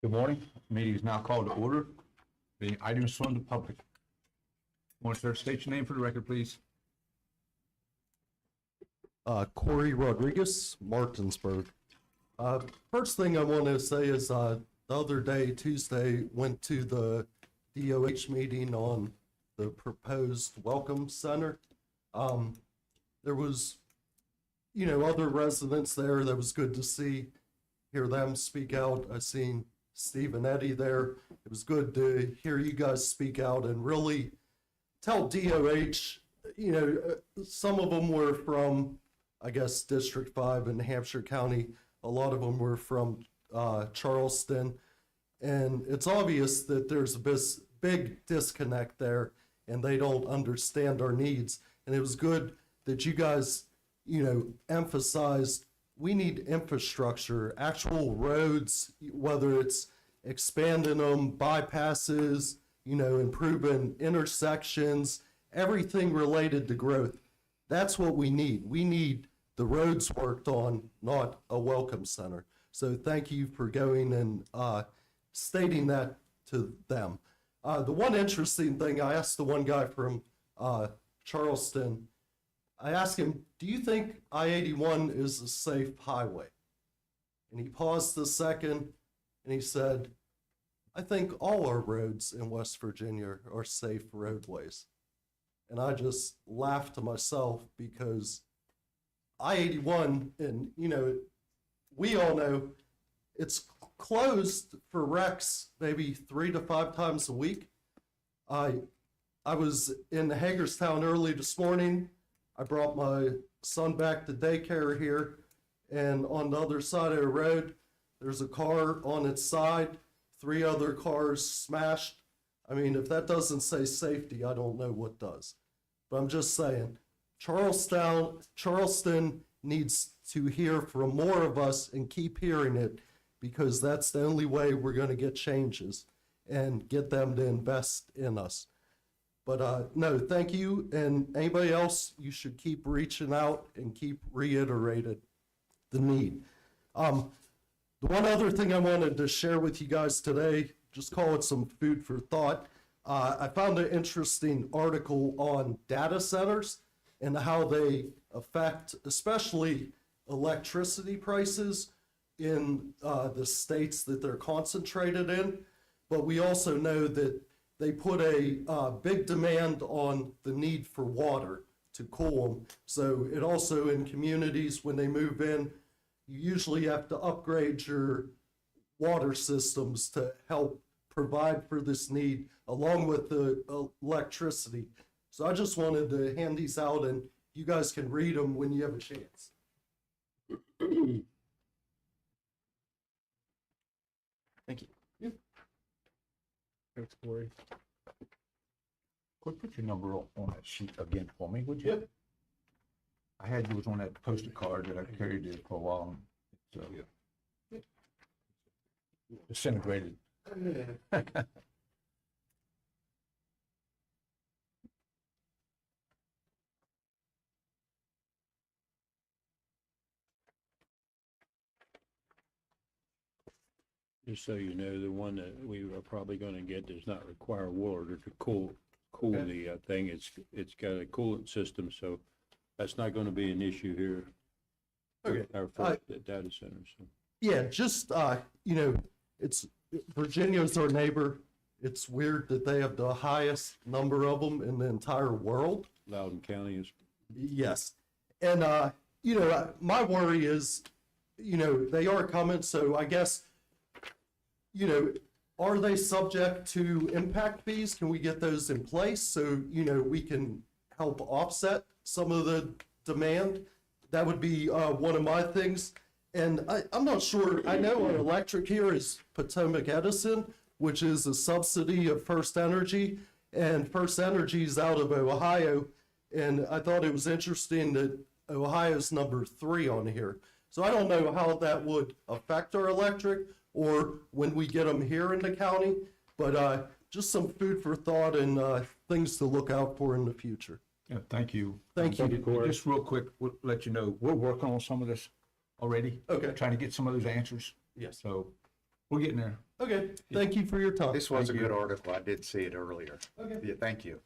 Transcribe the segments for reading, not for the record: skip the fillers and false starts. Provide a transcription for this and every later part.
Good morning. Meeting is now called to order. The items from the public. Want to state your name for the record, please? Corey Rodriguez, Martinsburg. First thing I want to say is the other day, Tuesday, went to the DOH meeting on the proposed Welcome Center. There was, other residents there. That was good to see, hear them speak out. I seen Steve and Eddie there. It was good to hear you guys speak out and really tell DOH, some of them were from, I guess, District 5 in Hampshire County. A lot of them were from Charleston. And it's obvious that there's a big disconnect there and they don't understand our needs. And it was good that you guys, emphasized we need infrastructure, actual roads, whether it's expanding them, bypasses, improving intersections, everything related to growth. That's what we need. We need the roads worked on, not a welcome center. So thank you for going and stating that to them. The one interesting thing, I asked the one guy from Charleston, I asked him, do you think I-81 is a safe highway? And he paused a second and he said, I think all our roads in West Virginia are safe roadways. And I just laughed to myself because I-81, and we all know it's closed for wrecks maybe 3 to 5 times a week. I was in Hagerstown early this morning. I brought my son back to daycare here, and on the other side of the road, there's a car on its side, 3 other cars smashed. I mean, if that doesn't say safety, I don't know what does. But I'm just saying, Charleston needs to hear from more of us and keep hearing it, because that's the only way we're going to get changes and get them to invest in us. But no, thank you. And anybody else, you should keep reaching out and keep reiterating the need. The one other thing I wanted to share with you guys today, just call it some food for thought. I found an interesting article on data centers and how they affect, especially electricity prices in the states that they're concentrated in. But we also know that they put a big demand on the need for water to cool them. So it also, in communities, when they move in, you usually have to upgrade your water systems to help provide for this need, along with the electricity. So I just wanted to hand these out, and you guys can read them when you have a chance. Thank you. Thanks, Corey. Put your number on that sheet again for me, would you? Yep. I had yours on that postal card that I carried it for a while. It's disintegrated. Just so you know, the one that we are probably going to get does not require water to cool Okay. the thing. It's got a coolant system, so that's not going to be an issue here. Okay. Our first data center. So. Yeah, just, it's, Virginia's our neighbor. It's weird that they have the highest number of them in the entire world. Loudoun County is. Yes. And, my worry is, they are coming, so I guess, are they subject to impact fees? Can we get those in place so, we can help offset some of the demand? That would be one of my things. And I'm not sure, I know our electric here is Potomac Edison, which is a subsidy of First Energy, and First Energy is out of Ohio. And I thought it was interesting that Ohio's number 3 on here. So I don't know how that would affect our electric or when we get them here in the county, but just some food for thought and things to look out for in the future. Yeah, thank you. Thank you. Corey. Just real quick, we'll let you know, we're working on some of this already. Okay. Trying to get some of those answers. Yes. So We're getting there. Okay, thank you for your time. This was a Thank you. good article. I did see it earlier. Okay. Yeah, thank you.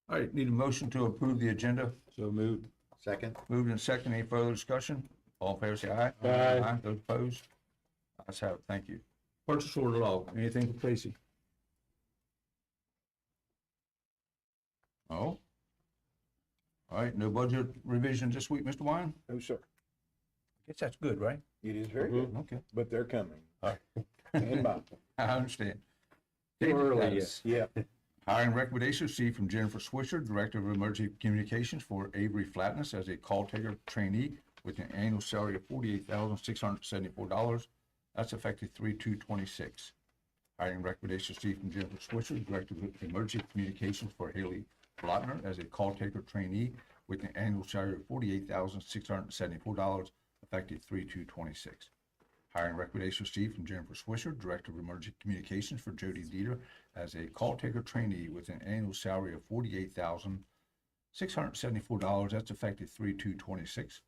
All right, need a motion to approve the agenda. So moved. Second? Moved and second. Any further discussion? All in favor, say aye. Aye. Those opposed? Ayes have it. Thank you. Purchase order log. Anything for Tracy? Oh? All right, no budget revisions this week, Mr. Wine? No, sir. Guess that's good, right? It is very good, Okay, but they're coming. All Stand by. I understand. Early, Yes. Yeah. Hiring recommendation received from Jennifer Swisher, Director of Emergency Communications for Avery Flatness as a call taker trainee with an annual salary of $48,674. That's effective 3/2/26. Hiring recommendation received from Jennifer Swisher, Director of Emergency Communications for Haley Blotner as a call taker trainee with an annual salary of $48,674, effective 3/2/26. Hiring recommendation received from Jennifer Swisher, Director of Emergency Communications for Jody Dieter as a call taker trainee with an annual salary of $48,674. That's effective 3/2/26.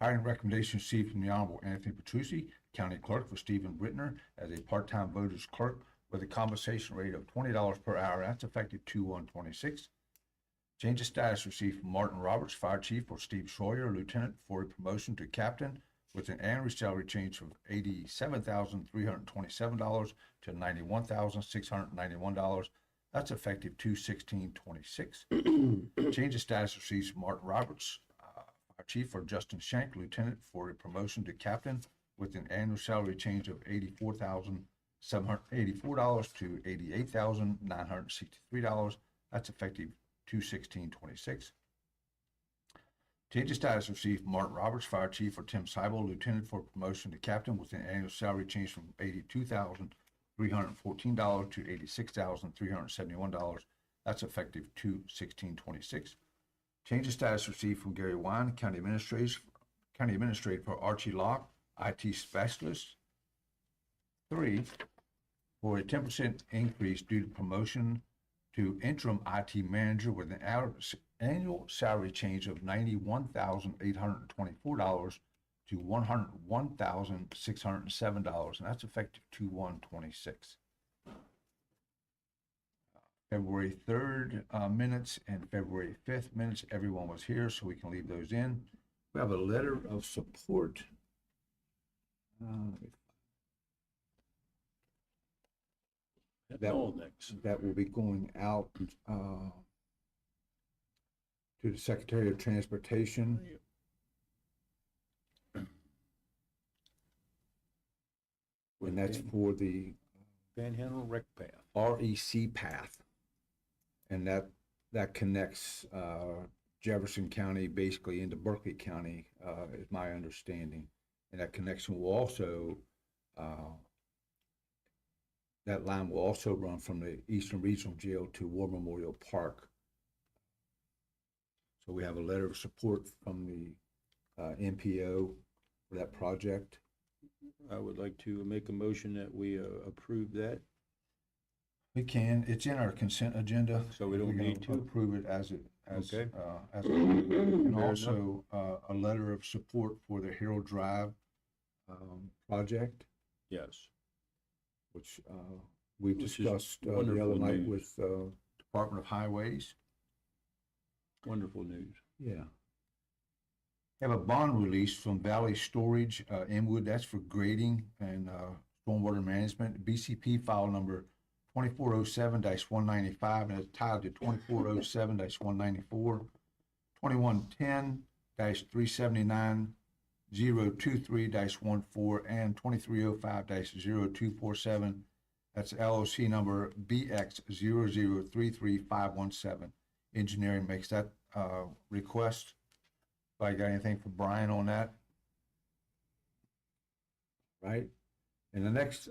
Hiring recommendation received from the Honorable Anthony Petrucci, County Clerk for Stephen Brittner as a part-time voters clerk with a compensation rate of $20 per hour. That's effective 2/1/26. Change of status received from Martin Roberts, Fire Chief, for Steve Sawyer, Lieutenant, for a promotion to Captain with an annual salary change from $87,327 to $91,691. That's effective 2/16/26. Change of status received from Martin Roberts, Fire Chief, for Justin Shank, Lieutenant, for a promotion to Captain with an annual salary change of $84,784 to $88,963. That's effective 2/16/26. Change of status received from Martin Roberts, Fire Chief, for Tim Seibel, Lieutenant, for promotion to Captain with an annual salary change from $82,314 to $86,371. That's effective 2/16/26. Change of status received from Gary Wine, County Administrator for Archie Locke, IT Specialist. 3, for a 10% increase due to promotion to interim IT Manager with an annual salary change of $91,824 to $101,607, and that's effective 2/1/26. February 3rd minutes and February 5th minutes, everyone was here, so we can leave those in. We have a letter of support. That Next. that will be going out to the Secretary of Transportation. And that's for the Panhandle Rec Path. REC path. And that connects Jefferson County basically into Berkeley County, is my understanding. And that connection will also, that line will also run from the Eastern Regional Jail to War Memorial Park. So we have a letter of support from the NPO for that project. I would like to make a motion that we approve that. We can, it's in our consent agenda. So we don't We're gonna need to? approve it as Okay. and Fair also a letter of support for the Harold Drive project, Yes. which we've Which is discussed the wonderful other night news. with Department of Highways. Wonderful news. Yeah. Have a bond release from Valley Storage, Inwood, that's for grading and stormwater management. BCP file number 2407-195, and it's tied to 2407-194, 2110-379-023-14, and 2305-0247. That's LOC number BX0033517. Engineering makes that request. I got anything for Brian on that? Right? And the next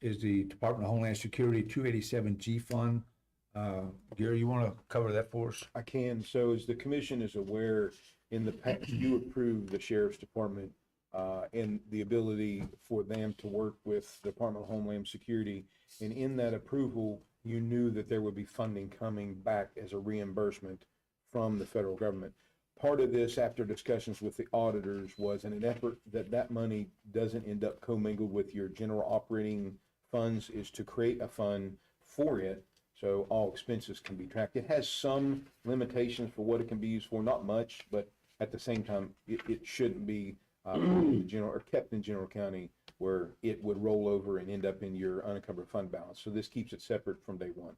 is the Department of Homeland Security 287G fund. Gary, you want to cover that for us? I can. So as the commission is aware, in the past, you approved the sheriff's department and the ability for them to work with the Department of Homeland Security. And in that approval, you knew that there would be funding coming back as a reimbursement from the federal government. part of this, after discussions with the auditors, was in an effort that that money doesn't end up commingled with your general operating funds, is to create a fund for it, so all expenses can be tracked. It has some limitations for what it can be used for, not much, but at the same time, it shouldn't be general, or kept in general county, where it would roll over and end up in your unencumbered fund balance. So this keeps it separate from day one.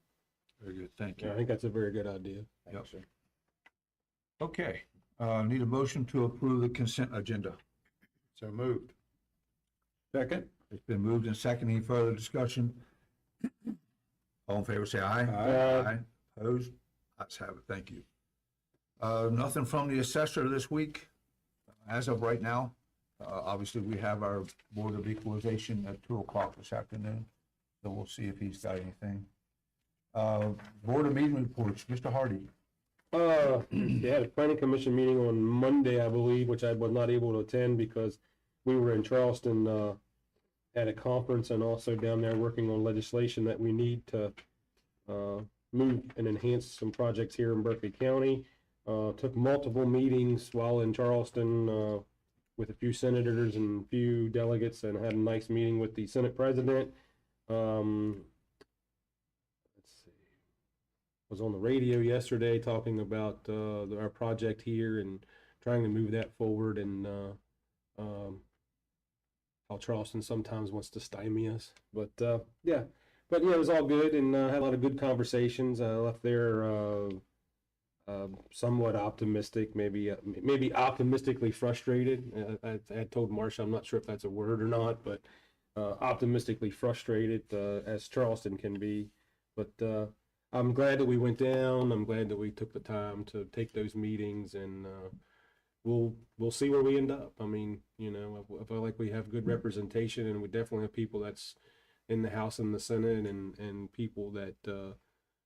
Very good, thank Yeah, I you. think that's a very good idea. Thank you, sir. Okay, need a motion to approve the consent agenda. So moved. Second? It's been moved and seconded. Any further discussion? All in favor, say aye. Aye. Aye. Opposed? Ayes have it, thank you. Nothing from the assessor this week, as of right now. Obviously, we have our Board of Equalization at 2:00 this afternoon, so we'll see if he's got anything. Board of Meeting reports, Mr. Hardy. They had a planning commission meeting on Monday, I believe, which I was not able to attend because we were in Charleston, at a conference and also down there working on legislation that we need to, move and enhance some projects here in Berkeley County. Took multiple meetings while in Charleston, with a few senators and a few delegates, and had a nice meeting with the Senate president. Let's see. Was on the radio yesterday talking about our project here and trying to move that forward, and how Charleston sometimes wants to stymie us. But yeah, it was all good, and had a lot of good conversations. I left there somewhat optimistic, maybe optimistically frustrated. I had told Marcia, I'm not sure if that's a word or not, but optimistically frustrated, as Charleston can be. But I'm glad that we went down. I'm glad that we took the time to take those meetings, and we'll see where we end up. I mean, I feel like we have good representation, and we definitely have people that's in the House and the Senate, and people that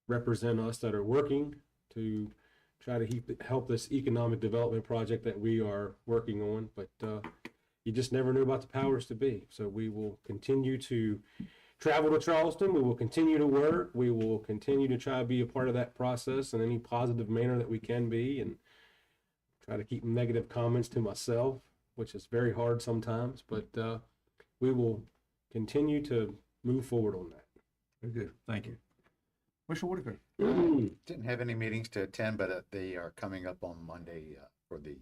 represent us that are working to try to help this economic development project that we are working on. But you just never know about the powers to be. So we will continue to travel to Charleston. We will continue to work. We will continue to try to be a part of that process in any positive manner that we can be, and try to keep negative comments to myself, which is very hard sometimes. But we will continue to move forward on that. Very good, thank you. Mr. Whitaker. Didn't have any meetings to attend, but they are coming up on Monday for the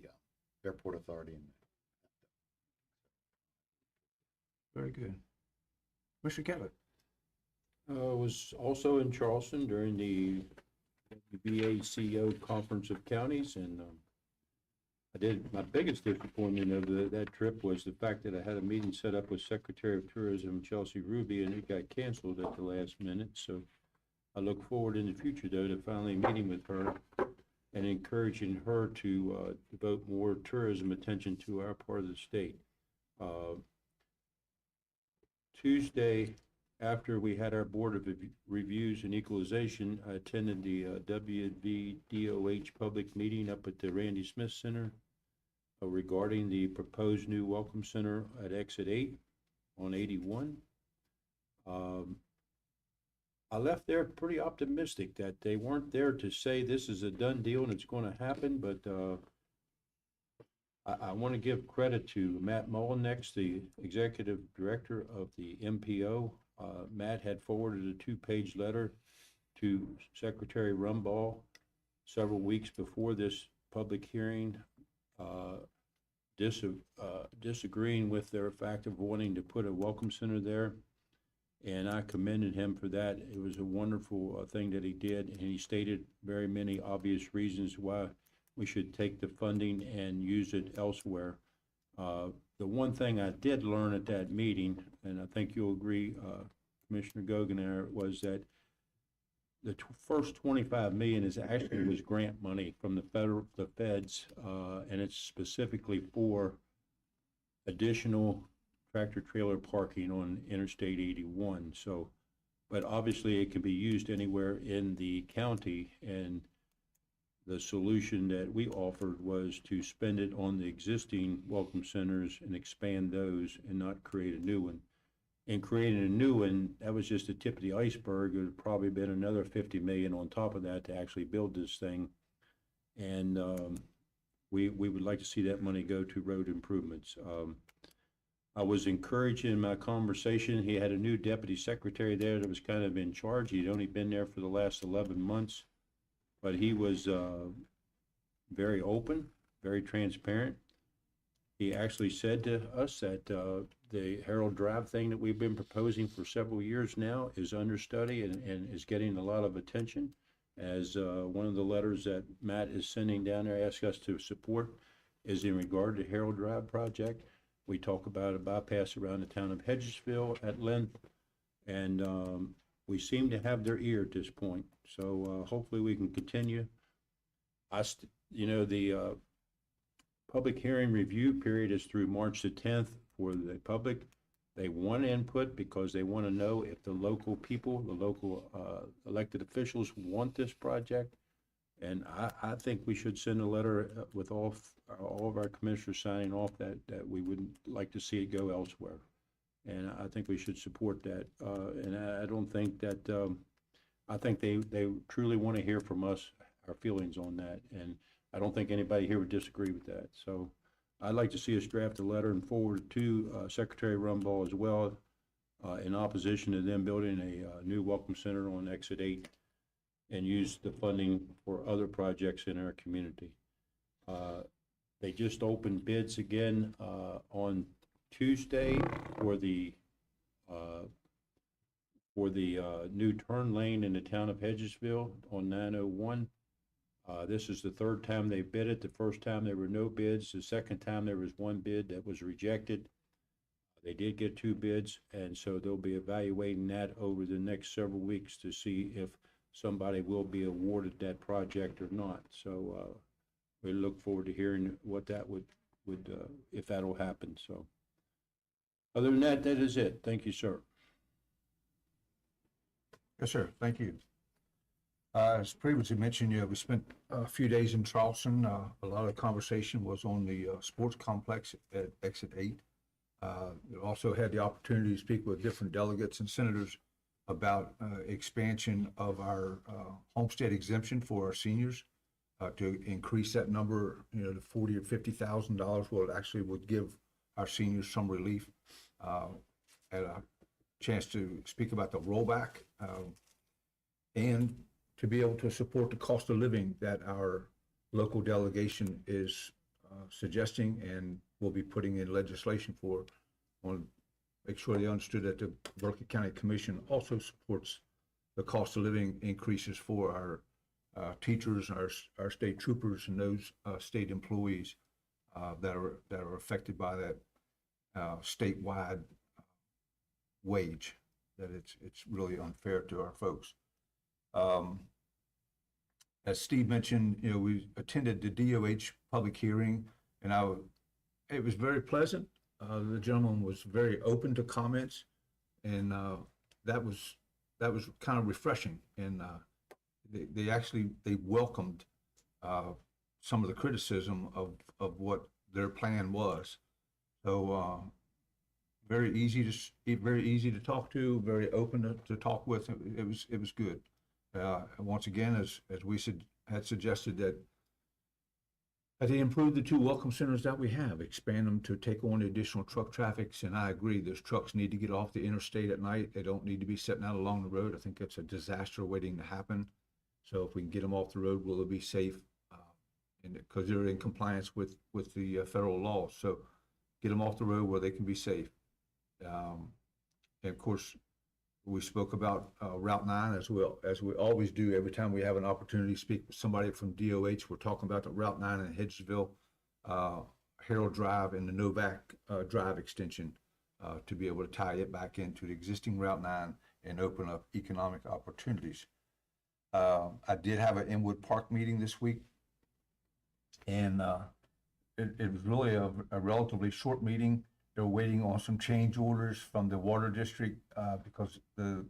Airport Authority. Very good. Mr. Catlett. Was also in Charleston during the BACO Conference of Counties, and my biggest disappointment of that trip was the fact that I had a meeting set up with Secretary of Tourism Chelsea Ruby, and it got canceled at the last minute. So I look forward in the future, though, to finally meeting with her and encouraging her to devote more tourism attention to our part of the state. Tuesday, after we had our Board of Reviews and Equalization, I attended the WVDOH public meeting up at the Randy Smith Center regarding the proposed new Welcome Center at Exit 8 on 81. I left there pretty optimistic that they weren't there to say this is a done deal and it's going to happen, but I want to give credit to Matt Mullinex, the executive director of the MPO. Matt had forwarded a 2-page letter to Secretary Rumball several weeks before this public hearing, disagreeing with their fact of wanting to put a welcome center there. And I commended him for that. It was a wonderful thing that he did, and he stated very many obvious reasons why we should take the funding and use it elsewhere. The one thing I did learn at that meeting, and I think you'll agree, Commissioner Gogenaar, was that the first 25 million was grant money from the feds, and it's specifically for additional tractor trailer parking on Interstate 81. So, but obviously it can be used anywhere in the county, and the solution that we offered was to spend it on the existing welcome centers and expand those and not create a new one. And creating a new one, that was just the tip of the iceberg. It would have probably been another 50 million on top of that to actually build this thing. And we would like to see that money go to road improvements. I was encouraged in my conversation. He had a new deputy secretary there that was kind of in charge. He'd only been there for the last 11 months, but he was very open, very transparent. He actually said to us that the Harold Drive thing that we've been proposing for several years now is understudy and is getting a lot of attention. As one of the letters that Matt is sending down there asks us to support is in regard to Harold Drive project. We talk about a bypass around the town of Hedgesville at length, and we seem to have their ear at this point. So hopefully we can continue. The public hearing review period is through March the 10th for the public. They want input because they want to know if the local people, the local elected officials want this project. And I think we should send a letter with all of our commissioners signing off that we would like to see it go elsewhere. And I think we should support that. And I don't think that, I think they truly want to hear from us, our feelings on that. And I don't think anybody here would disagree with that. So I'd like to see us draft a letter and forward it to Secretary Rumbaugh as well, in opposition to them building a new Welcome Center on Exit 8 and use the funding for other projects in our community. They just opened bids again on Tuesday for the new turn lane in the town of Hedgesville on 901. This is the third time they bid it. The first time there were no bids. The second time there was one bid that was rejected. They did get 2 bids, and so they'll be evaluating that over the next several weeks to see if somebody will be awarded that project or not. So we look forward to hearing what that would if that'll happen. So other than that, that is it. Thank you, sir. Yes, sir. Thank you. As previously mentioned, we spent a few days in Charleston. A lot of the conversation was on the sports complex at Exit 8. We also had the opportunity to speak with different delegates and senators about expansion of our homestead exemption for our seniors to increase that number, to $40,000 or $50,000. Well, it actually would give our seniors some relief. Had a chance to speak about the rollback and to be able to support the cost of living that our local delegation is suggesting and will be putting in legislation for. I want to make sure they understood that the Berkeley County Commission also supports the cost of living increases for our teachers, our state troopers, and those state employees that are affected by that statewide wage. That it's really unfair to our folks. As Steve mentioned, we attended the DOH public hearing, and it was very pleasant. The gentleman was very open to comments, and that was kind of refreshing. And they welcomed some of the criticism of what their plan was. So very easy to talk to, very open to talk with. It was good. Once again, as we had suggested that they improve the 2 welcome centers that we have, expand them to take on the additional truck traffics. And I agree, those trucks need to get off the interstate at night. They don't need to be sitting out along the road. I think that's a disaster waiting to happen. So if we can get them off the road, will they be safe? And because they're in compliance with the federal laws. So get them off the road where they can be safe. And of course, we spoke about Route 9 as we always do every time we have an opportunity to speak with somebody from DOH. We're talking about the Route 9 in Hedgesville, Harold Drive, and the Novak Drive extension to be able to tie it back into the existing Route 9 and open up economic opportunities. I did have an Inwood Park meeting this week, and it was really a relatively short meeting. They're waiting on some change orders from the water district because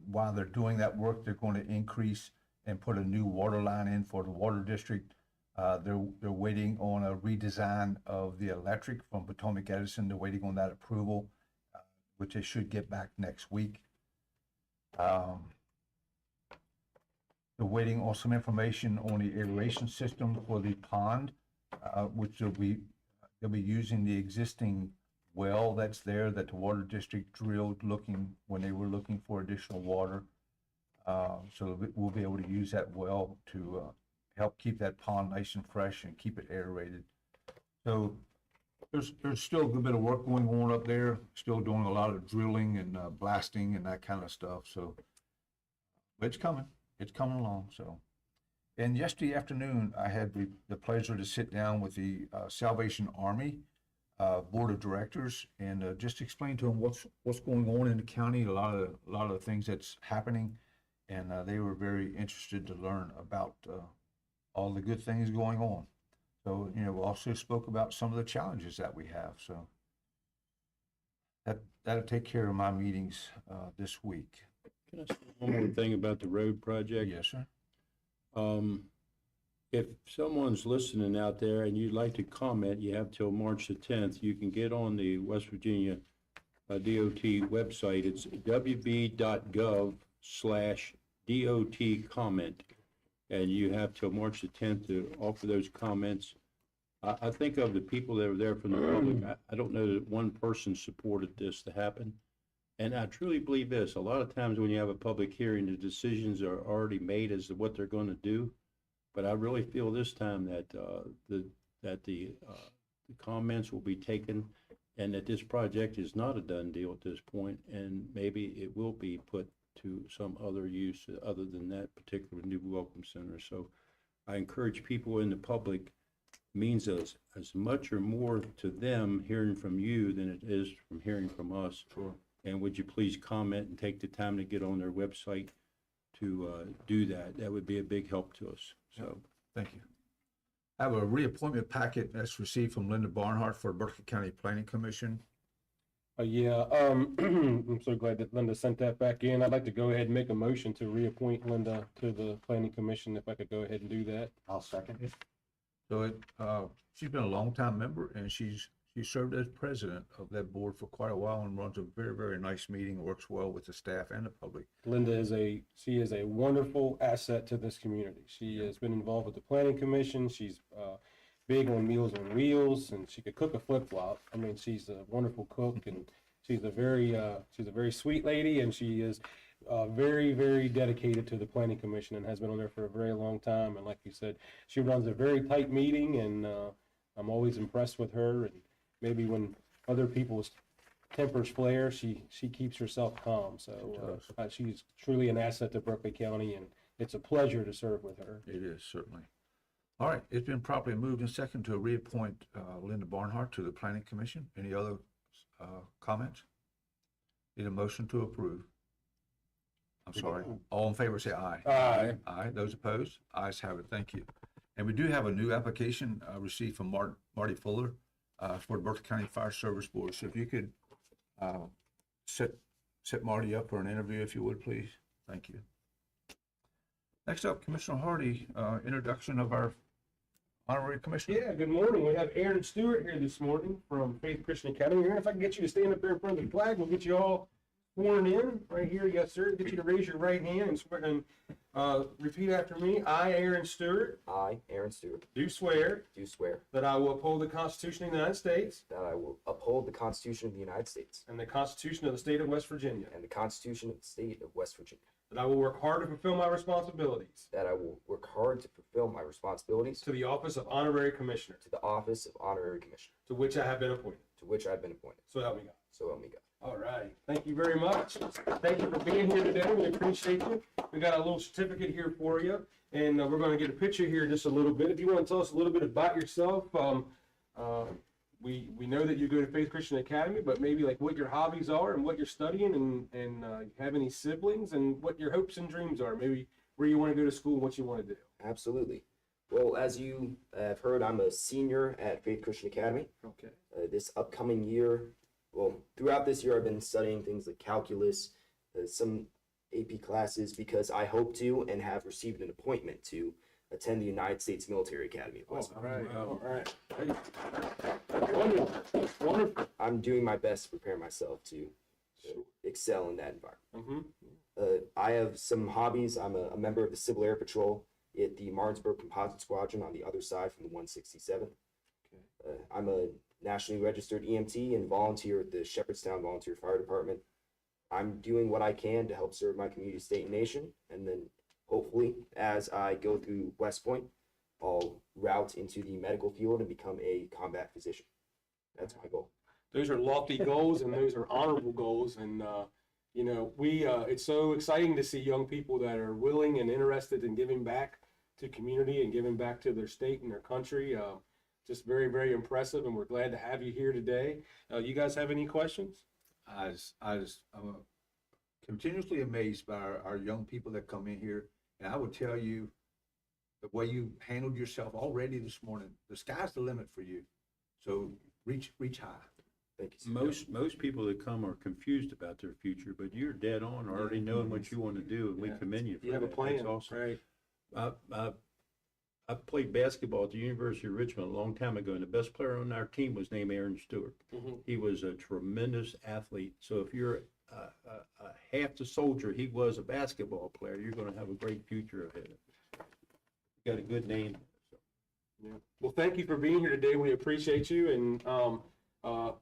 while they're doing that work, they're going to increase and put a new water line in for the water district. They're waiting on a redesign of the electric from Potomac Edison. They're waiting on that approval, which they should get back next week. They're waiting on some information on the aeration system for the pond. which they'll be using the existing well that's there that the water district drilled when they were looking for additional water. So we'll be able to use that well to help keep that pond nice and fresh and keep it aerated. So there's still a good bit of work going on up there, still doing a lot of drilling and blasting and that kind of stuff. So but it's coming along. So, and yesterday afternoon, I had the pleasure to sit down with the Salvation Army Board of Directors and just explain to them what's going on in the county, a lot of the things that's happening, and they were very interested to learn about all the good things going on. So, we also spoke about some of the challenges that we have. So that'll take care of my meetings this week. Can I say one more thing about the road project? Yes, sir. If someone's listening out there and you'd like to comment, you have till March the 10th. You can get on the West Virginia DOT website. It's wb.gov/DOT comment. And you have till March the 10th to offer those comments. I think of the people that were there from the public. I don't know that one person supported this to happen. And I truly believe this, a lot of times when you have a public hearing, the decisions are already made as to what they're going to do. But I really feel this time that the comments will be taken and that this project is not a done deal at this point, and maybe it will be put to some other use other than that particular new welcome center. So I encourage people in the public, means as much or more to them hearing from you than it is from hearing from us. Sure. And would you please comment and take the time to get on their website to do that? That would be a big help to us. So, Thank you. I have a reappointment packet that's received from Linda Barnhart for Berkeley County Planning Commission. I'm so glad that Linda sent that back in. I'd like to go ahead and make a motion to reappoint Linda to the Planning Commission, if I could go ahead and do that. I'll second it. So she's been a longtime member, and she served as president of that board for quite a while and runs a very, very nice meeting, works well with the staff and the public. Linda is a wonderful asset to this community. She has been involved with the Planning Commission. She's big on Meals on Wheels, and she could cook a flip-flop. I mean, she's a wonderful cook, and she's a very sweet lady, and she is very, very dedicated to the Planning Commission and has been on there for a very long time. And like you said, she runs a very tight meeting, and I'm always impressed with her. And maybe when other people's tempers flare, she keeps herself calm. So she's truly an asset to Berkeley County, and it's a pleasure to serve with her. It is, certainly. All right, it's been properly moved and second to reappoint Linda Barnhart to the Planning Commission. Any other comments? Need a motion to approve? I'm sorry. All in favor, say aye. Aye. Aye. Those opposed? Ayes have it. Thank you. And we do have a new application received from Marty Fuller for the Berkeley County Fire Service Board. So if you could set Marty up for an interview, if you would, please. Thank you. Next up, Commissioner Hardy, introduction of our honorary commissioner. Yeah, good morning. We have Aaron Stewart here this morning from Faith Christian Academy. Aaron, if I can get you to stand up there in front of the flag, we'll get you all sworn in right here. Yes, sir. Get you to raise your right hand and swear and repeat after me. I, Aaron Stewart, I, Aaron Stewart, do swear do swear that I will uphold the Constitution of the United States that I will uphold the Constitution of the United States and the Constitution of the State of West Virginia, and the Constitution of the State of West Virginia, that I will work hard to fulfill my responsibilities that I will work hard to fulfill my responsibilities to the office of Honorary Commissioner, to the office of Honorary Commissioner, to which I have been appointed. to which I have been appointed. So help me God. So help me God. All right. Thank you very much. Thank you for being here today. We appreciate you. We got a little certificate here for you, and we're going to get a picture here in just a little bit. If you want to tell us a little bit about yourself, we know that you go to Faith Christian Academy, but maybe like what your hobbies are and what you're studying, and have any siblings, and what your hopes and dreams are. Maybe where you want to go to school and what you want to do. Absolutely. Well, as you have heard, I'm a senior at Faith Christian Academy. Okay. This upcoming year, well, throughout this year, I've been studying things like calculus, some AP classes, because I hope to and have received an appointment to attend the United States Military Academy of West Virginia. All right. Wonderful. Wonderful. I'm doing my best to prepare myself to excel in that environment. I have some hobbies. I'm a member of the Civil Air Patrol at the Martinsburg Composite Squadron on the other side from the 167th. I'm a nationally registered EMT and volunteer at the Shepherdstown Volunteer Fire Department. I'm doing what I can to help serve my community, state, and nation. And then hopefully, as I go through West Point, I'll route into the medical field and become a combat physician. That's my goal. Those are lofty goals and those are honorable goals. And, you know, it's so exciting to see young people that are willing and interested in giving back to community and giving back to their state and their country. Just very, very impressive. And we're glad to have you here today. You guys have any questions? I'm continuously amazed by our young people that come in here, and I would tell you, the way you handled yourself already this morning, the sky's the limit for you. So reach high. Thank you, sir. Most people that come are confused about their future, but you're dead on, already knowing what you want to do, and we Yeah. commend you for You have a that. plan, That's awesome. right? I played basketball at the University of Richmond a long time ago, and the best player on our team was named Aaron Stewart. Mhm. He was a tremendous athlete. So if you're half the soldier he was a basketball player, you're going to have a great future ahead. You got a good name. Yeah. Well, thank you for being here today. We appreciate you, and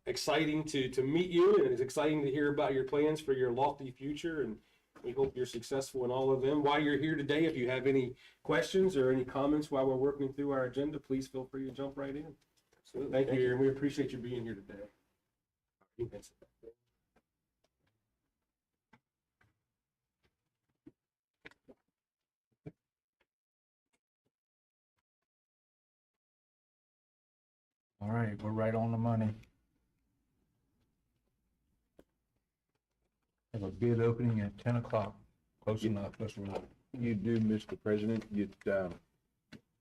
exciting to meet you, and it's exciting to hear about your plans for your lofty future, and we hope you're successful in all of them. While you're here today, if you have any questions or any comments while we're working through our agenda, please feel free to jump right in. Absolutely. Thank you, and we appreciate you being here today. All right, we're right on the money. Have a bid opening at 10 o'clock. Close enough, let's roll. You do, Mr. President.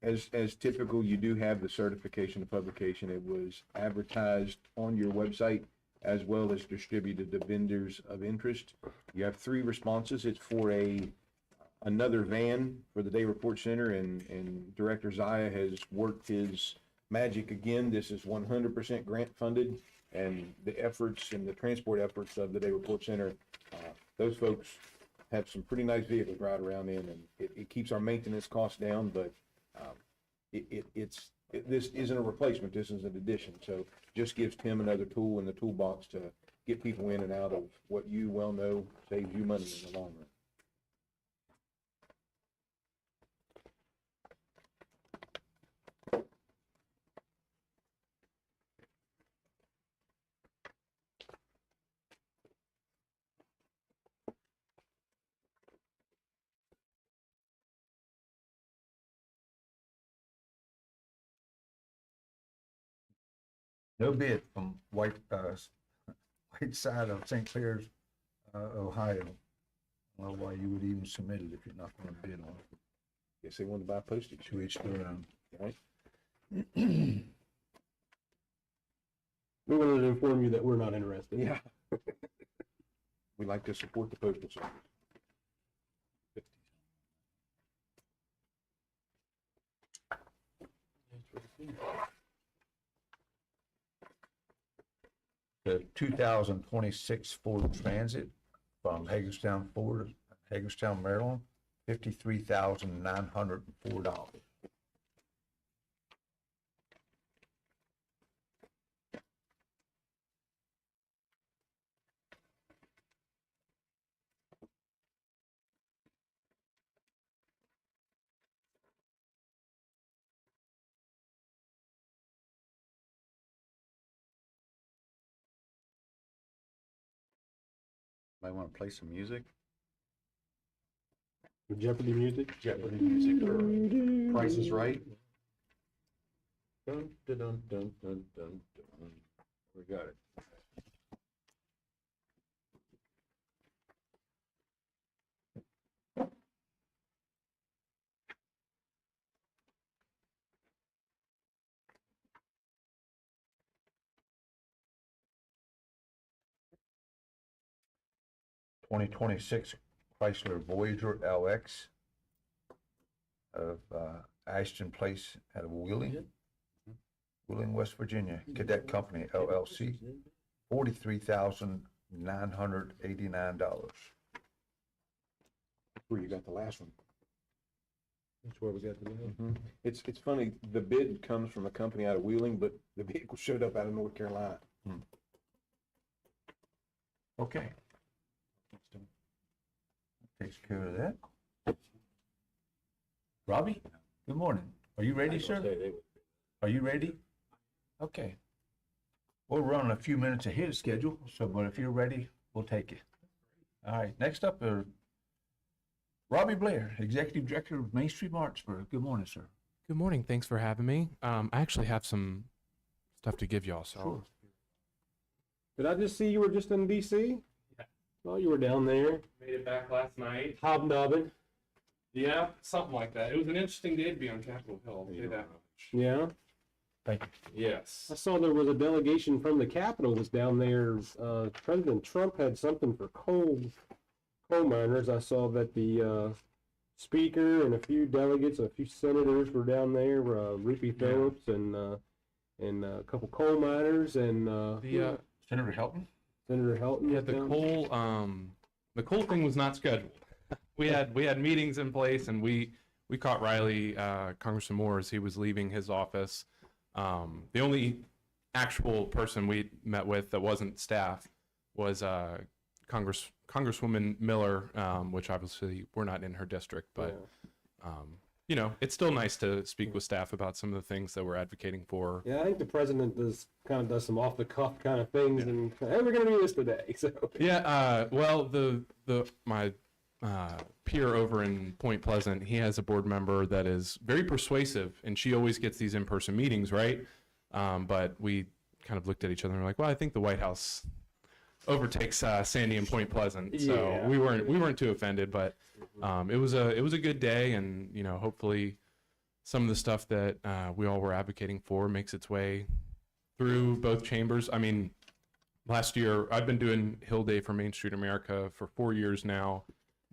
As typical, you do have the certification of publication. It was advertised on your website as well as distributed to vendors of interest. You have 3 responses. It's for another van for the Day Report Center, and Director Zaya has worked his magic again. This is 100% grant funded, and the efforts and the transport efforts of the Day Report Center, those folks have some pretty nice vehicles to ride around in, and it keeps our maintenance costs down, but this isn't a replacement, this is an addition. So just gives Tim another tool in the toolbox to get people in and out of what you well know saves you money in the long run. No bid from White side of St. Clair's, Ohio. Well, why you would even submit it if you're not gonna bid on it, Guess they want to buy postage, to each their own. right? We wanted to inform you that we're not interested. Yeah. We like to support the postal service. The 2026 Ford Transit from Hagerstown, Maryland, $53,904. Might want to play some music. Jeopardy music. Jeopardy music or Price is Right. Dun, dun, dun, dun, dun, dun, dun. We got it. $2026 Chrysler Voyager LX of Ashton Place out of Wheeling, West Virginia, Cadet Company LLC, $43,989. Where you got the last one? That's where we got to know. It's funny, the bid comes from a company out of Wheeling, but the vehicle showed up out of North Carolina. Okay. Takes care of that. Robbie, good morning. Are you ready, sir? Are you ready? Okay. We're running a few minutes ahead of schedule, so, but if you're ready, we'll take it. All right, next up, Robbie Blair, Executive Director of Main Street Martinsburg. Good morning, sir. Good morning. Thanks for having me. I actually have some stuff to give y'all. So Sure. Did I just see you were just in DC? Yeah. Oh, you were down there. Made it back last night. Hobnobbing. Yeah, something like that. It was an interesting day to be on Capitol Hill. I'll say that much. Yeah. Thank you. Yes. I saw there was a delegation from the Capitol was down there. President Trump had something for coal miners. I saw that the speaker and a few delegates, a few senators were down there. Rupi Phillips and a couple coal miners and Senator Helton? Senator Helton. yeah, was down there. the coal thing was not scheduled. We had meetings in place, and we caught Riley, Congressman Moore, as he was leaving his office. The only actual person we met with that wasn't staff was Congresswoman Miller, which obviously we're not in her district, but you know, it's still nice to speak with staff about some of the things that we're advocating for. Yeah, I think the president does some off the cuff kind of things, and hey, we're gonna do this today. So Yeah, well, my peer over in Point Pleasant, he has a board member that is very persuasive, and she always gets these in-person meetings, right? But we kind of looked at each other and were like, well, I think the White House overtakes Sandy and Point Pleasant, so Yeah. we weren't too offended, but it was a good day, and you know, hopefully some of the stuff that we all were advocating for makes its way through both chambers. I mean, last year I've been doing Hill Day for Main Street America for 4 years now.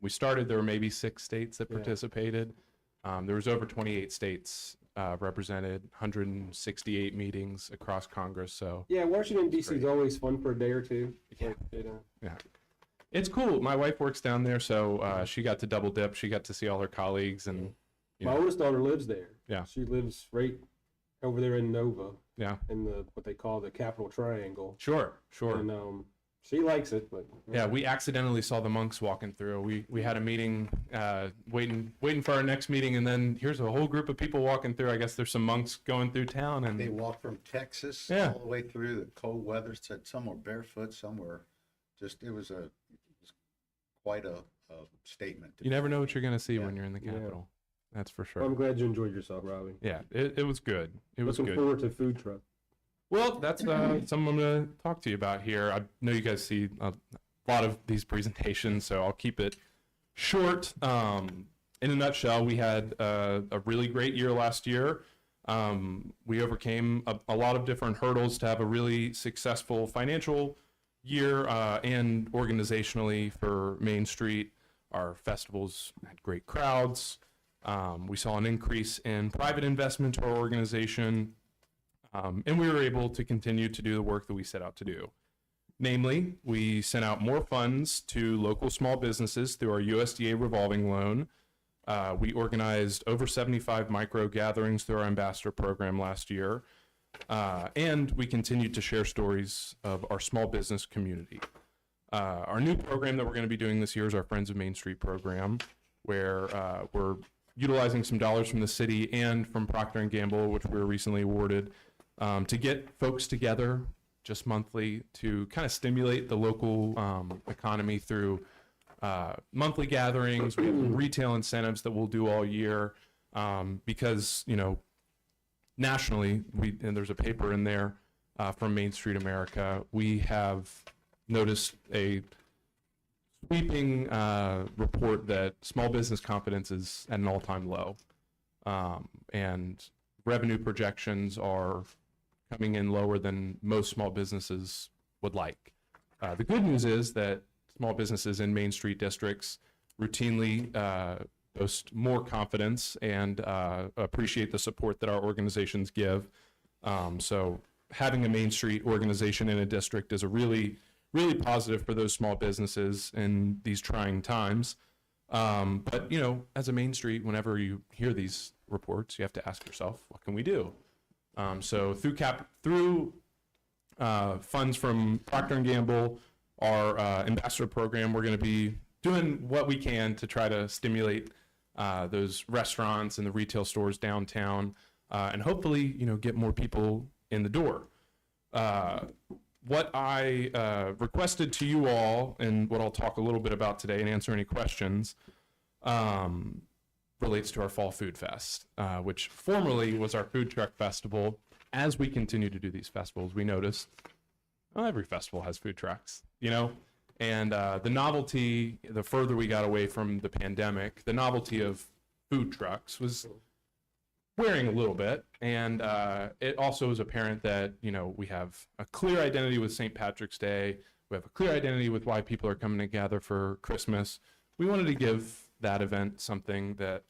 We started, there were maybe 6 states that participated. There was over 28 states represented, 168 meetings across Congress. So yeah, Washington D.C. is always fun for a day or two. yeah, it's cool. My wife works down there, so she got to double dip. She got to see all her colleagues, and you My know, oldest daughter lives there. Yeah. She lives right over there in Nova, yeah, in what they call the Capital Triangle. sure. And she likes it, but Yeah, we accidentally saw the monks walking through. We had a meeting, waiting for our next meeting, and then here's a whole group of people walking through. I guess there's some monks going through town, They and walked from Texas Yeah. all the way through the cold weather, said some were barefoot, some were just, it was quite a statement. to you be never know made. what you're gonna see Yeah. when you're in the Yeah. Capitol. That's for I'm sure. glad you enjoyed yourself, Robbie. Yeah, it was good. It was Looking good. forward to food truck. Well, that's something I'm going to talk to you about here. I know you guys see a lot of these presentations, so I'll keep it short. In a nutshell, we had a really great year last year. We overcame a lot of different hurdles to have a really successful financial year and organizationally for Main Street. Our festivals had great crowds. We saw an increase in private investment to our organization. And we were able to continue to do the work that we set out to do. Namely, we sent out more funds to local small businesses through our USDA revolving loan. We organized over 75 micro gatherings through our ambassador program last year. And we continued to share stories of our small business community. Our new program that we're going to be doing this year is our Friends of Main Street program, where we're utilizing some dollars from the city and from Procter & Gamble, which we were recently awarded, to get folks together just monthly to kind of stimulate the local economy through monthly gatherings. We have retail incentives that we'll do all year because, you know, nationally, and there's a paper in there from Main Street America, we have noticed a sweeping report that small business confidence is at an all-time low. And revenue projections are coming in lower than most small businesses would like. The good news is that small businesses in Main Street districts routinely boast more confidence and appreciate the support that our organizations give. So having a Main Street organization in a district is a really positive for those small businesses in these trying times. But you know, as a Main Street, whenever you hear these reports, you have to ask yourself, what can we do? So through funds from Procter & Gamble, our ambassador program, we're going to be doing what we can to try to stimulate those restaurants and the retail stores downtown, and hopefully, you know, get more people in the door. What I requested to you all, and what I'll talk a little bit about today and answer any questions, relates to our Fall Food Fest, which formerly was our food truck festival. As we continue to do these festivals, we noticed, well, every festival has food trucks, you know? And the novelty, the further we got away from the pandemic, the novelty of food trucks was wearing a little bit. And it also is apparent that, you know, we have a clear identity with St. Patrick's Day. We have a clear identity with why people are coming together for Christmas. We wanted to give that event something that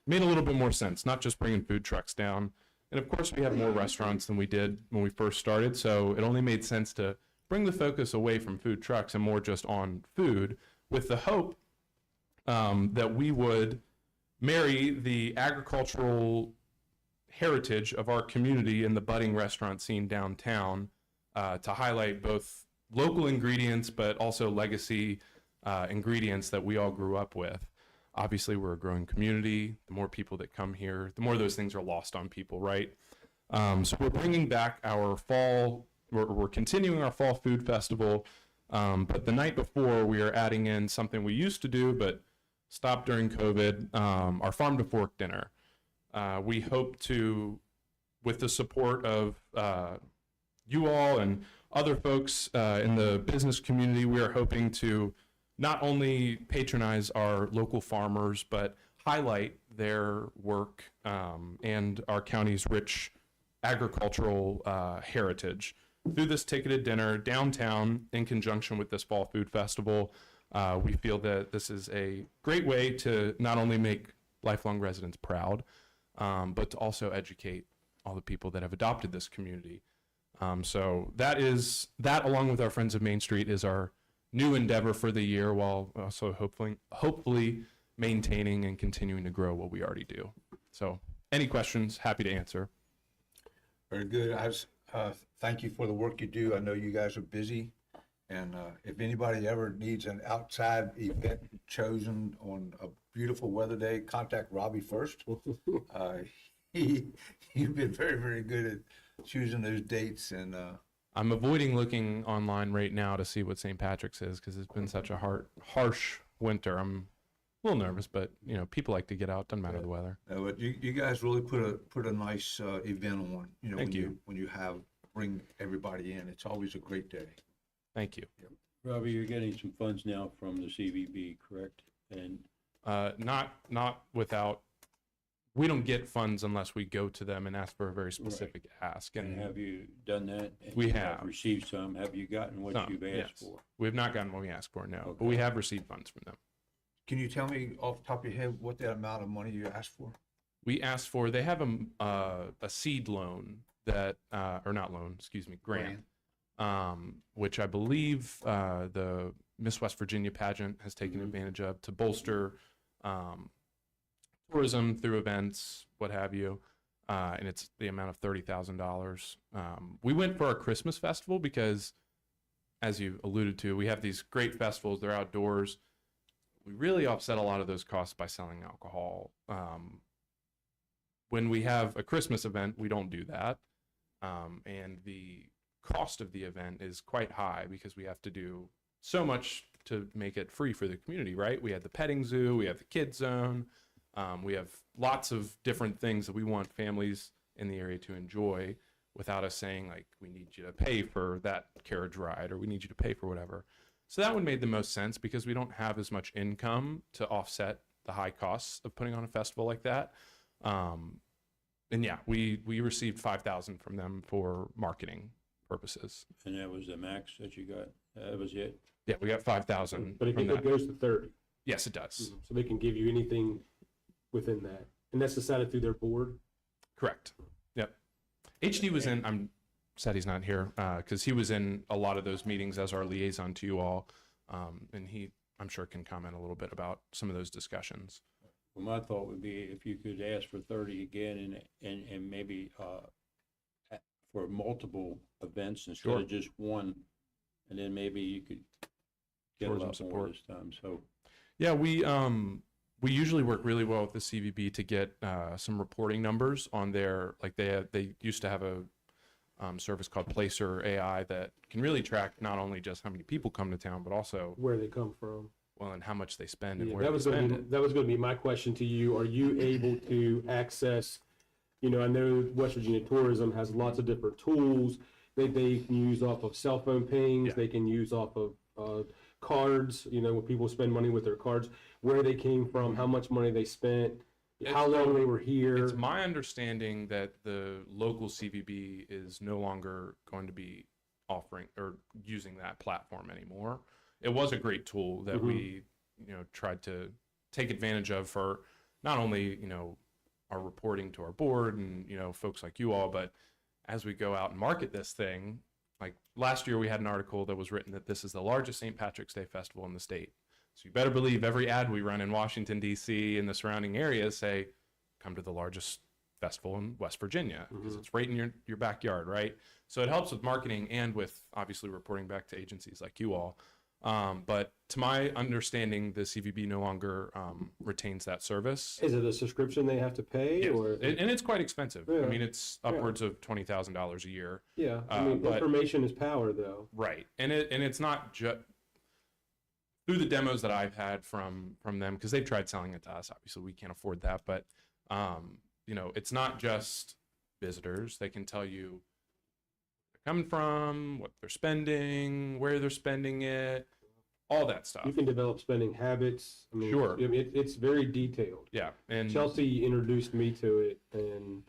made a little bit more sense, not just bringing food trucks down. And of course, we have more restaurants than we did when we first started. So it only made sense to bring the focus away from food trucks and more just on food, with the hope that we would marry the agricultural heritage of our community in the budding restaurant scene downtown to highlight both local ingredients, but also legacy ingredients that we all grew up with. Obviously, we're a growing community. The more people that come here, the more those things are lost on people, right? So we're bringing back our fall, we're continuing our Fall Food Festival, but the night before we are adding in something we used to do, but stopped during COVID, our Farm to Fork dinner. We hope to, with the support of you all and other folks in the business community, we are hoping to not only patronize our local farmers, but highlight their work and our county's rich agricultural heritage through this ticketed dinner downtown in conjunction with this Fall Food Festival. We feel that this is a great way to not only make lifelong residents proud, but to also educate all the people that have adopted this community. So that along with our Friends of Main Street is our new endeavor for the year, while also hopefully maintaining and continuing to grow what we already do. So any questions, happy to answer. Very good. Thank you for the work you do. I know you guys are busy. And if anybody ever needs an outside event chosen on a beautiful weather day, contact Robbie first. You've been very, very good at choosing those dates. And I'm avoiding looking online right now to see what St. Patrick's is, because it's been such a harsh winter. I'm a little nervous, but you know, people like to get out. Doesn't matter the weather. but you guys really put a nice event on. You know, Thank you. When you bring everybody in, it's always a great day. Thank you. Robbie, you're getting some funds now from the CVB, correct? And Not without. We don't get funds unless we go to them and ask for a very specific ask. and have you done that? And We you have. received some. Have you gotten what Some, you've asked yes. for? We have not gotten what we asked for, no, but Okay. we have received funds from them. Can you tell me off the top of your head what that amount of money you asked for? We asked for, they have a seed loan that, or not loan, excuse me, grant, which I believe the Miss West Virginia pageant has taken advantage of to bolster tourism through events, what have you. And it's the amount of $30,000. We went for our Christmas festival because, as you alluded to, we have these great festivals, they're outdoors. We really offset a lot of those costs by selling alcohol. When we have a Christmas event, we don't do that. And the cost of the event is quite high because we have to do so much to make it free for the community, right? We have the petting zoo, we have the kids zone, we have lots of different things that we want families in the area to enjoy without us saying, like, we need you to pay for that carriage ride or we need you to pay for whatever. So that one made the most sense because we don't have as much income to offset the high costs of putting on a festival like that. And yeah, we received $5,000 from them for marketing purposes. And that was the max that you got? That was it? Yeah, we got 5,000 But from it that. goes to 30. Yes, it does. So they can give you anything within that. And that's decided through their board. Correct. Yep. HD was in, I'm sad he's not here, because he was in a lot of those meetings as our liaison to you all. And he I'm sure can comment a little bit about some of those discussions. Well, my thought would be if you could ask for 30 again and maybe, for multiple events instead Sure. of just one, and then maybe you could get a Tourism lot more support. this time, so. Yeah, we usually work really well with the CVB to get some reporting numbers on their, like they used to have a service called Placer AI that can really track not only just how many people come to town, but also, Where they come from. well, and how much they spend and Yeah, where that they was gonna spend be, it. that was gonna be my question to you. Are you able to access, I know West Virginia Tourism has lots of different tools that they can use off of cell phone pings, Yeah. they can use off of cards, when people spend money with their cards, where they came from, how much money they spent, how long they were here. It's my understanding that the local CVB is no longer going to be offering or using that platform anymore. It was a great tool that we, tried to take advantage of for not only, our reporting to our board and, folks like you all, but as we go out and market this thing, like last year we had an article that was written that this is the largest St. Patrick's Day festival in the state. So you better believe every ad we run in Washington, D.C. and the surrounding areas say, come to the largest festival in West Virginia, because it's right in your backyard, right? So it helps with marketing and with obviously reporting back to agencies like you all. But to my understanding, the CVB no longer retains that service. Is it a subscription they have to pay Yes. or? And it's quite expensive. Yeah. I mean, it's upwards of $20,000 a year. Yeah, but- information is power though. Right. And it's not just through the demos that I've had from them, because they've tried selling it to us. Obviously, we can't afford that, but it's not just visitors. They can tell you where they're coming from, what they're spending, where they're spending it, all that stuff. You can develop spending habits. Sure. It's very detailed. Yeah. And Chelsea introduced me to it, and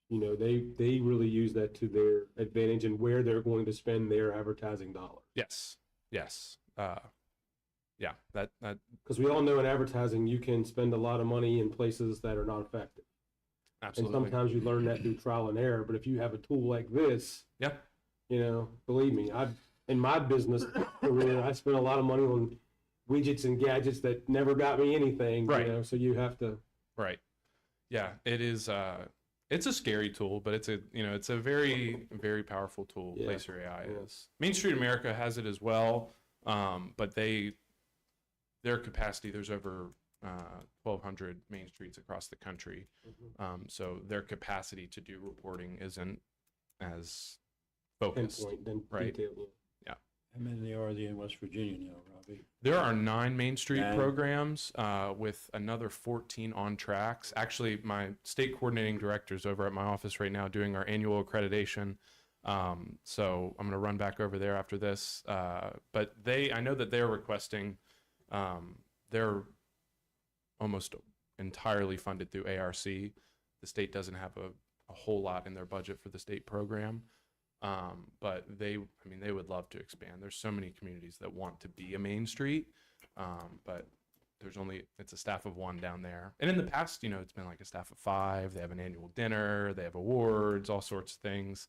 they really use that to their advantage and where they're going to spend their advertising dollars. yes. Yeah. That Because we all know in advertising you can spend a lot of money in places that are not effective, absolutely. and sometimes you learn that through trial and error. But if you have a tool like this, Yeah. believe me, in my business career I spent a lot of money on widgets and gadgets that never got me anything. Right. So you have to. Right. Yeah, it is. It's a scary tool, but it's a very, very powerful tool. Yeah. Placer AI Yeah. is. Main Street America has it as well, but their capacity, there's over 1,200 main streets across the country, so their capacity to do reporting isn't as focused. Pinpoint, then Right. detailed. Yeah. How many are there in West Virginia now, Robbie? There are 9 Main Street 9. programs with another 14 on tracks. Actually, my state coordinating director is over at my office right now doing our annual accreditation. So I'm going to run back over there after this. But I know that they're requesting, they're almost entirely funded through ARC. The state doesn't have a whole lot in their budget for the state program. But they would love to expand. There's so many communities that want to be a Main Street, but it's a staff of 1 down there. And in the past, it's been like a staff of 5. They have an annual dinner, they have awards, all sorts of things.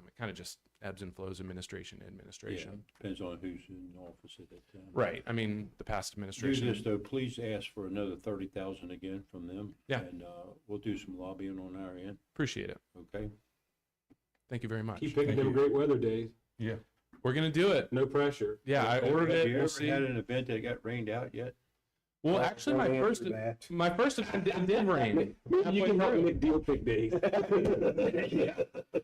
It kind of just ebbs and flows, administration to administration. Yeah, depends on who's in office at that time. Right. I mean, the past Do administration. this though, please ask for another 30,000 again from them. Yeah. And, we'll do some lobbying on our end, Appreciate it. okay? Thank you very much. Keep picking Thank them you. great weather days. Yeah. We're going to do it. No pressure. Yeah, I ordered Have it. you We'll ever see. had an event that got rained out yet? Well, actually, my first event did rain. You can help Nick deal pick days.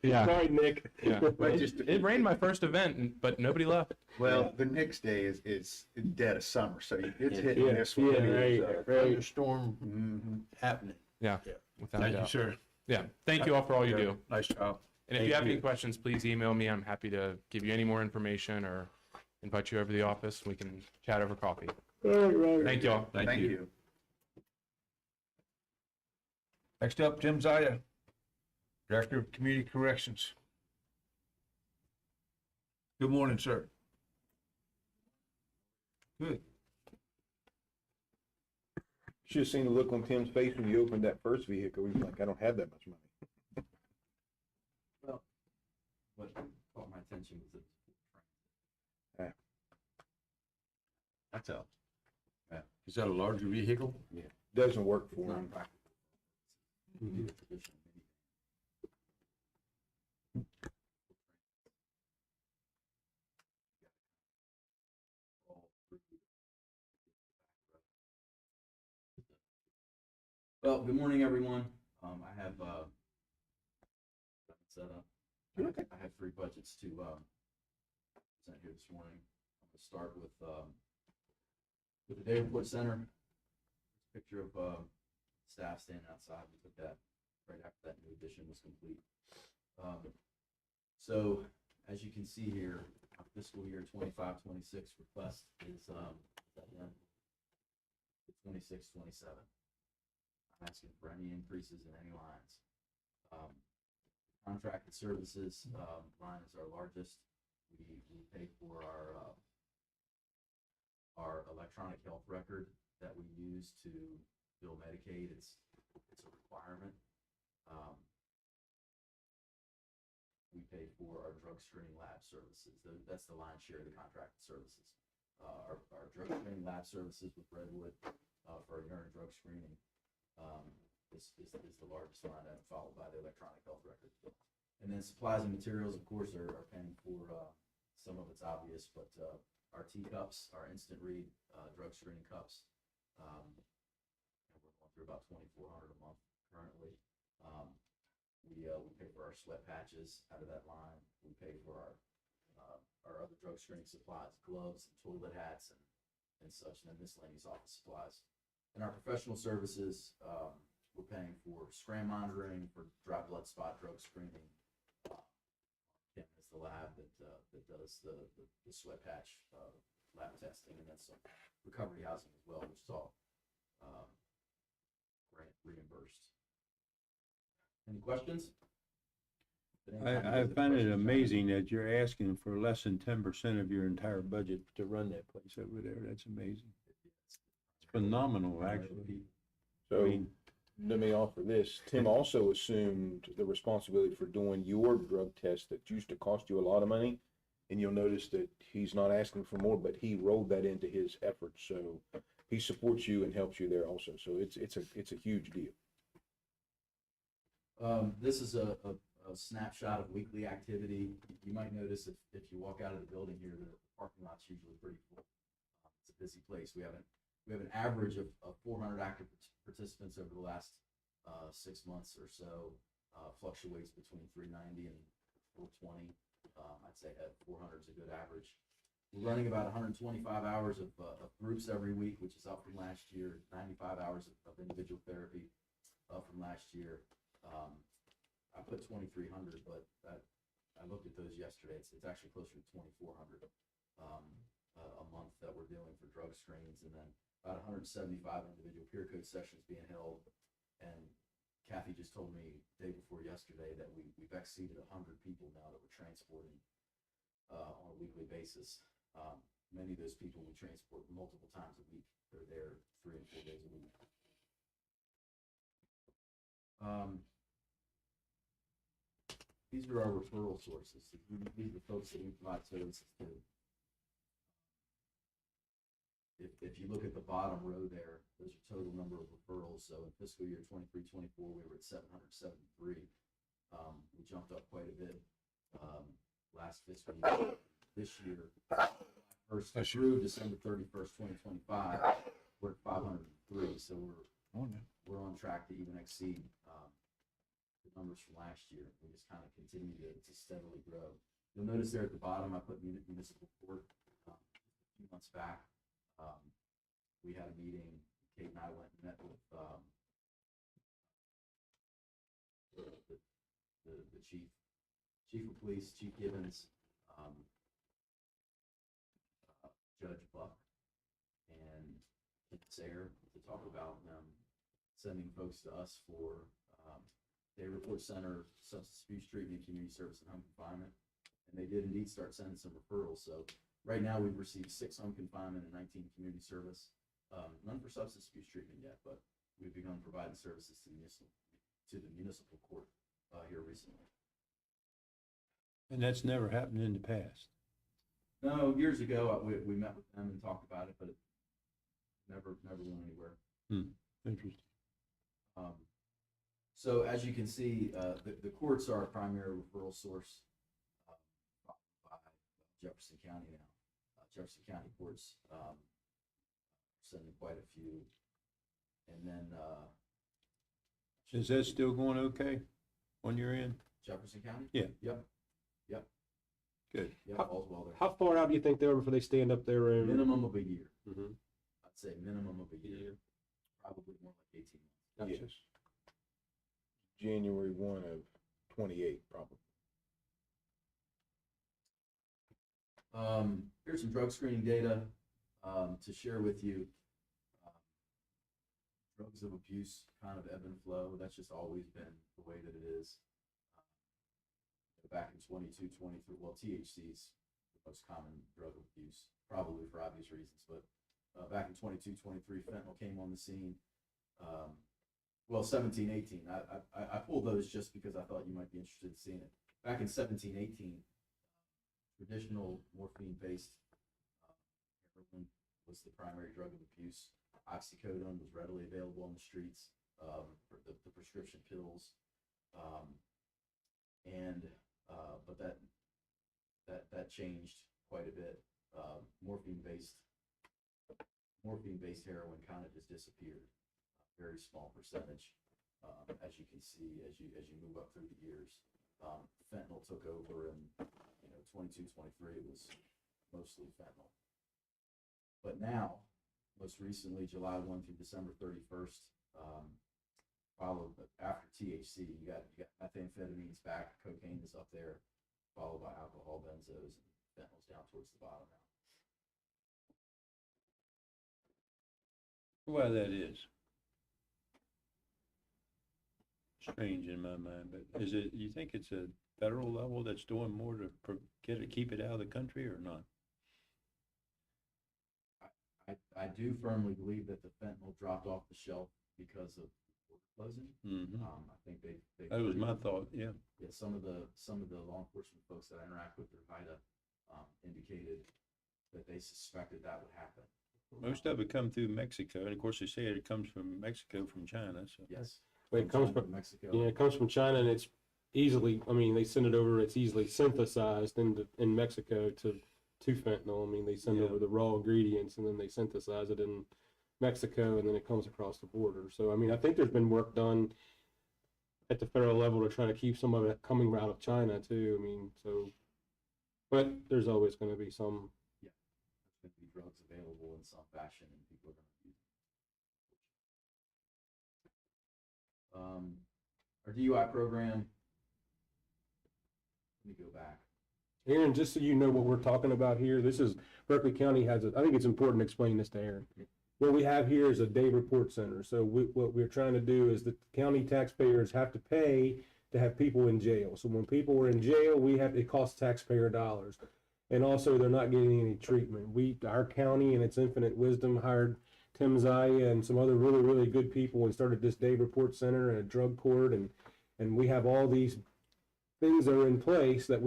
Yeah. Sorry, Nick. Yeah. But just, It rained my first event, but nobody left. well, the next day is dead of summer, so it's Yeah. hitting Yeah, this one. yeah, right, right. Thunderstorm. Mhm. Happening. Yeah. Without a Thank you, doubt. sir. Yeah. Thank you all for all you do. Nice job. And if Thank you have any you. questions, please email me. I'm happy to give you any more information or invite you over to the office. We can chat over coffee. Right. Thank you all. Thank you. Next up, Tim Zaya, Director of Community Corrections. Good morning, sir. Good. Should have seen the look on Tim's face when you opened that first vehicle. He was like, I don't have that much money. What caught my attention was Yeah. that's a Is that a larger vehicle? Doesn't work It's for not him. practical. We do a traditional minivan. Well, good morning, everyone. I have, set up. I have three budgets to, present here this morning. I'm gonna start with the Day Report Center. Picture of, staff standing outside. We took that right after that new addition was complete. So, as you can see here, our fiscal year 25-26 request is, it's 26-27. I'm asking for any increases in any lines. Contracted services line is our largest. We pay for our electronic health record that we use to bill Medicaid. It's a requirement. We pay for our drug screening lab services. That's the lion's share of the contracted services. Our drug screening lab services with Redwood for our urine drug screening is the largest line item, followed by the electronic health record. And then supplies and materials, of course, are paying for some of it's obvious, but our teacups, our instant read drug screening cups, we're going through about 2,400 a month currently. We pay for our sweat patches out of that line. We pay for our other drug screening supplies, gloves, and toilet hats, and such, and then miscellaneous office supplies. And our professional services, we're paying for scram monitoring, for dry blood spot drug screening. Kim is the lab that does the sweat patch lab testing, and then some recovery housing as well, which is all grant reimbursed. Any questions? I find it amazing that you're asking for less than 10% of your entire budget to run that place over there. That's amazing. It's phenomenal, actually. I So mean, let me offer this. Tim also assumed the responsibility for doing your drug test that used to cost you a lot of money. And you'll notice that he's not asking for more, but he rolled that into his efforts. So he supports you and helps you there also. So it's a huge deal. This is a snapshot of weekly activity. You might notice if you walk out of the building here, the parking lot's usually pretty full. It's a busy place. We have an average of 400 active participants over the last 6 months or so. Fluctuates between 390 and 420. I'd say that 400 is a good average. We're running about 125 hours of groups every week, which is up from last year. 95 hours of individual therapy up from last year. I put 2,300, but I looked at those yesterday. It's actually closer to 2,400 a month that we're doing for drug screens, and then about 175 individual peer code sessions being held. And Kathy just told me the day before yesterday that we've exceeded 100 people now that we're transporting on a weekly basis. Many of those people we transport multiple times a week. They're there 3 and 4 days a week. These are our referral sources. These are the folks that we provide services to. If you look at the bottom row there, those are total number of referrals. So in fiscal year 23-24, we were at 773. We jumped up quite a bit last fiscal year. This year, first through December 31st, 2025, we're at 503. So we're on track to even exceed the numbers from last year. We just kind of continue to steadily grow. You'll notice there at the bottom, I put municipal court a few months back. We had a meeting. Kate and I went and met with the chief of police, Chief Gibbons, Judge Buck, and Sayre to talk about them sending folks to us for Day Report Center, substance abuse treatment, community service, and home confinement. And they did indeed start sending some referrals. So right now we've received 6 home confinement and 19 community service. None for substance abuse treatment yet, but we've begun providing services to the municipal court here recently. and that's never happened in the past. No, years ago we met with them and talked about it, but never went anywhere. Interesting. So as you can see, the courts are our primary referral source by Jefferson County now. Jefferson County courts sending quite a few. And then Is that still going okay on your end? Jefferson County? Yeah. Yep. Good. Yep, all's well there. How far out do you think they are before they stand up there? And Minimum of a year. Mhm. I'd say minimum of a year. Probably more like 18 months. Gotcha. Yes. January 1 of 28, probably. Here's some drug screening data to share with you. Drugs of abuse kind of ebb and flow. That's just always been the way that it is. Back in 22, 23, well, THC is the most common drug of abuse, probably for obvious reasons, but back in 22, 23, fentanyl came on the scene. Well, 17, 18. I pulled those just because I thought you might be interested in seeing it. Back in 17, 18, traditional morphine-based heroin was the primary drug of abuse. Oxycodone was readily available on the streets, for the prescription pills, but that changed quite a bit. Morphine-based heroin kind of just disappeared. Very small percentage, as you can see, as you move up through the years. Fentanyl took over, and 22, 23 it was mostly fentanyl. But now, most recently, July 1 through December 31st, followed after THC, you got methamphetamines back, cocaine is up there, followed by alcohol, benzos, and fentanyl's down towards the bottom now. Why that is? Strange in my mind, but is it, you think it's a federal level that's doing more to keep it out of the country or not? I do firmly believe that the fentanyl dropped off the shelf because of border closing. Mm-hmm. I think they That was my thought, yeah. Yeah, some of the law enforcement folks that I interact with, their VITA, indicated that they suspected that would happen. Most of it come through Mexico, and of course they say it comes from Mexico, from China, so. Yes. Wait, it comes China, from Mexico. Yeah, it comes from China, and it's easily. I mean, they send it over. It's easily synthesized in Mexico to fentanyl. I mean, they send Yeah. over the raw ingredients, and then they synthesize it in Mexico, and then it comes across the border. So, I mean, I think there's been work done at the federal level to try to keep some of it coming out of China too. I mean, so, but there's always going to be some. Yeah, there's going to be drugs available in some fashion, and people are going to use them. Our DUI program. Let me go back. Aaron, just so you know what we're talking about here, this is Berkeley County has. I think it's important to explain this to Aaron. What we have here is a day report center. So what we're trying to do is that county taxpayers have to pay to have people in jail. So when people are in jail, it costs taxpayer dollars. And also they're not getting any treatment. Our county in its infinite wisdom hired Tim Zaya and some other really, really good people and started this day report center and a drug court. And we have all these things that are in place that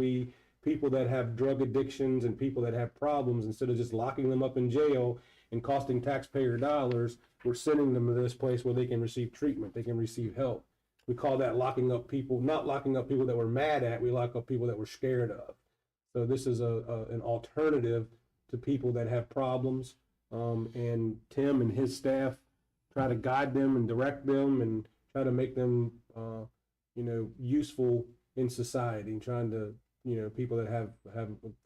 people that have drug addictions and people that have problems, instead of just locking them up in jail and costing taxpayer dollars, we're sending them to this place where they can receive treatment, they can receive help. We call that locking up people, not locking up people that we're mad at, we lock up people that we're scared of. So this is an alternative to people that have problems. And Tim and his staff try to guide them and direct them and try to make them, useful in society, and trying to, people that have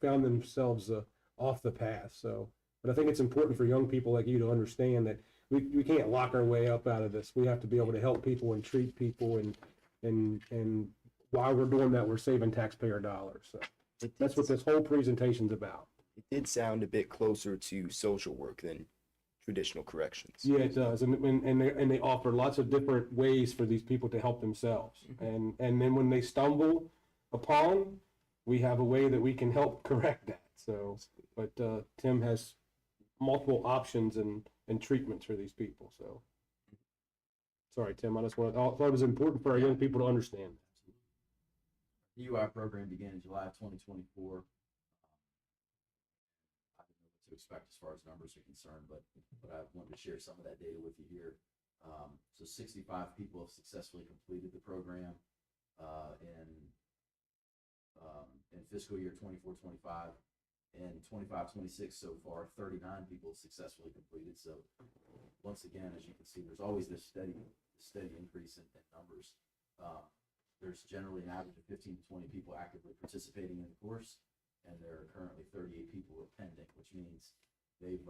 found themselves off the path. So, but I think it's important for young people like you to understand that we can't lock our way up out of this. We have to be able to help people and treat people, and while we're doing that, we're saving taxpayer dollars. So that's what this whole presentation's about. It did sound a bit closer to social work than traditional corrections. Yeah, it does, and they offer lots of different ways for these people to help themselves, and then when they stumble upon, we have a way that we can help correct that. So, but Tim has multiple options and treatments for these people. So, sorry, Tim, I thought it was important for our young people to understand. The DUI program began in July of 2024. I didn't know what to expect as far as numbers are concerned, but I wanted to share some of that data with you here. So 65 people have successfully completed the program in fiscal year 24-25. In 25-26 so far, 39 people successfully completed. So once again, as you can see, there's always this steady increase in numbers. There's generally an average of 15 to 20 people actively participating in the course, and there are currently 38 people who are pending, which means they've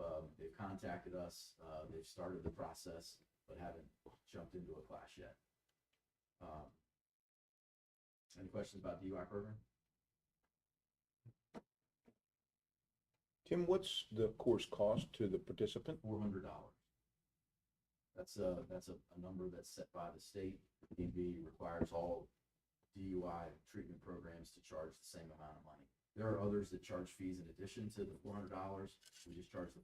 contacted us, they've started the process, but haven't jumped into a class yet. Any questions about the UI program? Tim, what's the course cost to the participant? $400. That's a number that's set by the state. DMV requires all DUI treatment programs to charge the same amount of money. There are others that charge fees in addition to the $400. We just charge the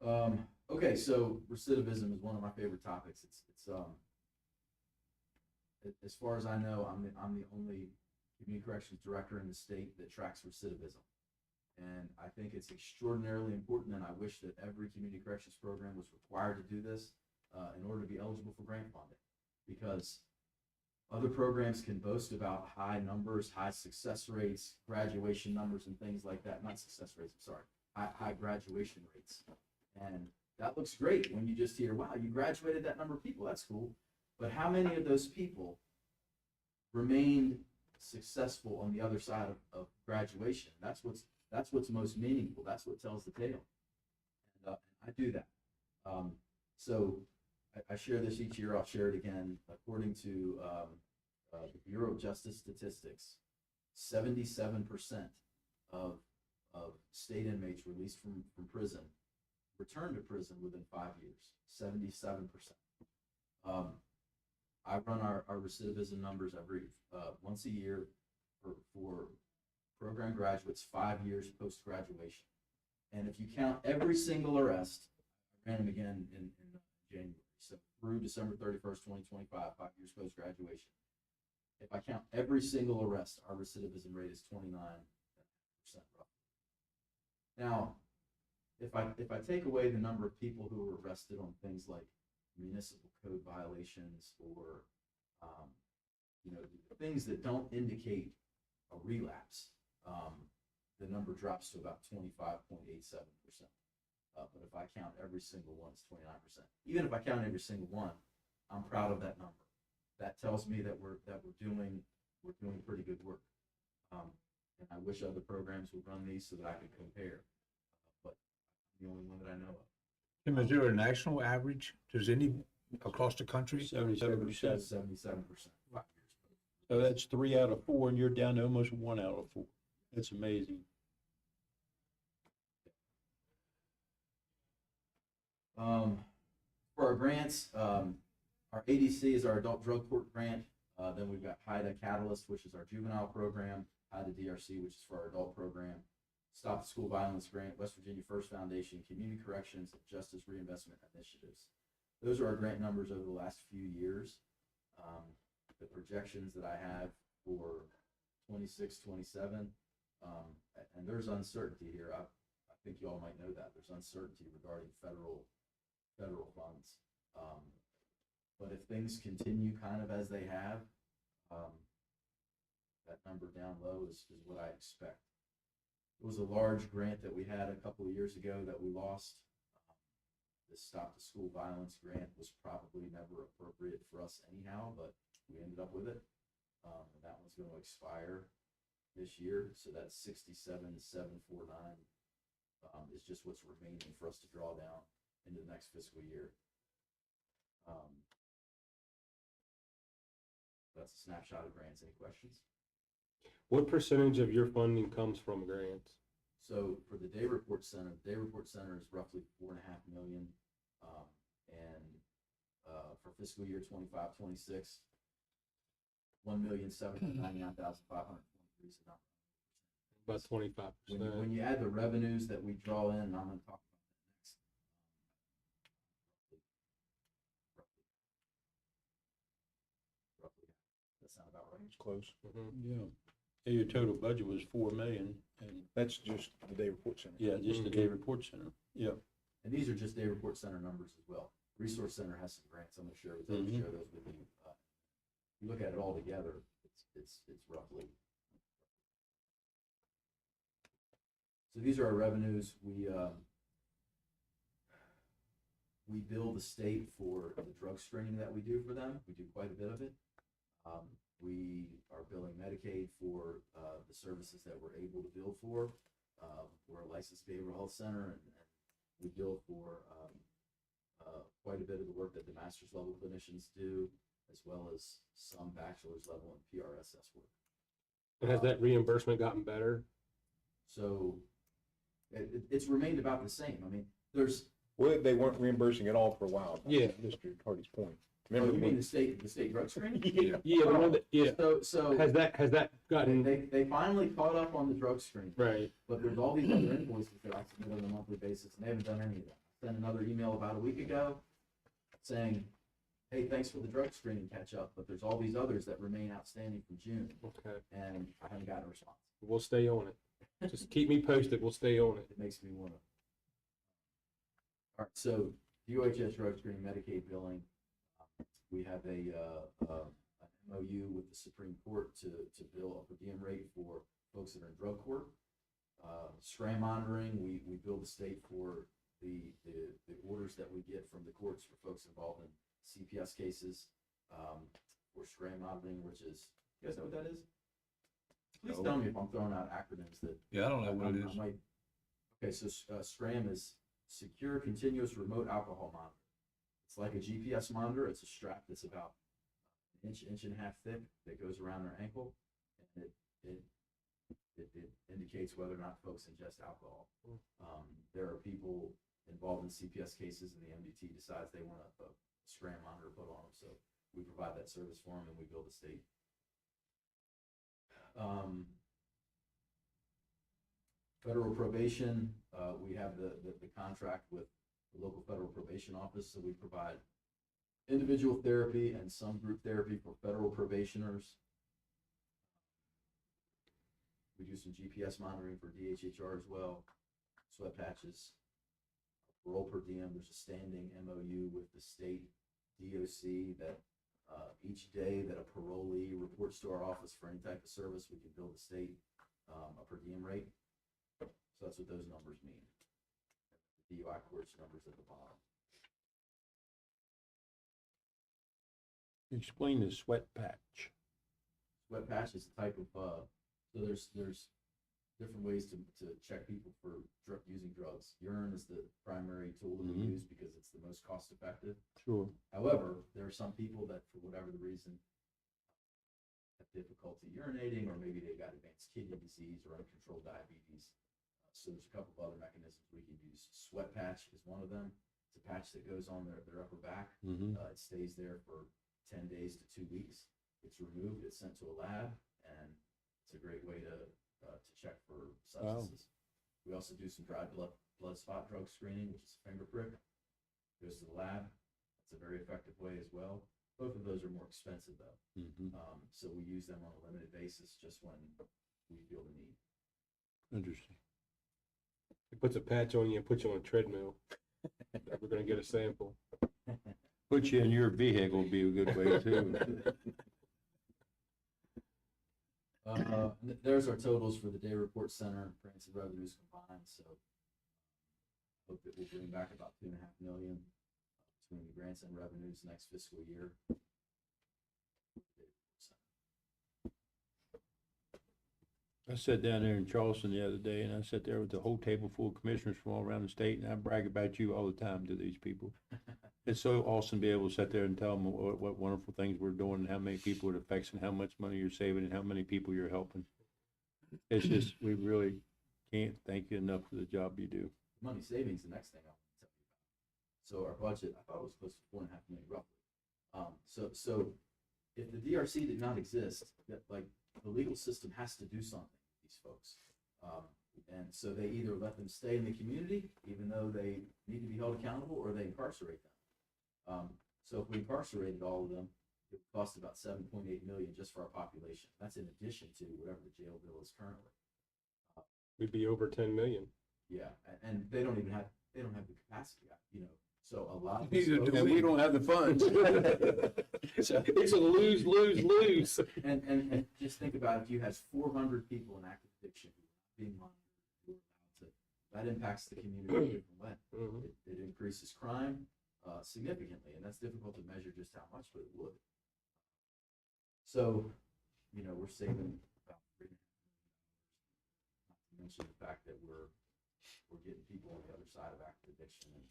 $400. Okay, so recidivism is one of my favorite topics. As far as I know, I'm the only community corrections director in the state that tracks recidivism. And I think it's extraordinarily important, and I wish that every community corrections program was required to do this in order to be eligible for grant funding. Because other programs can boast about high numbers, high success rates, graduation numbers, and things like that. Not success rates, I'm sorry, high graduation rates. And that looks great when you just hear, wow, you graduated that number of people, that's cool. But how many of those people remained successful on the other side of graduation? That's what's most meaningful. That's what tells the tale. And I do that. So I share this each year. I'll share it again. According to the Bureau of Justice Statistics, 77% of state inmates released from prison return to prison within 5 years. 77%. I run our recidivism numbers once a year for program graduates 5 years post-graduation. And if you count every single arrest, I ran them again in January, so through December 31st, 2025, 5 years post-graduation. If I count every single arrest, our recidivism rate is 29% roughly. Now, if I take away the number of people who were arrested on things like municipal code violations or things that don't indicate a relapse, the number drops to about 25.87%. But if I count every single one, it's 29%. Even if I count every single one, I'm proud of that number. That tells me that we're doing pretty good work. And I wish other programs would run these so that I could compare. But I'm the only one that I know of. Tim, is there a national average? Does any across the country? 77%. 77%. 5 years. So that's 3 out of 4, and you're down to almost 1 out of 4. That's amazing. For our grants, our ADC is our adult drug court grant. Then we've got HIDA Catalyst, which is our juvenile program, HIDA DRC, which is for our adult program, Stop the School Violence Grant, West Virginia First Foundation, Community Corrections, and Justice Reinvestment Initiatives. Those are our grant numbers over the last few years. The projections that I have for 26, 27, and there's uncertainty here. I think you all might know that. There's uncertainty regarding federal funds. But if things continue kind of as they have, that number down low is what I expect. It was a large grant that we had a couple of years ago that we lost. The Stop the School Violence grant was probably never appropriate for us anyhow, but we ended up with it. And that one's going to expire this year. So that's 67,749 is just what's remaining for us to draw down into the next fiscal year. That's a snapshot of grants. Any questions? What percentage of your funding comes from grants? So for the Day Report Center, the Day Report Center is roughly $4.5 million. For fiscal year 25-26, 1,799,523 is the number. About 25%. When you add the revenues that we draw in, and I'm going to talk about that next. Roughly. That sound about right? It's close. Yeah. Your total budget was 4 million, and, That's just the day report center. yeah, just the day report center, yeah. And these are just day report center numbers as well. Resource Center has some grants, I'm gonna share with those, share those with you. You look at it all together, it's roughly. So these are our revenues. We bill the state for the drug screening that we do for them. We do quite a bit of it. We are billing Medicaid for the services that we're able to bill for. We're a licensed behavioral health center, and we bill for quite a bit of the work that the master's level clinicians do, as well as some bachelor's level and PRSS work. And has that reimbursement gotten better? So it's remained about the same. I mean, there's, Well, they weren't reimbursing at all for a while. Yeah. Mr. Hardy's point. oh, Remember you mean when? the state drug screening? Yeah. Yeah, the one that, yeah. So Has that gotten, they finally caught up on the drug screen, right? but there's all these other invoices that I submit on a monthly basis, and they haven't done any of that. I sent another email about a week ago saying, hey, thanks for the drug screening catch up, but there's all these others that remain outstanding from June, Okay, and I haven't gotten a response. we'll stay on it. Just keep me posted, we'll stay on it. It makes me wanna. All right, so UHS drug screening, Medicaid billing, we have an MOU with the Supreme Court to bill a per diem rate for folks that are in drug court. Scram monitoring, we bill the state for the orders that we get from the courts for folks involved in CPS cases. For scram monitoring, which is, you guys know what that is? Please tell me if I'm throwing out acronyms that. Yeah, I don't know what it I is. might- Okay, so SCRAM is Secure Continuous Remote Alcohol Monitor. It's like a GPS monitor. It's a strap that's about an inch and a half thick that goes around their ankle, and it indicates whether or not folks ingest alcohol. There are people involved in CPS cases, and the MDT decides they want a SCRAM monitor put on them, so we provide that service for them, and we bill the state. Federal probation, we have the contract with the local federal probation office, so we provide individual therapy and some group therapy for federal probationers. We do some GPS monitoring for DHHR as well, sweat patches, parole per diem. There's a standing MOU with the state DOC that each day that a parolee reports to our office for any type of service, we can bill the state a per diem rate. So that's what those numbers mean. The DUI court's numbers at the bottom. Explain the sweat patch. Sweat patch is a type of, so there's different ways to check people for using drugs. Urine is the primary tool that we use because it's the most cost effective. Sure. However, there are some people that, for whatever the reason, have difficulty urinating, or maybe they've got advanced kidney disease or uncontrolled diabetes. So there's a couple of other mechanisms we can use. Sweat patch is one of them. It's a patch that goes on their upper back. It stays there for 10 days to 2 weeks. It's removed, it's sent to a lab, and it's a great way to check for substances. We also do some dry blood spot drug screening, which is a finger prick. Goes to the lab. It's a very effective way as well. Both of those are more expensive though. So we use them on a limited basis just when we feel the need. Interesting. It puts a patch on you and puts you on a treadmill. We're gonna get a sample. Put you in your vehicle would be a good way too. There's our totals for the day report center, grants and revenues combined, so hope that we'll bring back about 2.5 million between the grants and revenues next fiscal year. I sat down there in Charleston the other day, and I sat there with a whole table full of commissioners from all around the state, and I brag about you all the time to these people. It's so awesome to be able to sit there and tell them what wonderful things we're doing, and how many people it affects, and how much money you're saving, and how many people you're helping. It's just, we really can't thank you enough for the job you do. Money savings, the next thing I'll tell you about. So our budget, I thought it was close to 4.5 million roughly. So if the DRC did not exist, that like the legal system has to do something with these folks. And so they either let them stay in the community, even though they need to be held accountable, or they incarcerate them. So if we incarcerated all of them, it would cost about 7.8 million just for our population. That's in addition to whatever the jail bill is currently. We'd be over 10 million. Yeah, and they don't have the capacity, so a lot of these Neither do folks- And we don't have the funds. It's a lose, lose, lose. And just think about if you had 400 people in active addiction being monitored, who were allowed to, that impacts the community in a different way. Mhm. It increases crime significantly, and that's difficult to measure just how much, but it would. So, we're saving about $3.5 million, not to mention the fact that we're getting people on the other side of active addiction. And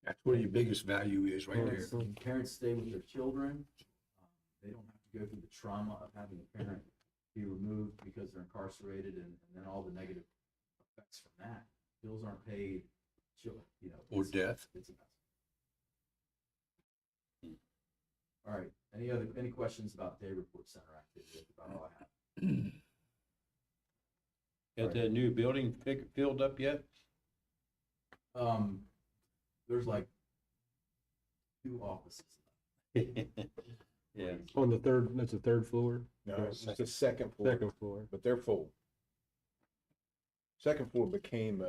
That's where your biggest value is right there. parents stay with their children. They don't have to go through the trauma of having a parent be removed because they're incarcerated, and then all the negative effects from that. Bills aren't paid, Or it's- death. It's a mess. All right, any questions about day report center activity? That's about all I have. Has that new building filled up yet? There's like 2 offices. Yeah. On the third, that's the third floor? No, it's the second floor, Second floor. but they're full. Second floor became,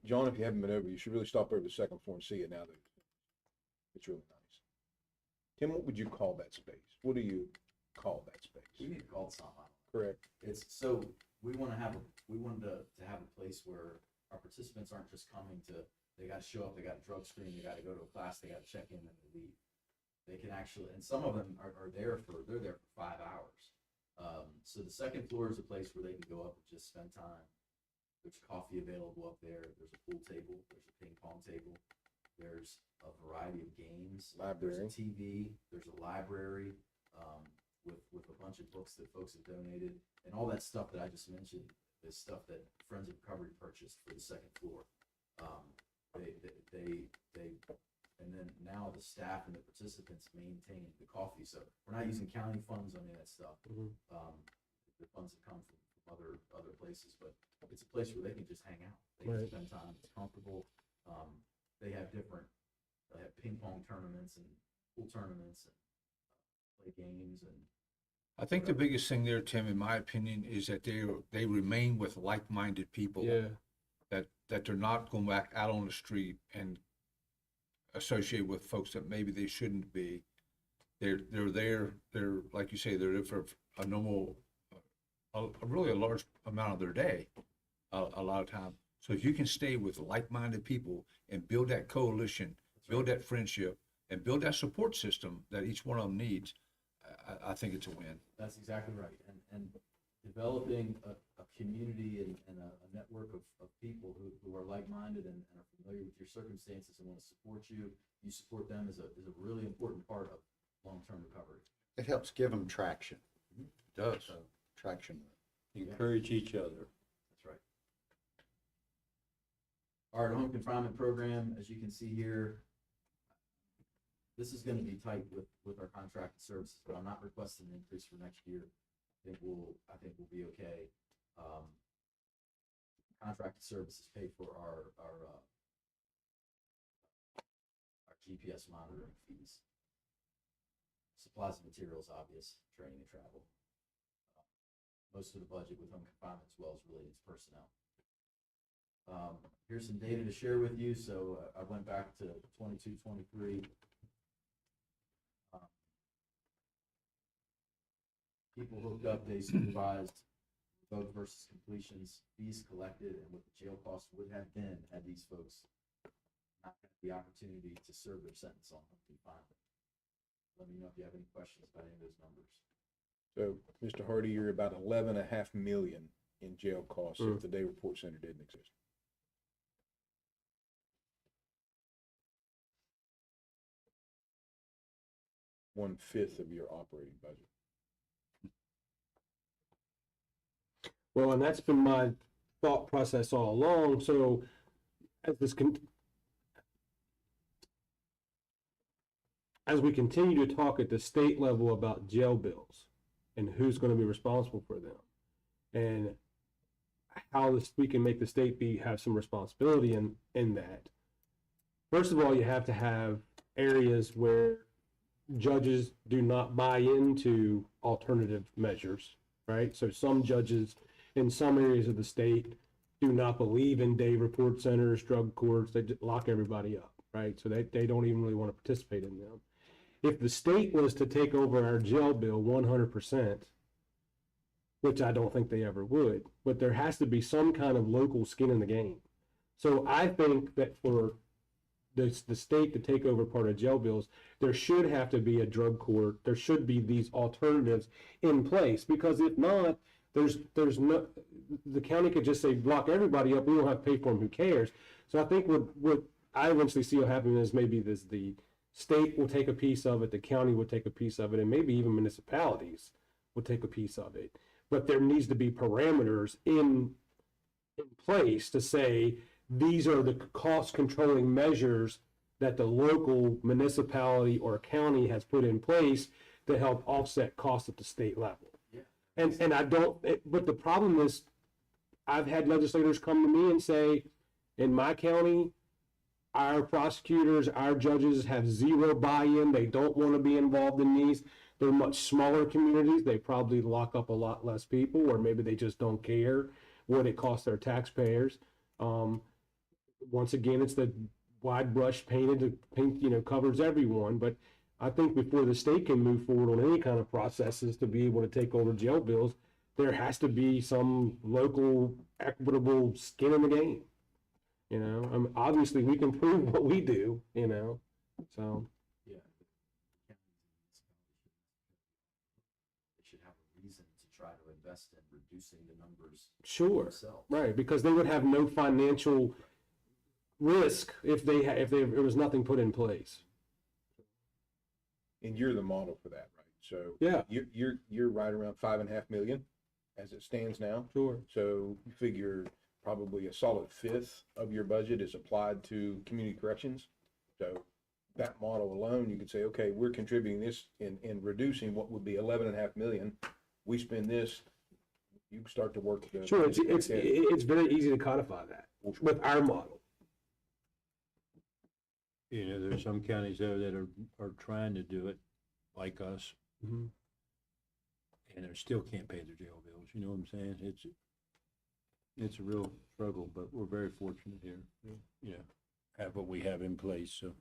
John, if you haven't been over, you should really stop over the second floor and see it now that it's really nice. Tim, what would you call that space? What do you call that We space? need to call it something. Correct. It's so we wanted to have a place where our participants aren't just coming to, they got to show up, they got a drug screen, they got to go to a class, they got to check in, and they leave. They can actually, and some of them are there for 5 hours. So the second floor is a place where they can go up and just spend time. There's coffee available up there. There's a pool table. There's a ping pong table. There's a variety of games. Library. There's a TV. There's a library with a bunch of books that folks have donated, and all that stuff that I just mentioned is stuff that Friends of Recovery purchased for the second floor. And then now the staff and the participants maintain the coffee. So we're not using county funds on any of that stuff. Mhm. The funds have come from other places, but it's a place where they can just hang out. They can Right. spend time. It's comfortable. They have ping pong tournaments and pool tournaments and play games and. I think the biggest thing there, Tim, in my opinion, is that they remain with like-minded people. Yeah. That they're not going back out on the street and associate with folks that maybe they shouldn't be. They're there, they're, like you say, they're there for a normal, really a large amount of their day, a lot of time. So if you can stay with like-minded people and build that coalition, build that friendship, and build that support system that each one of them needs, I think it's a win. That's exactly right. And developing a community and a network of people who are like-minded and are familiar with your circumstances and want to support you, you support them is a really important part of long-term recovery. It helps give them traction. It does. So, Traction. Encourage each other. that's right. Our home confinement program, as you can see here, this is going to be tight with our contracted services, but I'm not requesting an increase for next year. I think we'll be okay. Contracted services pay for our GPS monitoring fees. Supplies and materials, obvious, training and travel. Most of the budget with home confinement as well is related to personnel. Here's some data to share with you. So I went back to 22, 23. People hooked up, they supervised, vote versus completions, fees collected, and what the jail costs would have been had these folks not had the opportunity to serve their sentence on home confinement. Let me know if you have any questions about any of those numbers. So, Mr. Hardy, you're about 11.5 million in jail costs if the day report center didn't exist. One-fifth of your operating budget. Well, and that's been my thought process all along. So as we continue to talk at the state level about jail bills and who's going to be responsible for them and how we can make the state have some responsibility in that. First of all, you have to have areas where judges do not buy into alternative measures, right? So some judges in some areas of the state do not believe in day report centers, drug courts. They just lock everybody up, right? So they don't even really want to participate in them. If the state was to take over our jail bill 100%, which I don't think they ever would, but there has to be some kind of local skin in the game. So I think that for the state to take over part of jail bills, there should have to be a drug court. There should be these alternatives in place, because if not, there's no, the county could just say, block everybody up, we don't have to pay for them, who cares? So I think what I eventually see will happen is maybe the state will take a piece of it, the county will take a piece of it, and maybe even municipalities will take a piece of it. But there needs to be parameters in place to say, these are the cost controlling measures that the local municipality or county has put in place to help offset costs at the state level. Yeah. And I don't, but the problem is, I've had legislators come to me and say, in my county, our prosecutors, our judges have zero buy-in. They don't want to be involved in these. They're much smaller communities. They probably lock up a lot less people, or maybe they just don't care what it costs their taxpayers. Once again, it's the wide brush painted to paint, covers everyone. But I think before the state can move forward on any kind of processes to be able to take over jail bills, there has to be some local equitable skin in the game. Obviously we can prove what we do, so. Yeah. They should have a reason to try to invest in reducing the numbers. Sure, themselves. right, because they would have no financial risk if there was nothing put in place. And you're the model for that, right? So Yeah. you're right around 5.5 million as it stands now. Sure. So you figure probably a solid fifth of your budget is applied to community corrections. So that model alone, you could say, okay, we're contributing this in reducing what would be 11.5 million. We spend this, you start to work. Sure, it's very easy to codify that with our model. There's some counties there that are trying to do it like us, Mhm. and they still can't pay their jail bills. You know what I'm saying? It's a real struggle, but we're very fortunate here, have what we have in place, so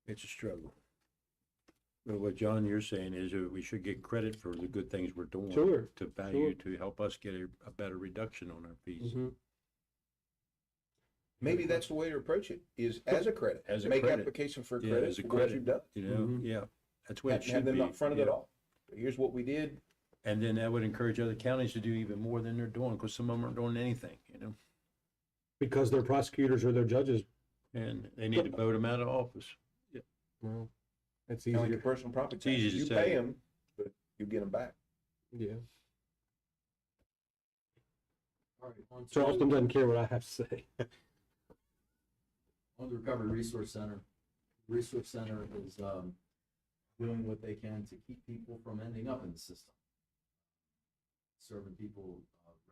it's a struggle. But what John, you're saying is that we should get credit for the good things we're doing. Sure, To value, sure. to help us get a better reduction on our fees. Mhm. Maybe that's the way to approach it, is as a credit. As a Make credit. application for Yeah, credit as a for what credit. you've done. Mhm. Yeah, that's what it Have should them be. up front of it yeah. all. Here's what we did. And then that would encourage other counties to do even more than they're doing, because some of them aren't doing anything, Because their prosecutors or their judges, and they need to vote them out of office. well, it's Kind of like easier. your personal property It's easy taxes. to You pay say. them, but you get them back. Yeah. All right, on to- Charleston doesn't care what I have to say. On the Recovery Resource Center. Resource Center is doing what they can to keep people from ending up in the system. Serving people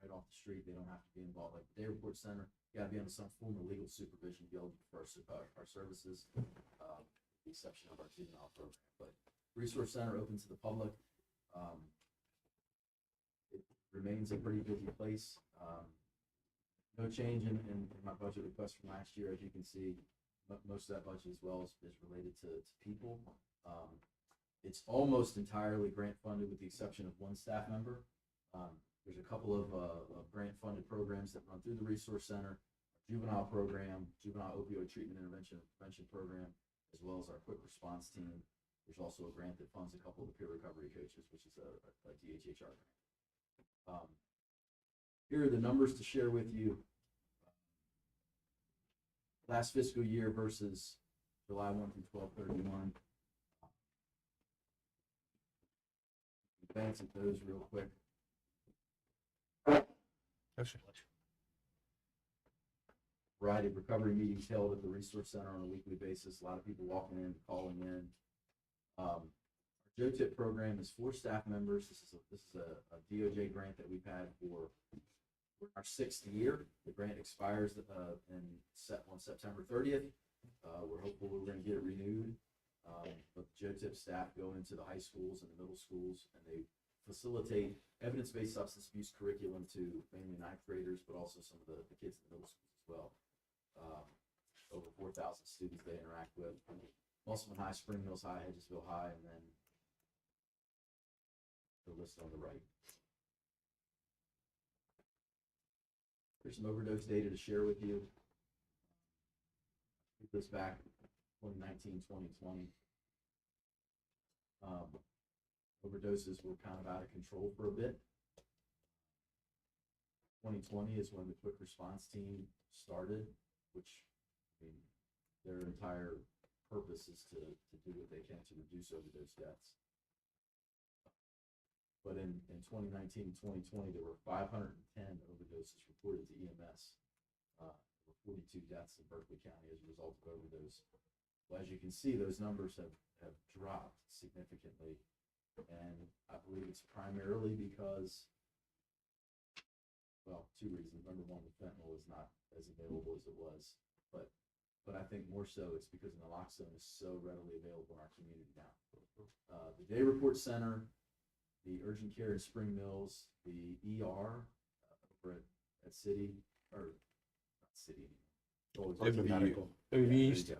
right off the street, they don't have to be involved. Like the Day Report Center, you gotta be under some form of legal supervision to be eligible for our services, with the exception of our juvenile program. But Resource Center open to the public. It remains a pretty busy place. No change in my budget request from last year, as you can see. Most of that budget as well is related to people. It's almost entirely grant funded with the exception of one staff member. There's a couple of grant funded programs that run through the Resource Center, juvenile program, juvenile opioid treatment intervention prevention program, as well as our quick response team. There's also a grant that funds a couple of the peer recovery coaches, which is a DHHR grant. Here are the numbers to share with you. Last fiscal year versus July 1 through 12/31. Advance at those real quick. Variety of recovery meetings held at the Resource Center on a weekly basis. A lot of people walking in, calling in. Our JOTIP program is 4 staff members. This is a DOJ grant that we've had for our 6th year. The grant expires on September 30th. We're hopeful we're going to get it renewed. But the JOTIP staff go into the high schools and the middle schools, and they facilitate evidence-based substance abuse curriculum to mainly ninth graders, but also some of the kids in the middle schools as well. Over 4,000 students they interact with. Musselman High, Spring Mills High, Hedgesville High, and then the list on the right. Here's some overdose data to share with you. It goes back 2019, 2020. Overdoses were kind of out of control for a bit. 2020 is when the quick response team started, which, I mean, their entire purpose is to do what they can to reduce overdose deaths. But in 2019 and 2020, there were 510 overdoses reported to EMS. There were 42 deaths in Berkeley County as a result of overdose. Well, as you can see, those numbers have dropped significantly. And I believe it's primarily because, well, two reasons. Number one, the fentanyl is not as available as it was. But I think more so it's because naloxone is so readily available in our community now. The Day Report Center, the urgent care in Spring Mills, the ER over at City, or not City anymore. WVU. There you go.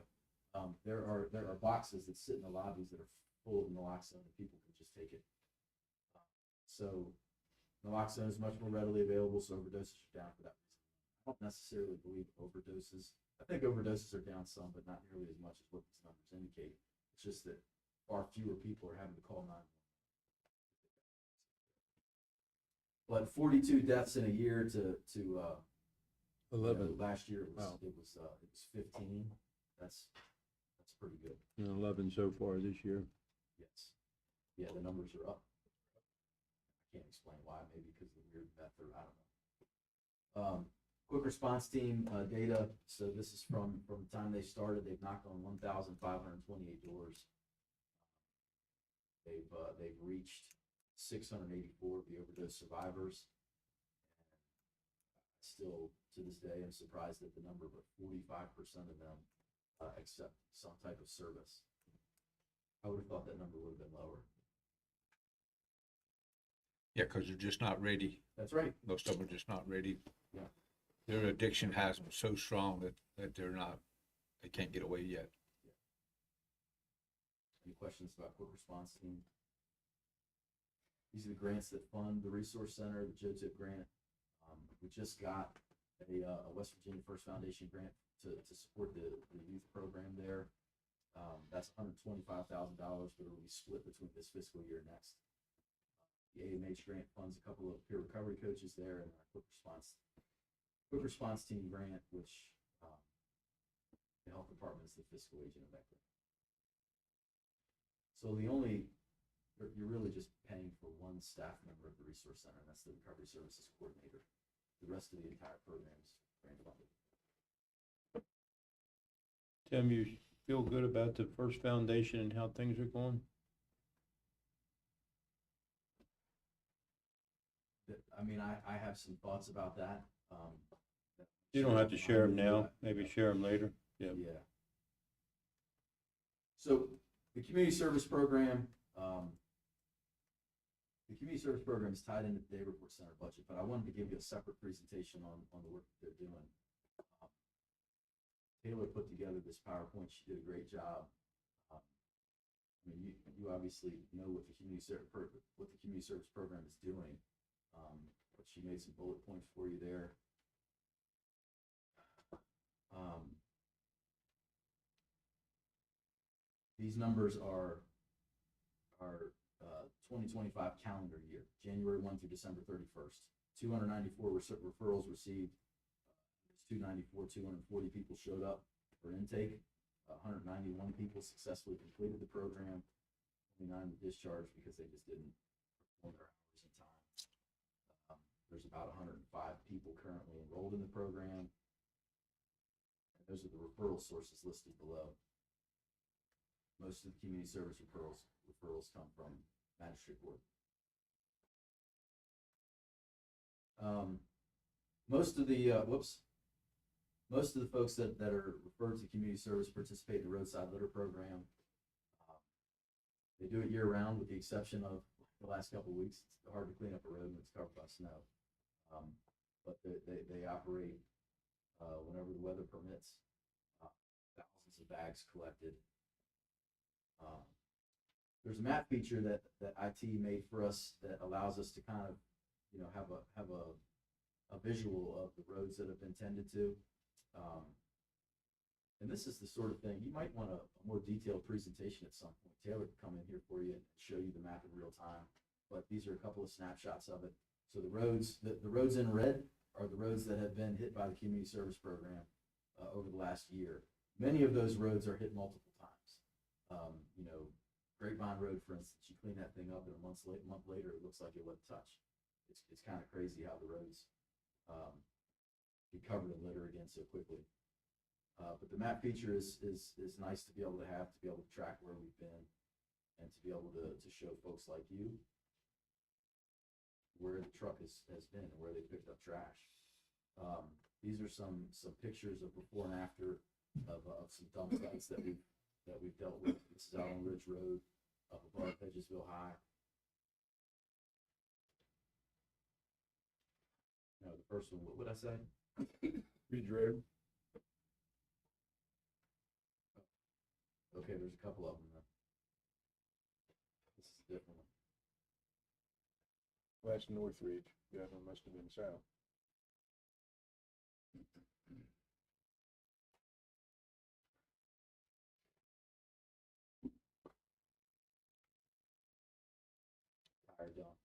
There are boxes that sit in the lobbies that are full of naloxone and people can just take it. So naloxone is much more readily available, so overdoses are down for that reason. I don't necessarily believe overdoses. I think overdoses are down some, but not nearly as much as what these numbers indicate. It's just that far fewer people are having to call 911. But 42 deaths in a year to 11. last year it was, Wow. it was 15. That's pretty good. And 11 so far this year. Yes. Yeah, the numbers are up. I can't explain why, maybe because of the weird method, I don't know. Quick response team data. So this is from the time they started. They've knocked on 1,528 doors. They've reached 684 of the overdose survivors. And still, to this day, I'm surprised at the number, but 45% of them accept some type of service. I would have thought that number would have been lower. Yeah, because they're just not ready. That's right. Most of them are just not ready. Yeah. Their addiction has them so strong that they can't get away yet. Any questions about quick response team? These are the grants that fund the resource center, the JOTIP grant. We just got a West Virginia First Foundation grant to support the youth program there. That's $125,000, but it'll be split between this fiscal year and next. The AMH grant funds a couple of peer recovery coaches there, and our quick response team grant, which the health department is the fiscal agent of that grant. So you're really just paying for one staff member of the resource center, and that's the recovery services coordinator. The rest of the entire program is grant funded. Tim, you feel good about the First Foundation and how things are going? I mean, I have some thoughts about that. You don't have to share them now, maybe share them later. Yeah. Yeah. So the community service program, is tied into the Day Report Center budget, but I wanted to give you a separate presentation on the work that they're doing. Taylor put together this PowerPoint. She did a great job. I mean, you obviously know what the community service program is doing, but she made some bullet points for you there. These numbers are 2025 calendar year, January 1 through December 31st. 294 referrals received. 294, 240 people showed up for intake. 191 people successfully completed the program. 29 were discharged because they just didn't perform their hours in time. There's about 105 people currently enrolled in the program. And those are the referral sources listed below. Most of the community service referrals come from magistrate court. Most of the folks that are referred to community service participate in the roadside litter program. They do it year round with the exception of the last couple of weeks. It's hard to clean up a road when it's covered by snow. But they operate, whenever the weather permits, thousands of bags collected. There's a map feature that IT made for us that allows us to kind of, have a visual of the roads that have been tended to. And this is the sort of thing, you might want a more detailed presentation at some point. Taylor could come in here for you and show you the map in real time. But these are a couple of snapshots of it. So the roads in red are the roads that have been hit by the community service program over the last year. Many of those roads are hit multiple times. Grapevine Road, for instance, you clean that thing up and a month later, it looks like it wasn't touched. It's kind of crazy how the roads get covered in litter again so quickly. But the map feature is nice to be able to track where we've been and to be able to show folks like you where the truck has been and where they picked up trash. These are some pictures of before and after of some dump sites that we've dealt with. This is out on Ridge Road up above Hedgesville High. No, the first one, what would I say? Ridge Road. Okay, there's a couple of them then. This is a different one. Well, that's North Ridge. The other one must have been south. Tire dump.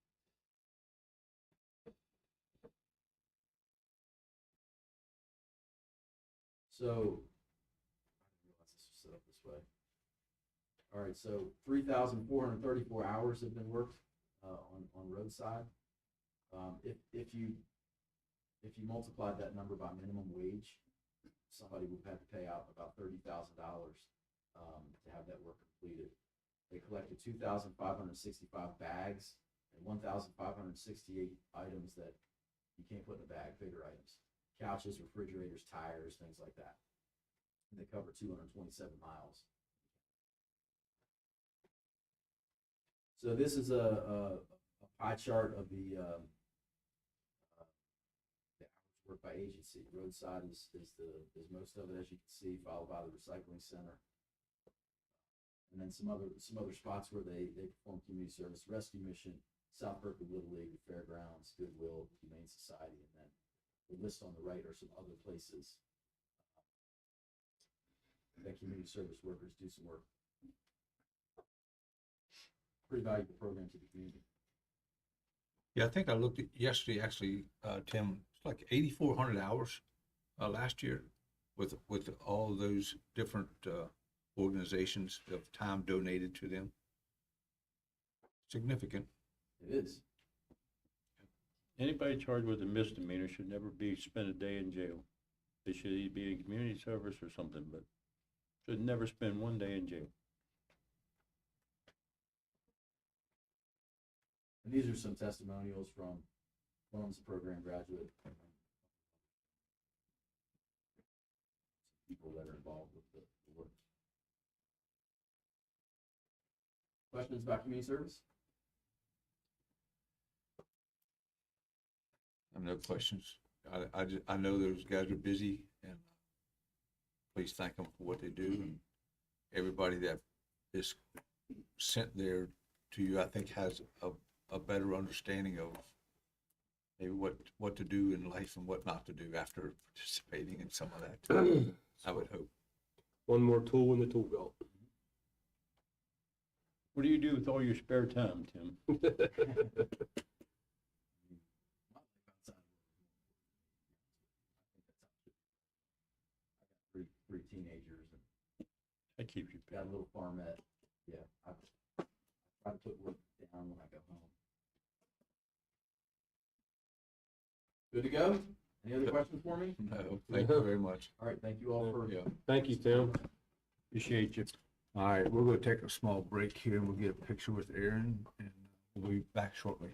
So, I didn't realize this was set up this way. All right, so 3,434 hours have been worked on roadside. If you multiplied that number by minimum wage, somebody would have to pay out about $30,000 to have that work completed. They collected 2,565 bags and 1,568 items that you can't put in a bag, bigger items. Couches, refrigerators, tires, things like that. And they cover 227 miles. So this is a pie chart of the average work by agency. Roadside is most of it, as you can see, followed by the recycling center. And then some other spots where they perform community service, rescue mission, South Berkeley Little League, the fairgrounds, Goodwill, Humane Society, and then the list on the right are some other places that community service workers do some work. Pretty valuable program to the community. Yeah, I think I looked at yesterday, actually, Tim, it's like 8,400 hours last year with all those different organizations of time donated to them. Significant. It is. Anybody charged with a misdemeanor should never spend a day in jail. They should either be in community service or something, but should never spend one day in jail. And these are some testimonials from one's a program graduate, people that are involved with the work. Questions about community service? I have no questions. I know those guys are busy, and please thank them for what they do. And everybody that is sent there to you, I think, has a better understanding of maybe what to do in life and what not to do after participating in some of that. I would hope. One more tool in the tool belt. What do you do with all your spare time, Tim? Three teenagers and That keeps you got a busy. little farmette. Yeah, I try to put work down when I go home. Good to go? Any other questions for me? No, thank you very much. All right, thank you all for. Yeah. Thank you, Tim. Appreciate you. All right, we're going to take a small break here, and we'll get a picture with Aaron, and we'll be back shortly.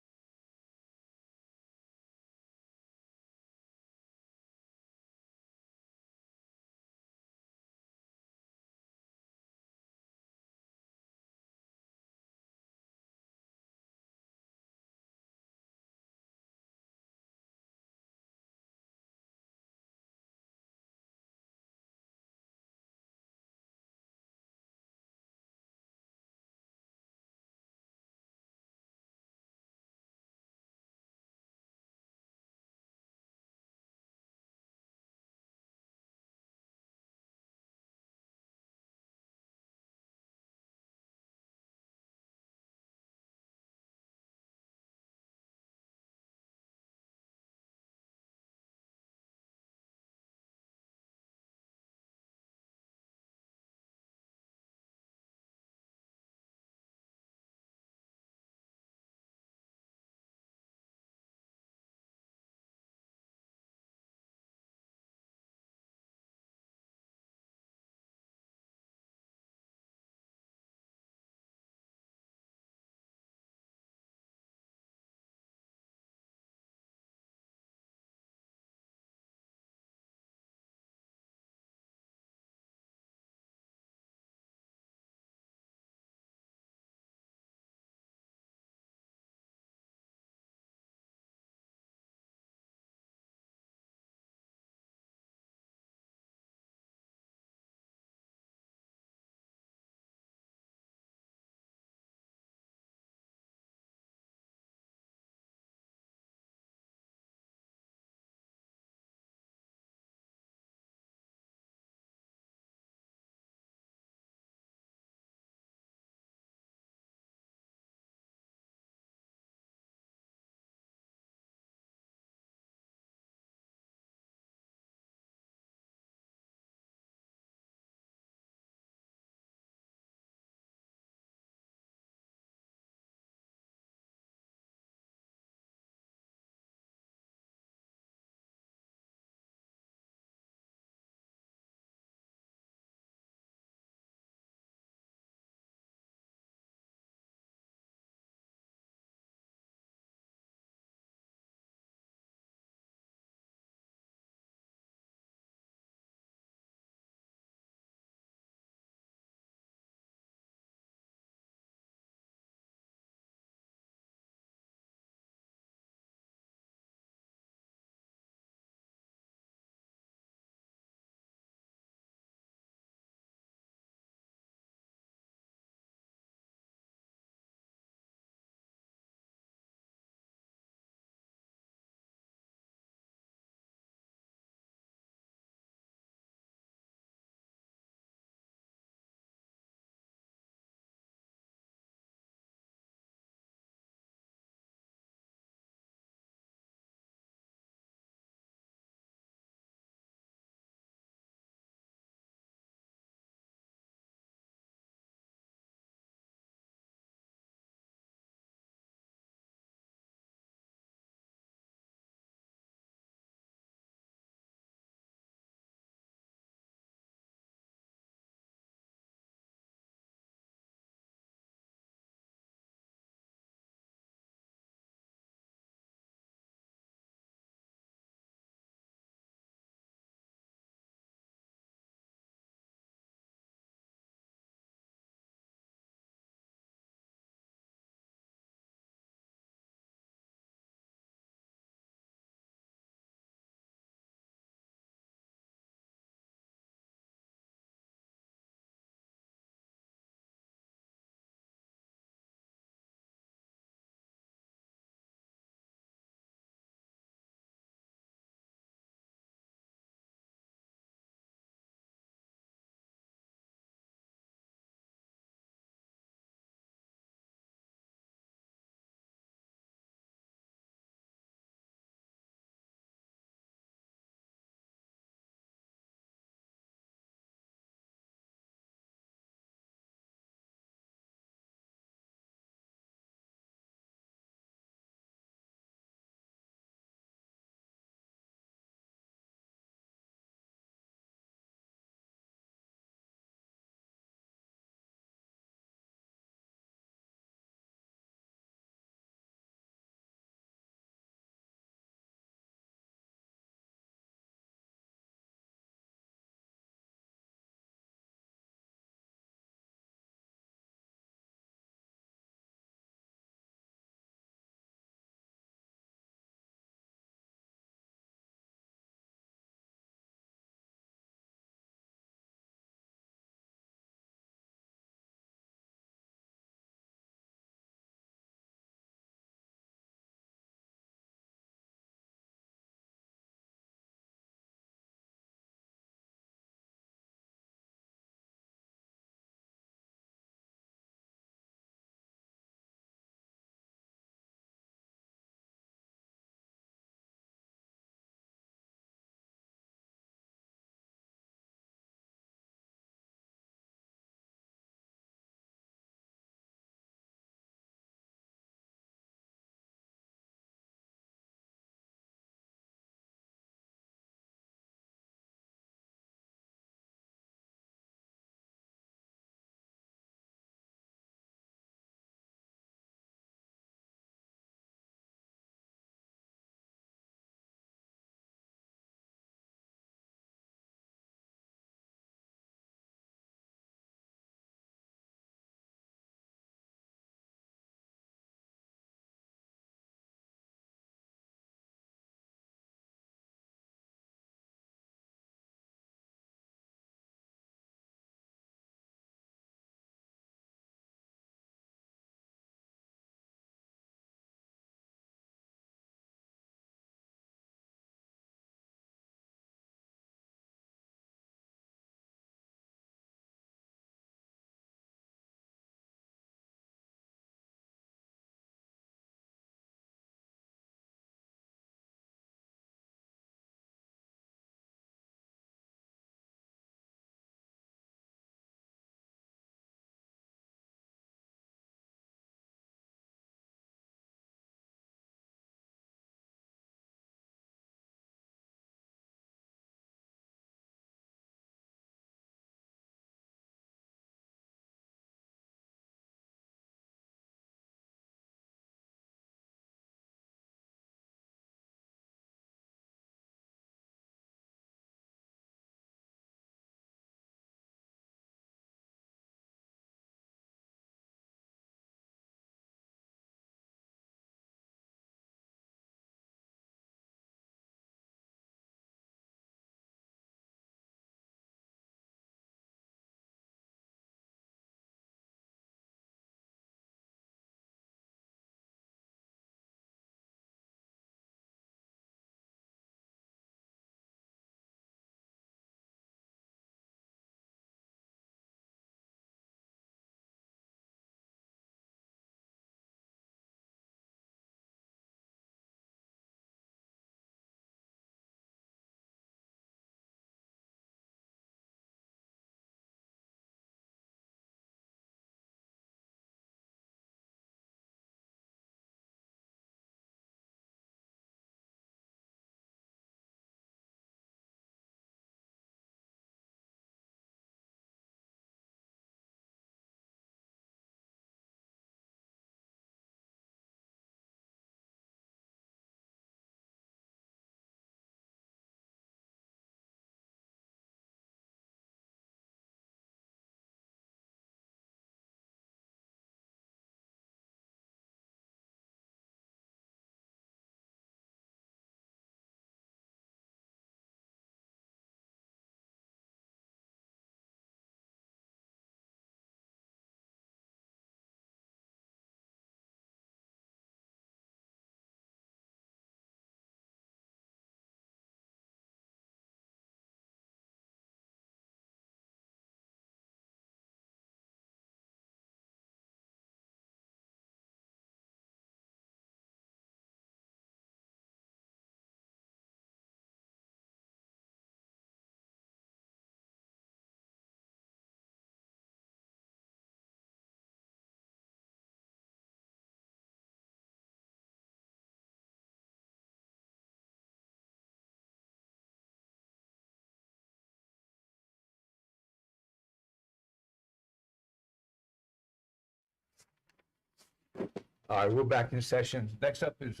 All right, we're back in session. Next up is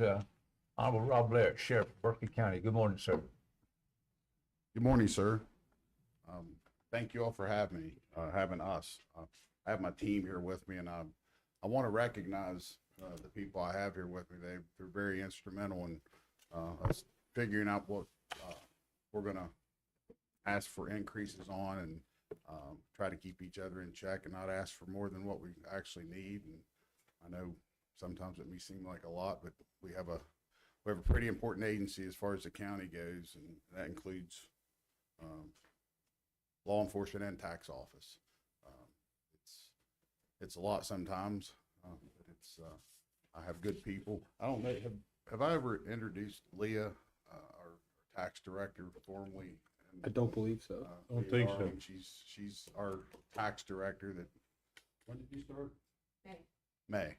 Honorable Rob Blair, Sheriff of Berkeley County. Good morning, sir. Good morning, sir. Thank you all for having us. I have my team here with me, and I want to recognize the people I have here with me. They're very instrumental in us figuring out what we're going to ask for increases on, and try to keep each other in check and not ask for more than what we actually need. And I know sometimes it may seem like a lot, but we have a pretty important agency as far as the county goes, and that includes law enforcement and tax office. It's a lot sometimes, but I have good people. I don't know, have I ever introduced Leah, our tax director formally? I don't believe so. Don't Leah think so. Darling, she's our tax director that, when did you start? May.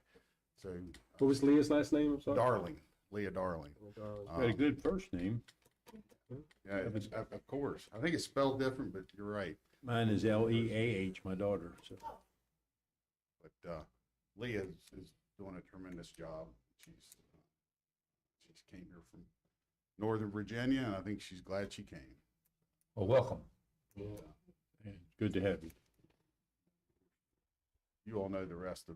So. What was Leah's last name? I'm sorry. Darling, Leah Darling. Got a good first name. Yeah, of course. I think it's spelled different, but you're right. Mine is Leah, my daughter, so. But Leah is doing a tremendous job. She's came here from Northern Virginia, and I think she's glad she came. Well, welcome. Yeah, good to have you. You all know the rest of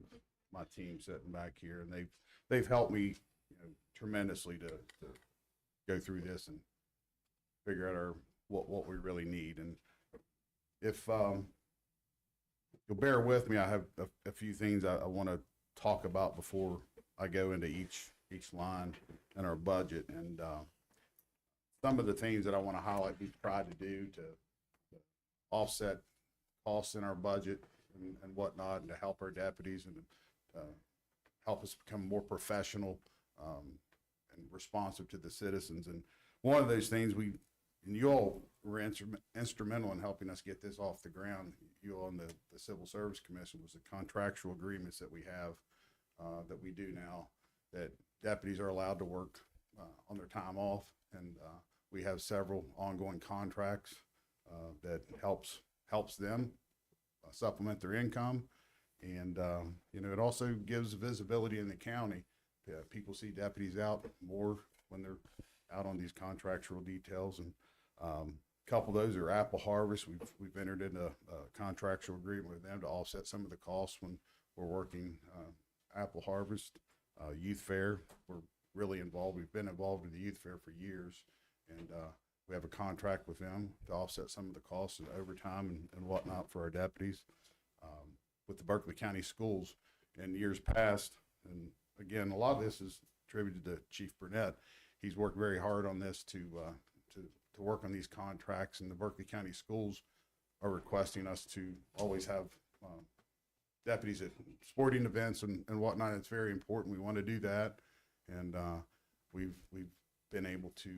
my team sitting back here, and they've helped me, tremendously to go through this and figure out what we really need. And if you'll bear with me, I have a few things I want to talk about before I go into each line in our budget. And some of the things that I want to highlight we've tried to do to offset costs in our budget and whatnot, and to help our deputies and help us become more professional and responsive to the citizens. And one of those things and you all were instrumental in helping us get this off the ground. You all on the Civil Service Commission was the contractual agreements that we have that we do now, that deputies are allowed to work on their time off, and we have several ongoing contracts that helps them supplement their income. And it also gives visibility in the county. People see deputies out more when they're out on these contractual details. And a couple of those are Apple Harvest. We've entered into a contractual agreement with them to offset some of the costs when we're working Apple Harvest. Youth Fair, we're really involved. We've been involved in the Youth Fair for years, and we have a contract with them to offset some of the costs and overtime and whatnot for our deputies. With the Berkeley County Schools in years past, and again, a lot of this is attributed to Chief Burnett. He's worked very hard on this to work on these contracts, and the Berkeley County Schools are requesting us to always have deputies at sporting events and whatnot. It's very important. We want to do that, and we've been able to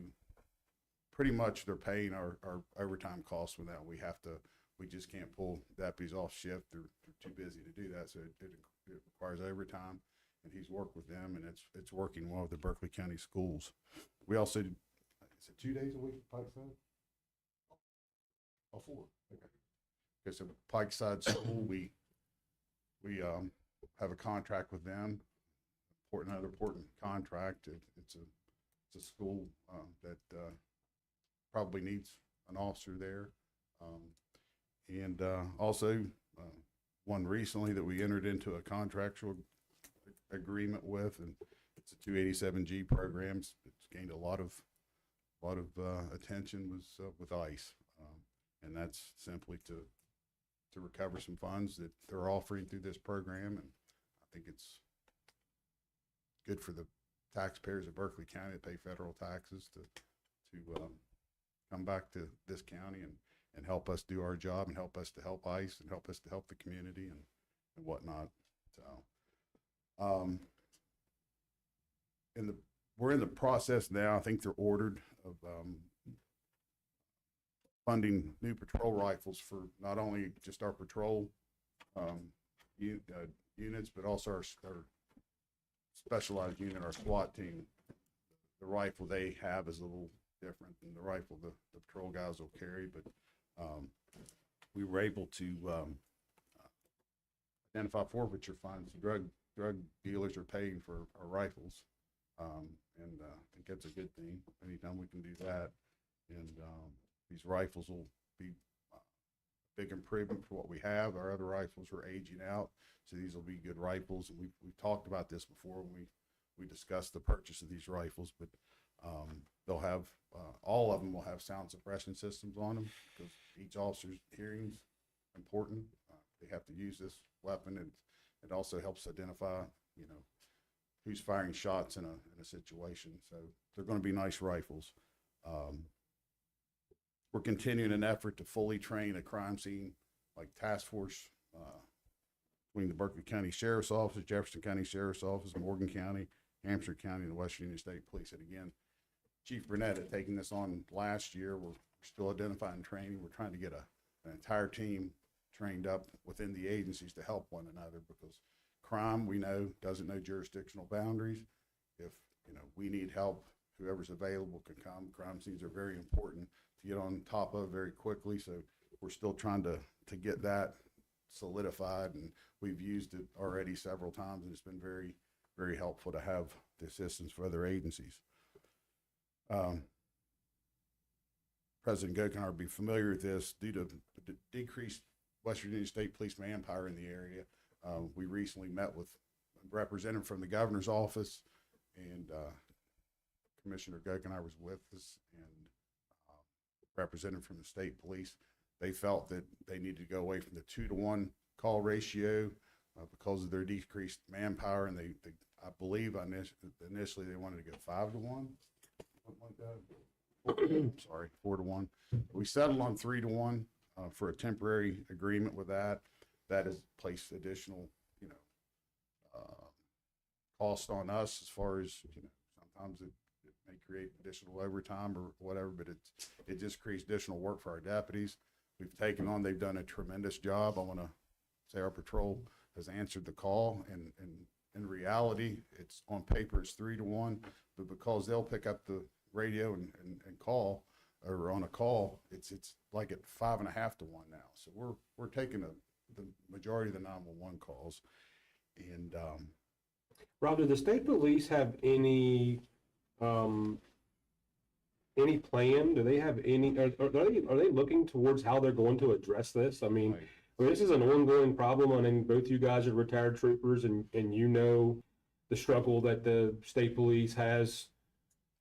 pretty much, they're paying our overtime costs with that. We just can't pull deputies off shift. They're too busy to do that, so it requires overtime, and he's worked with them, and it's working well with the Berkeley County Schools. We also, is it 2 days a week at Pikeside? Oh, 4. Okay, so Pikeside School, we have a contract with them. Another important contract. It's a school that probably needs an officer there. And also one recently that we entered into a contractual agreement with, and it's a 287G program. It's gained a lot of attention with ICE, and that's simply to recover some funds that they're offering through this program. And I think it's good for the taxpayers of Berkeley County to pay federal taxes to come back to this county and help us do our job, and help us to help ICE, and help us to help the community and whatnot. So, we're in the process now. I think they're ordered of funding new patrol rifles for not only just our patrol units, but also our specialized unit, our SWAT team. The rifle they have is a little different than the rifle the patrol guys will carry, but we were able to identify forfeiture funds. Drug dealers are paying for our rifles. And I think that's a good thing. Anytime we can do that. And these rifles will be a big improvement for what we have. Our other rifles are aging out, so these will be good rifles. And we've talked about this before when we discussed the purchase of these rifles, but they'll have all of them will have sound suppression systems on them because each officer's hearing is important. They have to use this weapon, and it also helps identify, who's firing shots in a situation. So they're going to be nice rifles. We're continuing an effort to fully train a crime scene like task force between the Berkeley County Sheriff's Office, Jefferson County Sheriff's Office, Morgan County, Hampshire County, and the Western Union State Police. And again, Chief Burnett had taken this on last year. We're still identifying training. We're trying to get an entire team trained up within the agencies to help one another, because crime, we know, doesn't know jurisdictional boundaries. If we need help, whoever's available can come. Crime scenes are very important to get on top of very quickly. So we're still trying to get that solidified, and we've used it already several times, and it's been very, very helpful to have the assistance for other agencies. President Gokenhour will be familiar with this. Due to the decreased Western Union State Police manpower in the area, we recently met with a representative from the governor's office, and Commissioner Gokenhour was with us, and representative from the state police. They felt that they needed to go away from the 2-to-1 call ratio because of their decreased manpower, and they I believe initially they wanted to go 5-to-1, something like that. Sorry, 4-to-1. We settled on 3-to-1 for a temporary agreement with that. That has placed additional, cost on us as far as, sometimes it may create additional overtime or whatever, but it just creates additional work for our deputies. We've taken on, they've done a tremendous job. I want to say our patrol has answered the call, and in reality, it's on paper, it's 3-to-1, but because they'll pick up the radio and call, or on a call, it's like at 5.5-to-1 now. So we're taking the majority of the 911 calls. And Rob, do the state police have any plan? Do they have any? Are they looking towards how they're going to address this? I mean, this is an ongoing problem. I mean, both you guys are retired troopers, and the struggle that the state police has.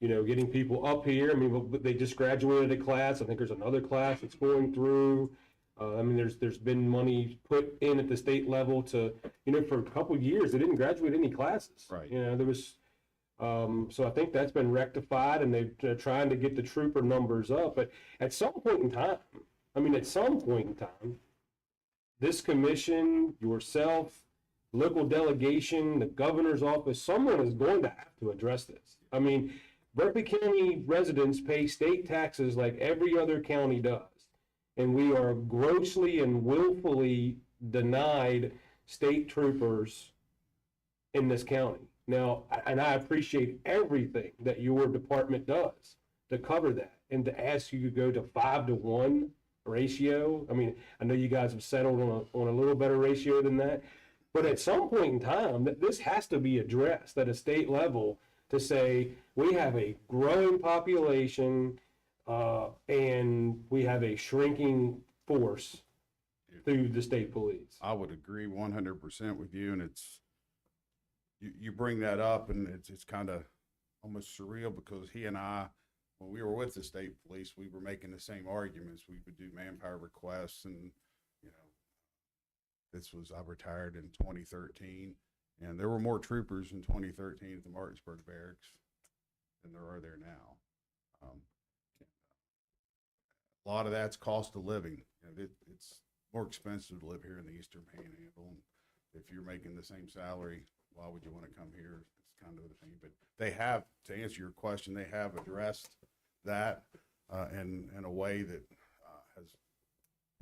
Getting people up here. I mean, they just graduated a class. I think there's another class that's going through. I mean, there's been money put in at the state level to, for a couple of years, they didn't graduate any classes. Right. There was, so I think that's been rectified, and they're trying to get the trooper numbers up. But at some point in time, this commission, yourself, local delegation, the governor's office, someone is going to have to address this. I mean, Berkeley County residents pay state taxes like every other county does, and we are grossly and willfully denied state troopers in this county. Now, and I appreciate everything that your department does to cover that, and to ask you to go to 5-to-1 ratio. I mean, I know you guys have settled on a little better ratio than that, but at some point in time, this has to be addressed at a state level, to say we have a growing population and we have a shrinking force through the state police. I would agree 100% with you, and you bring that up, and it's kind of almost surreal, because he and I, when we were with the state police, we were making the same arguments. We would do manpower requests, and I retired in 2013. And there were more troopers in 2013 at the Martinsburg Barracks than there are there now. A lot of that's cost of living. It's more expensive to live here in the Eastern Panhandle. And if you're making the same salary, why would you want to come here? It's kind of the thing. But they have, to answer your question, they have addressed that in a way that has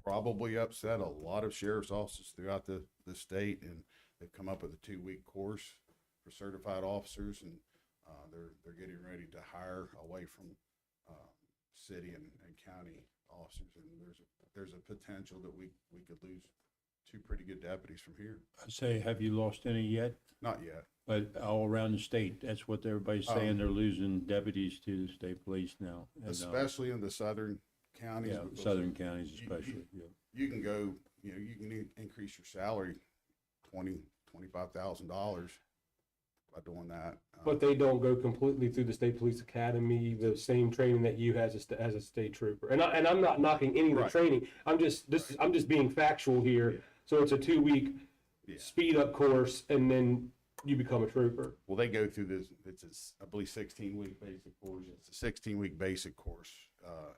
probably upset a lot of sheriff's offices throughout the state. And they've come up with a 2-week course for certified officers, and they're getting ready to hire away from city and county officers. And there's a potential that we could lose two pretty good deputies from here. I'd say, have you lost any yet? Not yet. But all around the state, that's what everybody's saying, they're losing deputies to the state police now. And, Especially in the southern counties. yeah, because southern counties you- especially, yeah. You can go, you know, you can increase your salary $25,000 by doing that. But they don't go completely through the state police academy, the same training that you has as a state trooper. And I'm not knocking any of the Right. training. I'm just being factual here. So it's a 2-week Yeah. speed up course, and then you become a trooper. Well, they go through this, I believe 16-week basic course. It's a 16-week basic course.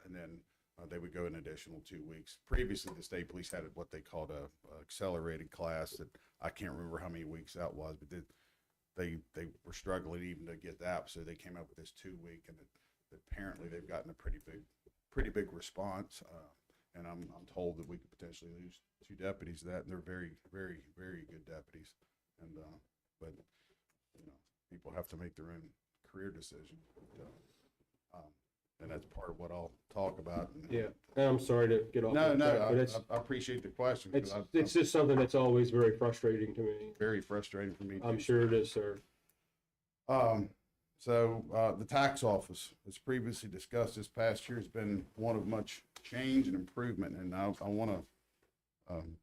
And then they would go an additional 2 weeks. Previously, the state police had what they called a accelerated class that I can't remember how many weeks that was, but they were struggling even to get that. So they came up with this 2-week, and apparently they've gotten a pretty big response. And I'm told that we could potentially lose 2 deputies to that, and they're very, very, very good deputies. And, but, you know, people have to make their own career decisions. And that's part of what I'll talk about. And, Yeah, and I'm sorry to get off. No, that track, but I appreciate the question. 'Cause it's just something that's always very frustrating to me. very frustrating for me. I'm too. sure it is, sir. So the tax office, as previously discussed, this past year has been one of much change and improvement. And I want to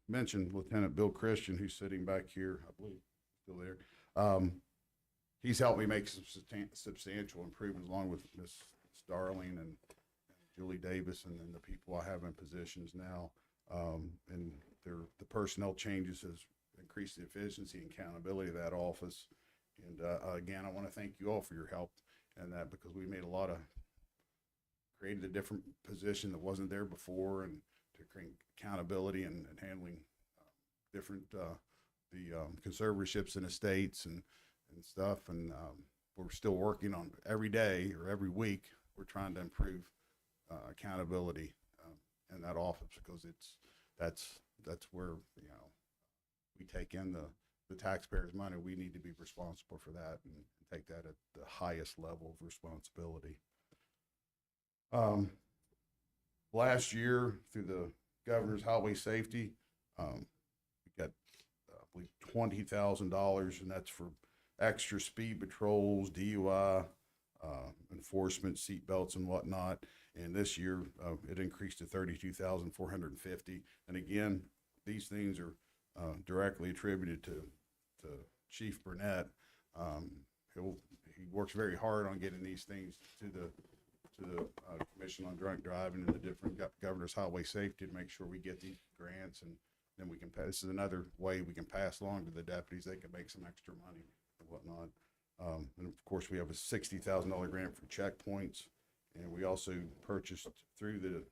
mention Lieutenant Bill Christian, who's sitting back here, I believe, still there. He's helped me make some substantial improvements along with Miss Starling and Julie Davis, and then the people I have in positions now. And the personnel changes has increased the efficiency and accountability of that office. And again, I want to thank you all for your help in that, because we made created a different position that wasn't there before, and to create accountability and handling different conservatorships and estates and stuff. And we're still working on every day or every week. We're trying to improve accountability in that office, because that's where, you know, we take in the taxpayers' money. We need to be responsible for that and take that at the highest level of responsibility. Last year, through the governor's highway safety, we got, I believe, $20,000, and that's for extra speed patrols, DUI, enforcement, seat belts and whatnot. And this year, it increased to $32,450. And again, these things are directly attributed to Chief Burnett. He works very hard on getting these things to the Commission on Drunk Driving and the different governor's highway safety to make sure we get these grants, and then we can pass. This is another way we can pass along to the deputies. They can make some extra money and whatnot. And of course, we have a $60,000 grant for checkpoints, and we also purchased through the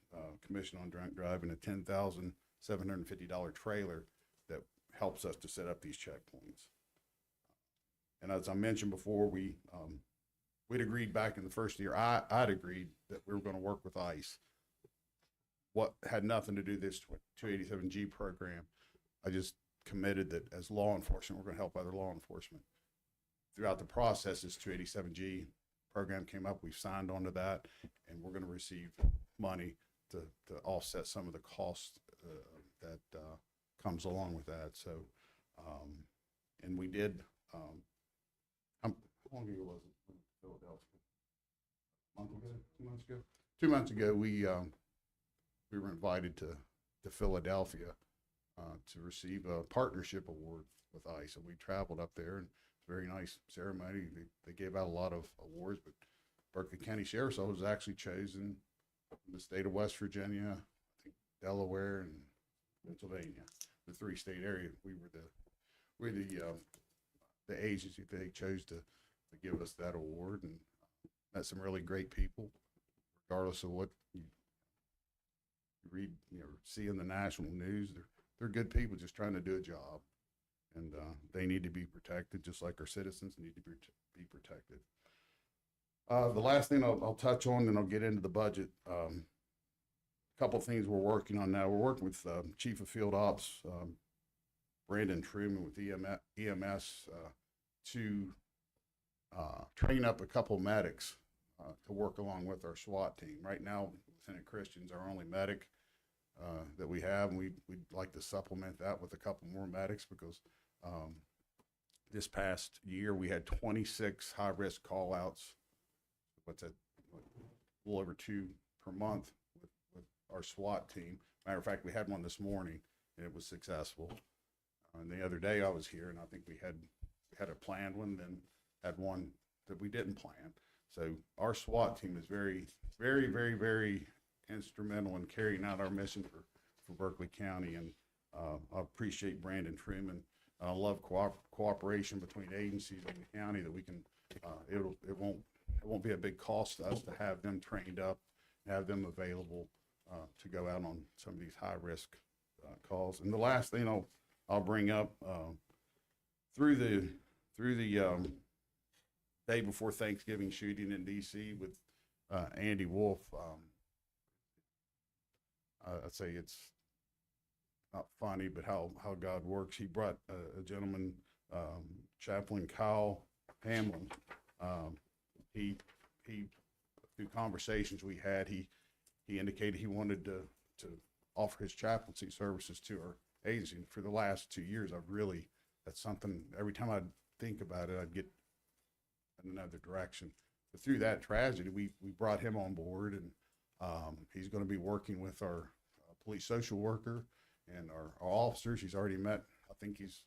Commission on Drunk Driving a $10,750 trailer that helps us to set up these checkpoints. And as I mentioned before, we'd agreed back in the first year, I'd agreed that we were going to work with ICE. What had nothing to do with this 287G program. I just committed that as law enforcement, we're going to help other law enforcement. Throughout the process, this 287G program came up. We've signed onto that, and we're going to receive money to offset some of the costs that comes along with that. So, and we did. How long ago was it? Philadelphia. A month ago? 2 months ago? 2 months ago, we were invited to Philadelphia to receive a partnership award with ICE, and we traveled up there, and it's a very nice ceremony. They gave out a lot of awards, but Berkeley County Sheriff's Office was actually chosen in the state of West Virginia, I think Delaware, and Pennsylvania, the 3-state area. We're the agency they chose to give us that award, and met some really great people, regardless of what you read, see in the national news. They're good people just trying to do a job, and they need to be protected, just like our citizens need to be protected. The last thing I'll touch on, and I'll get into the budget. A couple things we're working on now. We're working with Chief of Field Ops, Brandon Truman with EMS to train up a couple medics to work along with our SWAT team. Right now, Lieutenant Christian's our only medic. that we have, and we'd like to supplement that with a couple more medics because this past year we had 26 high-risk call-outs. What's that? A little over 2 per month with our SWAT team. Matter of fact, we had one this morning, and it was successful. And the other day I was here, and I think we had a planned one, then had one that we didn't plan. So our SWAT team is very, very, very, very instrumental in carrying out our mission for Berkeley County. And I appreciate Brandon Truman. I love cooperation between agencies in the county that we can, it won't be a big cost to us to have them trained up, have them available to go out on some of these high risk calls. And the last thing I'll bring up, through the day before Thanksgiving shooting in DC with Andy Wolf, I'd say it's not funny, but how God works. He brought a gentleman, Chaplain Kyle Hamlin. He through conversations we had, he indicated he wanted to offer his chaplaincy services to our agency. For the last 2 years, that's something, every time I think about it, I'd get in another direction. But through that tragedy, we brought him on board, and he's going to be working with our police social worker and our officers. He's already met, I think he's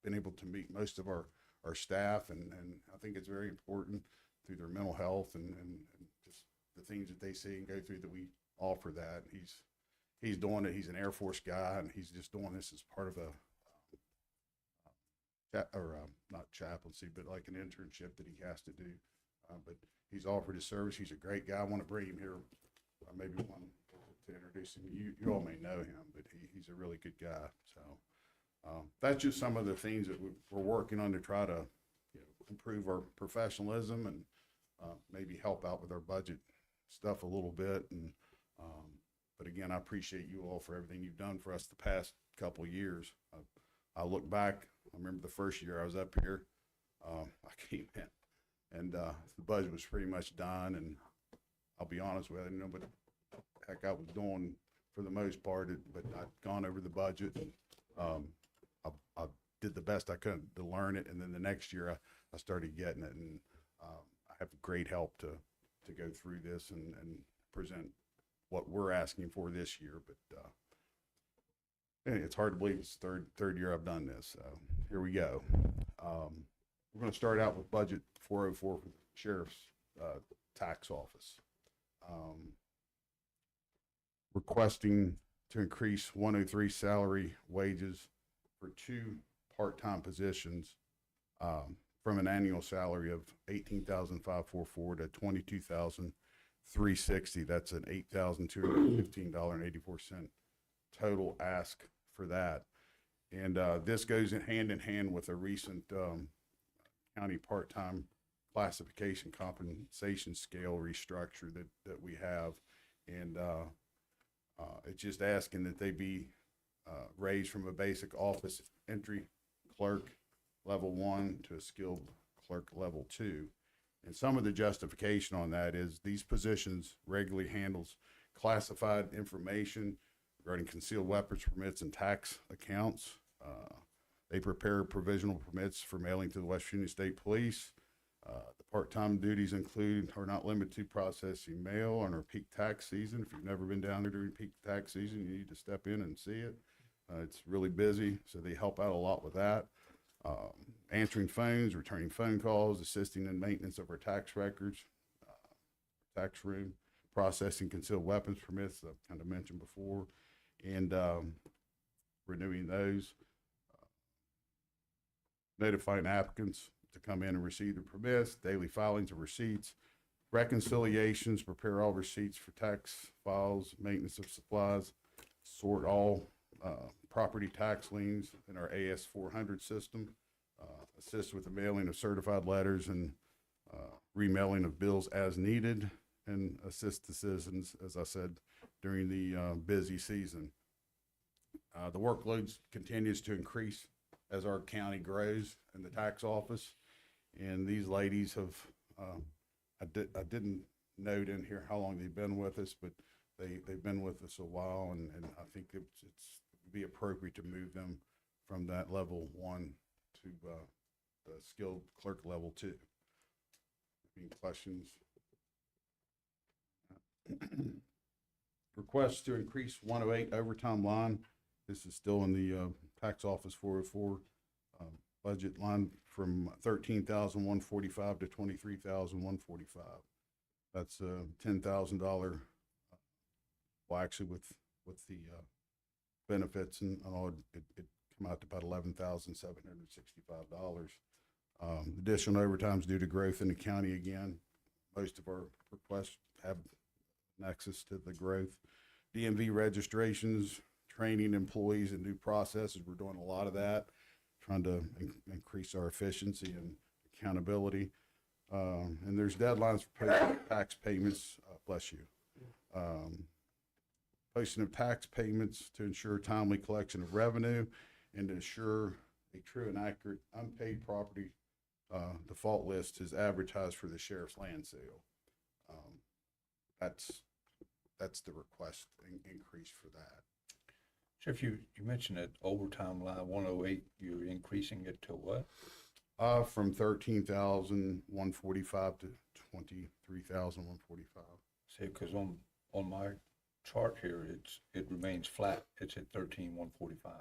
been able to meet most of our staff, and I think it's very important through their mental health and just the things that they see and go through that we offer that. He's doing it. He's an Air Force guy, and he's just doing this as part of not chaplaincy, but like an internship that he has to do. But he's offered his service. He's a great guy. I want to bring him here. Maybe one to introduce him. You all may know him, but he's a really good guy. So that's just some of the things that we're working on to try to improve our professionalism and maybe help out with our budget stuff a little bit. And but again, I appreciate you all for everything you've done for us the past couple of years. I look back. I remember the first year I was up here. I came in, and the budget was pretty much done. And I'll be honest with you, I didn't know what the heck I was doing for the most part. But I'd gone over the budget, and I did the best I could to learn it. And then the next year, I started getting it, and I have great help to go through this and present what we're asking for this year. But it's hard to believe it's third year I've done this. So here we go. We're going to start out with budget 404 for the sheriff's tax office. Requesting to increase 103 salary wages for 2 part-time positions from an annual salary of $18,544 to $22,360. That's an $8,215.84 total ask for that. And this goes in hand with a recent county part-time classification compensation scale restructure that we have. And it's just asking that they be raised from a basic office entry clerk level 1 to a skilled clerk level 2. And some of the justification on that is these positions regularly handles classified information regarding concealed weapons permits and tax accounts. They prepare provisional permits for mailing to the West Virginia State Police. The part-time duties include are not limited to processing mail on our peak tax season. If you've never been down there during peak tax season, you need to step in and see it. It's really busy, so they help out a lot with that. Answering phones, returning phone calls, assisting in maintenance of our tax records, tax room, processing concealed weapons permits, I've kind of mentioned before, and renewing those. Notifying applicants to come in and receive the permits, daily filings of receipts, reconciliations, prepare all receipts for tax files, maintenance of supplies, sort all property tax liens in our AS 400 system, assist with the mailing of certified letters and remailing of bills as needed, and assist the citizens, as I said, during the busy season. The workload continues to increase as our county grows in the tax office. And these ladies have, I didn't note in here how long they've been with us, but they've been with us a while, and I think it's be appropriate to move them from that level 1 to the skilled clerk level 2. Any questions? Request to increase 108 overtime line. This is still in the tax office 404 budget line from 13,145 to 23,145. That's $10,000. Well, actually, with the benefits and all, it come out to about $11,765. Additional overtimes due to growth in the county again. Most of our requests have nexus to the growth. DMV registrations, training employees and new processes. We're doing a lot of that, trying to increase our efficiency and accountability. And there's deadlines for tax payments. Bless you. Posting of tax payments to ensure timely collection of revenue and to ensure a true and accurate unpaid property default list is advertised for the sheriff's land sale. That's the request increase for that. Sheriff, you mentioned that overtime line 108, you're increasing it to what? From 13,145 to 23,145. Say, because on my chart here, it remains flat. It's at 13,145.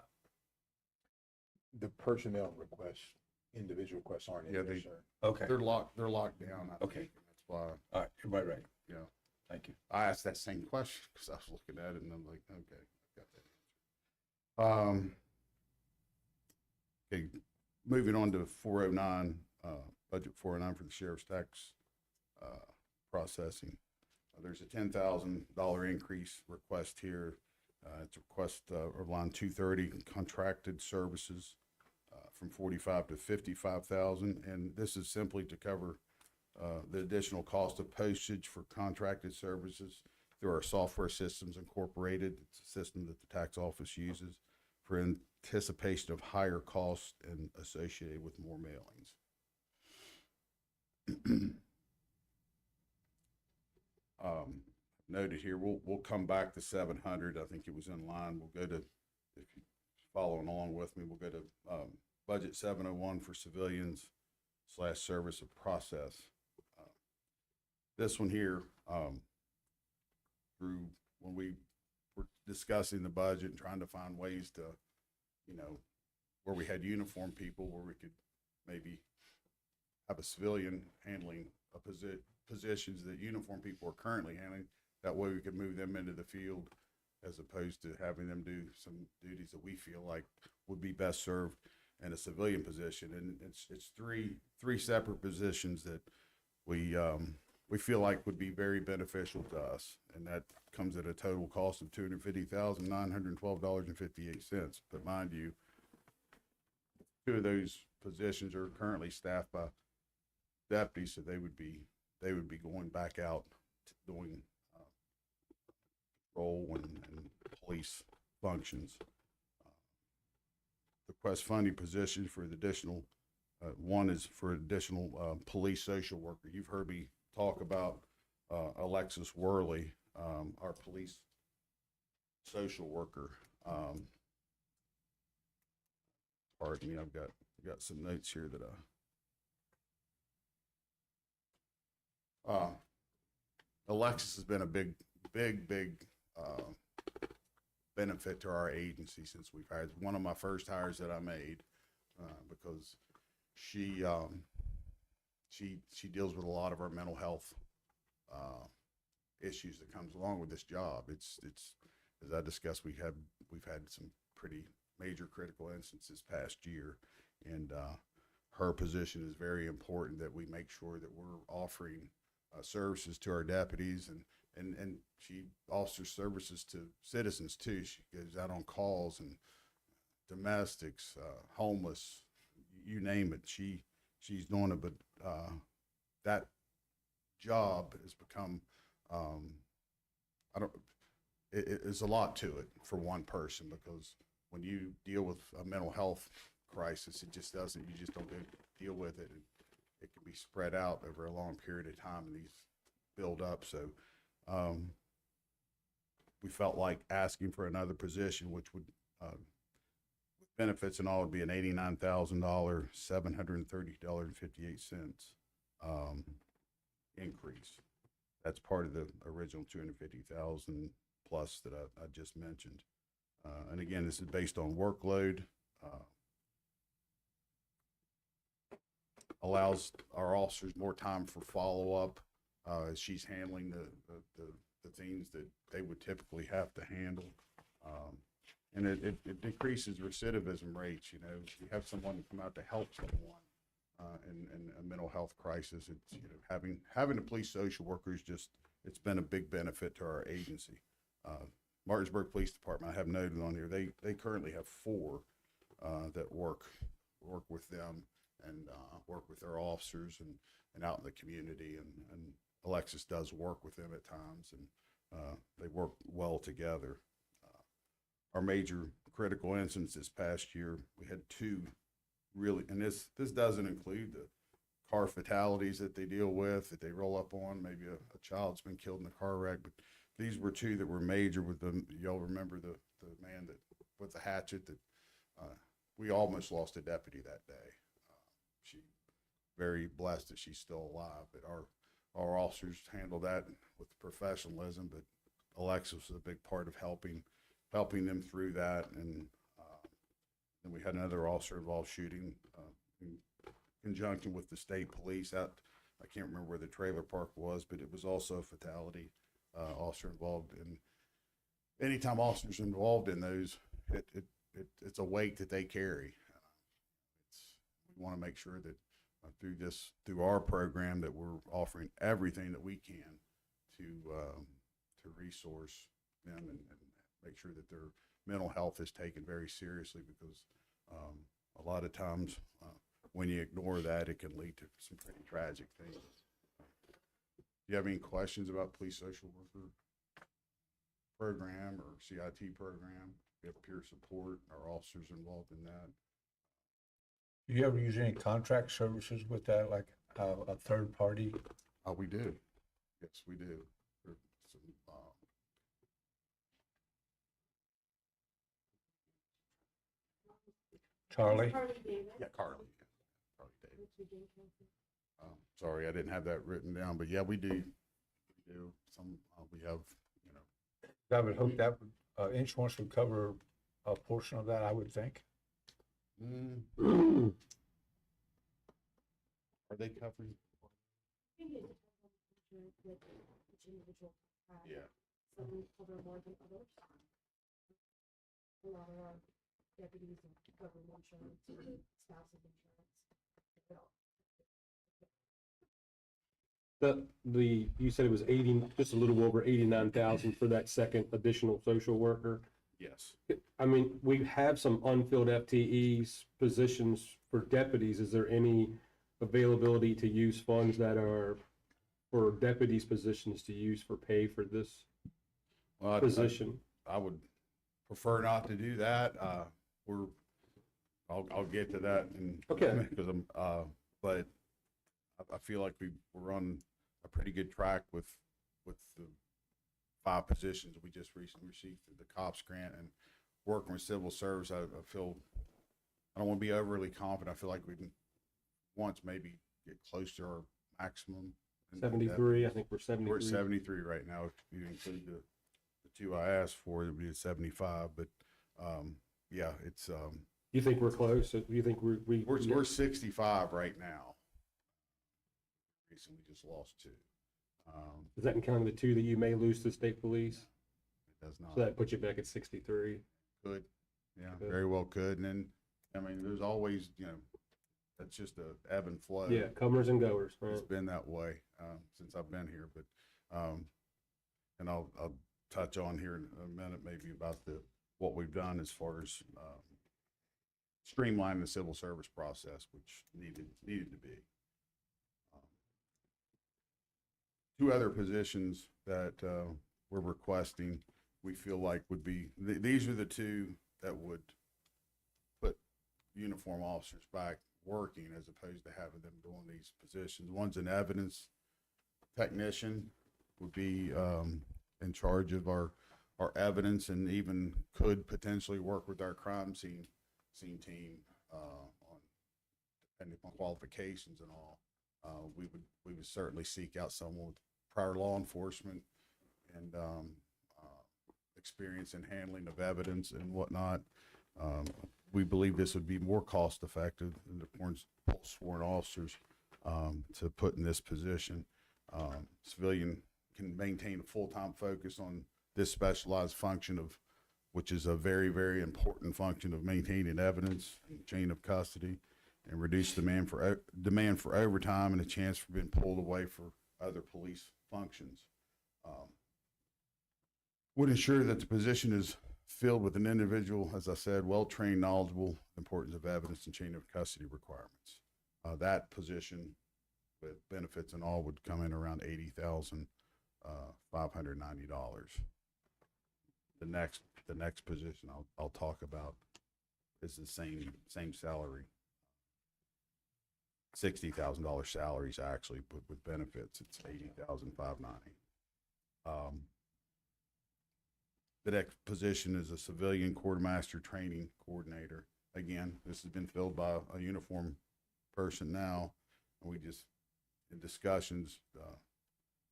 The personnel requests, individual requests aren't in Yeah, there, they- sir. Okay. They're locked down. I Okay. think, and that's why, All right. You're right. yeah. Thank you. I asked that same question because I was looking at it and I'm like, okay, got that answer. Okay, moving on to 409, budget 409 for the sheriff's tax processing. There's a $10,000 increase request here. It's a request of line 230 contracted services from 45 to 55,000, and this is simply to cover the additional cost of postage for contracted services through our software systems incorporated. It's a system that the tax office uses for anticipation of higher costs and associated with more mailings. Noted here, we'll come back to 700. I think it was in line. We'll go to, if you're following along with me, we'll go to budget 701 for civilians / service of process. This one here, through when we were discussing the budget and trying to find ways to, where we had uniform people, where we could maybe have a civilian handling a positions that uniform people are currently handling. That way we could move them into the field as opposed to having them do some duties that we feel like would be best served in a civilian position. And it's three separate positions that we feel like would be very beneficial to us. And that comes at a total cost of $250,912.58. But mind you, 2 of those positions are currently staffed by deputies, so they would be going back out doing role and police functions. Request funding positions for the additional, one is for additional police social worker. You've heard me talk about Alexis Worley, our police social worker. Pardon me, I've got some notes here that Alexis has been a big benefit to our agency since we've hired. One of my first hires that I made because she deals with a lot of our mental health issues that comes along with this job. It's as I discussed, we've had some pretty major critical instances past year, and her position is very important that we make sure that we're offering services to our deputies, and she offers services to citizens too. She goes out on calls and domestics, homeless, you name it. She's doing it, but that job has become it's a lot to it for one person, because when you deal with a mental health crisis, you just don't deal with it. It can be spread out over a long period of time, and these build up. So we felt like asking for another position, which would, with benefits and all, would be an $89,000, $730.58 increase. That's part of the original 250,000 plus that I just mentioned. And again, this is based on workload. Allows our officers more time for follow-up as she's handling the things that they would typically have to handle. And it decreases recidivism rates. You know, you have someone come out to help someone in a mental health crisis. It's, you know, having a police social worker is just, it's been a big benefit to our agency. Martinsburg Police Department, I have noted on here, they currently have 4 that work with them and work with their officers and out in the community. And Alexis does work with them at times, and they work well together. Our major critical incidents this past year, we had 2 really, and this doesn't include the car fatalities that they deal with, that they roll up on. Maybe a child's been killed in a car wreck, but these were 2 that were major. With them, y'all remember the man that with the hatchet that we almost lost a deputy that day. She very blessed that she's still alive, but our officers handled that with professionalism. But Alexis was a big part of helping them through that. And then we had another officer involved shooting in conjunction with the state police out. I can't remember where the trailer park was, but it was also a fatality. Officer involved in. Anytime officers involved in those, it's a weight that they carry. We want to make sure that through our program, that we're offering everything that we can to resource them and make sure that their mental health is taken very seriously, because a lot of times when you ignore that, it can lead to some pretty tragic things. Do you have any questions about police social worker program or CIT program? We have peer support, our officers involved in that. Do you ever use any contract services with that, like a third party? We do. Yes, we do. There's some, Charlie? yeah, Carly. Yeah. Carly Davis. Sorry, I didn't have that written down, but yeah, we do. We do. Some, we have, you know. I would hope that insurance would cover a portion of that, I would think. Are they covering? Yeah. Some cover more than others. A lot of our deputies cover insurance, or spouse's insurance. You said it was 80, just a little over 89,000 for that second additional social worker. Yes. I mean, we have some unfilled FTEs positions for deputies. Is there any availability to use funds that are for deputies' positions to use for pay for this position? I would prefer not to do that. I'll get to that okay. Because but I feel like we're on a pretty good track with the 5 positions we just recently received through the COPS grant, and working with civil service. I feel, I don't want to be overly confident. I feel like we can once maybe get close to our maximum. 73, I think we're 73. We're at 73 right now. If you include the 2 I asked for, it would be at 75. But yeah, it's. You think we're close? Do you think we're 65 right now? Recently just lost 2. Is that in counting the 2 that you may lose to state police? It does not. So that puts you back at 63. Could, yeah, very well could. And then, I mean, there's always, you know, that's just a ebb and flow. Yeah, comers and goers. Right? It's been that way since I've been here. But, and I'll touch on here in a minute maybe about what we've done as far as streamlining the civil service process, which needed to be. 2 other positions that we're requesting, we feel like would be, these are the 2 that would put uniform officers back working as opposed to having them doing these positions. One's an evidence technician, would be in charge of our our evidence and even could potentially work with our crime scene team, on, depending on qualifications and all. We would certainly seek out someone with prior law enforcement and, experience in handling of evidence and whatnot. We believe this would be more cost effective than the sworn officers, to put in this position. Civilian can maintain a full-time focus on this specialized function of, which is a very, very important function of maintaining evidence and chain of custody, and reduce demand for overtime and a chance for being pulled away for other police functions. Would ensure that the position is filled with an individual, as I said, well-trained, knowledgeable, importance of evidence and chain of custody requirements. That position with benefits and all would come in around $80,590. The next position I'll talk about is the same salary. $60,000 salaries actually, but with benefits it's $80,590. The next position is a civilian quartermaster training coordinator. Again, this has been filled by a uniformed person now, and we just, in discussions,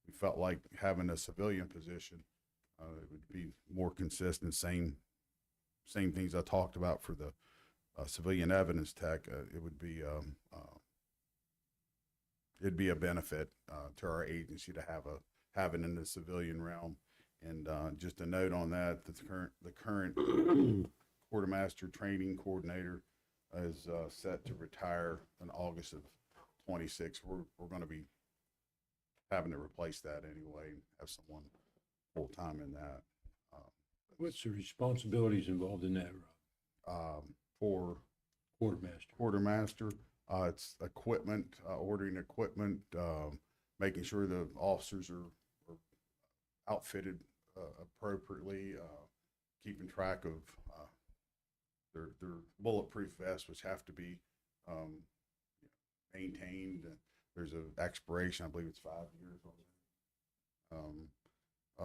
we felt like having a civilian position, it would be more consistent, same things I talked about for the civilian evidence tech. It'd be a benefit to our agency to have it in the civilian realm. And just a note on that, the current quartermaster training coordinator is set to retire in August of 26. We're going to be having to replace that anyway, have someone full-time in that. What's the responsibilities involved in that, Rob? For quartermaster, it's equipment, ordering equipment, making sure the officers are outfitted appropriately, keeping track of their bulletproof vests, which have to be maintained. There's an expiration, I believe it's 5 years on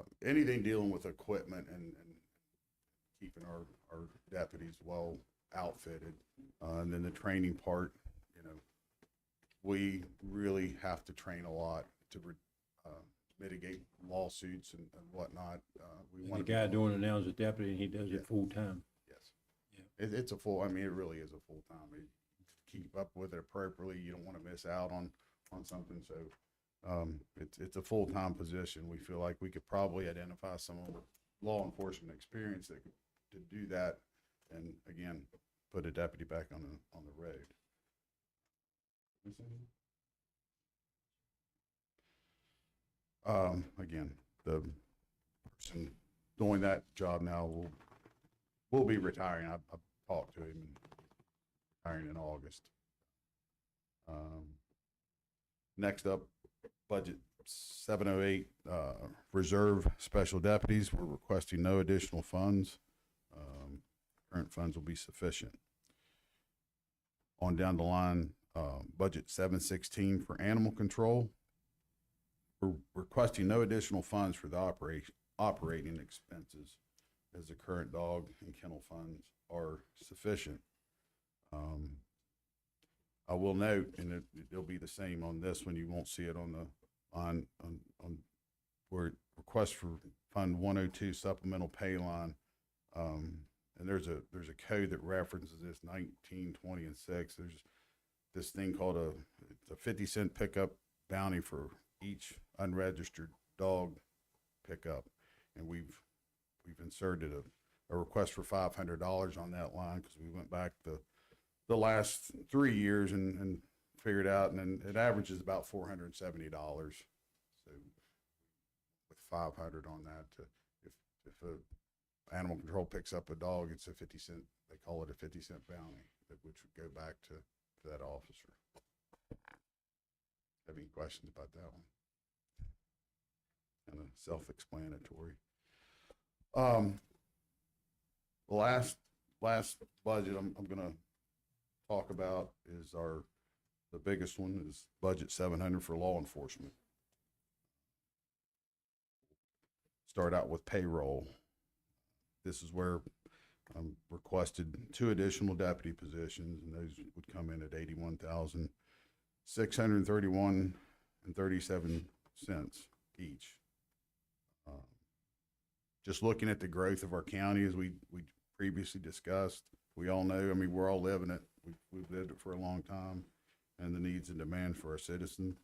it. Anything dealing with equipment and keeping our deputies well outfitted. And then the training part, we really have to train a lot to mitigate lawsuits and whatnot. And the guy doing it now is a deputy, and he does it full time. Yes. Yeah. It's a full, it really is a full time. Keep up with it appropriately. You don't want to miss out on something. So it's a full time position. We feel like we could probably identify someone with law enforcement experience that to do that, and again, put a deputy back on the road. Again, the person doing that job now will be retiring. I talked to him and retiring in August. Next up, budget 708, reserve special deputies. We're requesting no additional funds. Current funds will be sufficient. On down the line, budget 716 for animal control. We're requesting no additional funds for the operating expenses, as the current dog and kennel funds are sufficient. I will note, and it'll be the same on this one. You won't see it on where request for Fund 102 supplemental pay line. And there's a code that references this 19, 20, and 6. There's this thing called a 50-cent pickup bounty for each unregistered dog pickup, and we've inserted a request for $500 on that line because we went back the last 3 years and figured out, and then it averages about $470. So with 500 on that, if a animal control picks up a dog, it's a 50-cent. They call it a 50-cent bounty, which would go back to that officer. Have any questions about that one? Kind of self-explanatory. The last budget I'm going to talk about is the biggest one is budget 700 for law enforcement. Start out with payroll. this is where requested 2 additional deputy positions, and those would come in at 81,631.37 each. Just looking at the growth of our county, as we previously discussed, we all know, I mean, we're all living it. We've lived it for a long time, and the needs and demand for our citizens.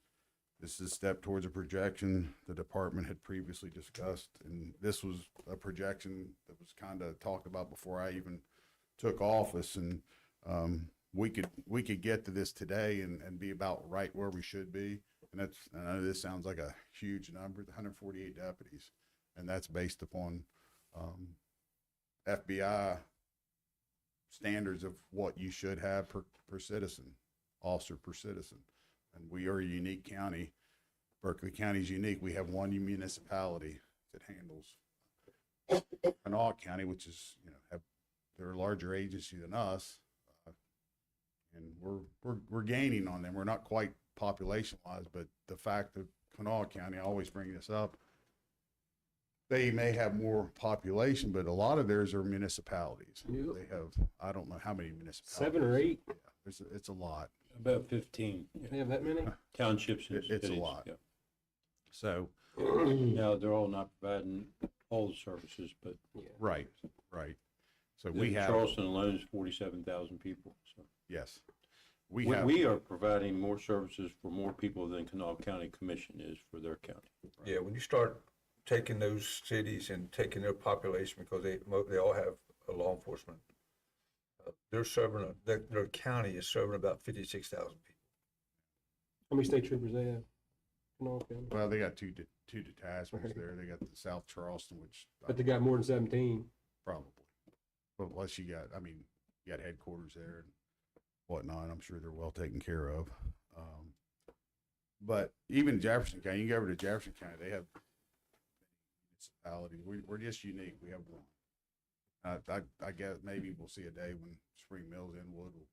This is a step towards a projection the department had previously discussed, and this was a projection that was kind of talked about before I even took office, and we could get to this today and be about right where we should be. And I know this sounds like a huge number, 148 deputies, and that's based upon FBI standards of what you should have per citizen, officer per citizen. And we are a unique county. Berkeley County is unique. We have one municipality that handles Kanawha County, which is, they're a larger agency than us, and we're gaining on them. We're not quite population wise, but the fact that Kanawha County, I always bring this up, they may have more population, but a lot of theirs are municipalities. Yep. They have, I don't know how many municipalities. 7 or 8. Yeah, it's a lot. About 15 They have that many? townships and It's a cities, lot. yeah. So, Now, they're all not providing all the services, but right. So we have, Charleston alone is 47,000 people, so. yes, We are providing more services for more people than Kanawha County Commission is for their county. Yeah, when you start taking those cities and taking their population, because they all have a law enforcement, they're serving, their county is serving about 56,000 people. How many state troopers they have? Kanawha County? well, they got two detachments there. They got the South Charleston, which But they got more than 17. probably, but unless you got headquarters there and whatnot, I'm sure they're well taken care of. But even Jefferson County, you go over to Jefferson County, they have municipalities. We're just unique. We have one. I guess maybe we'll see a day when Spring Mills Inwood will.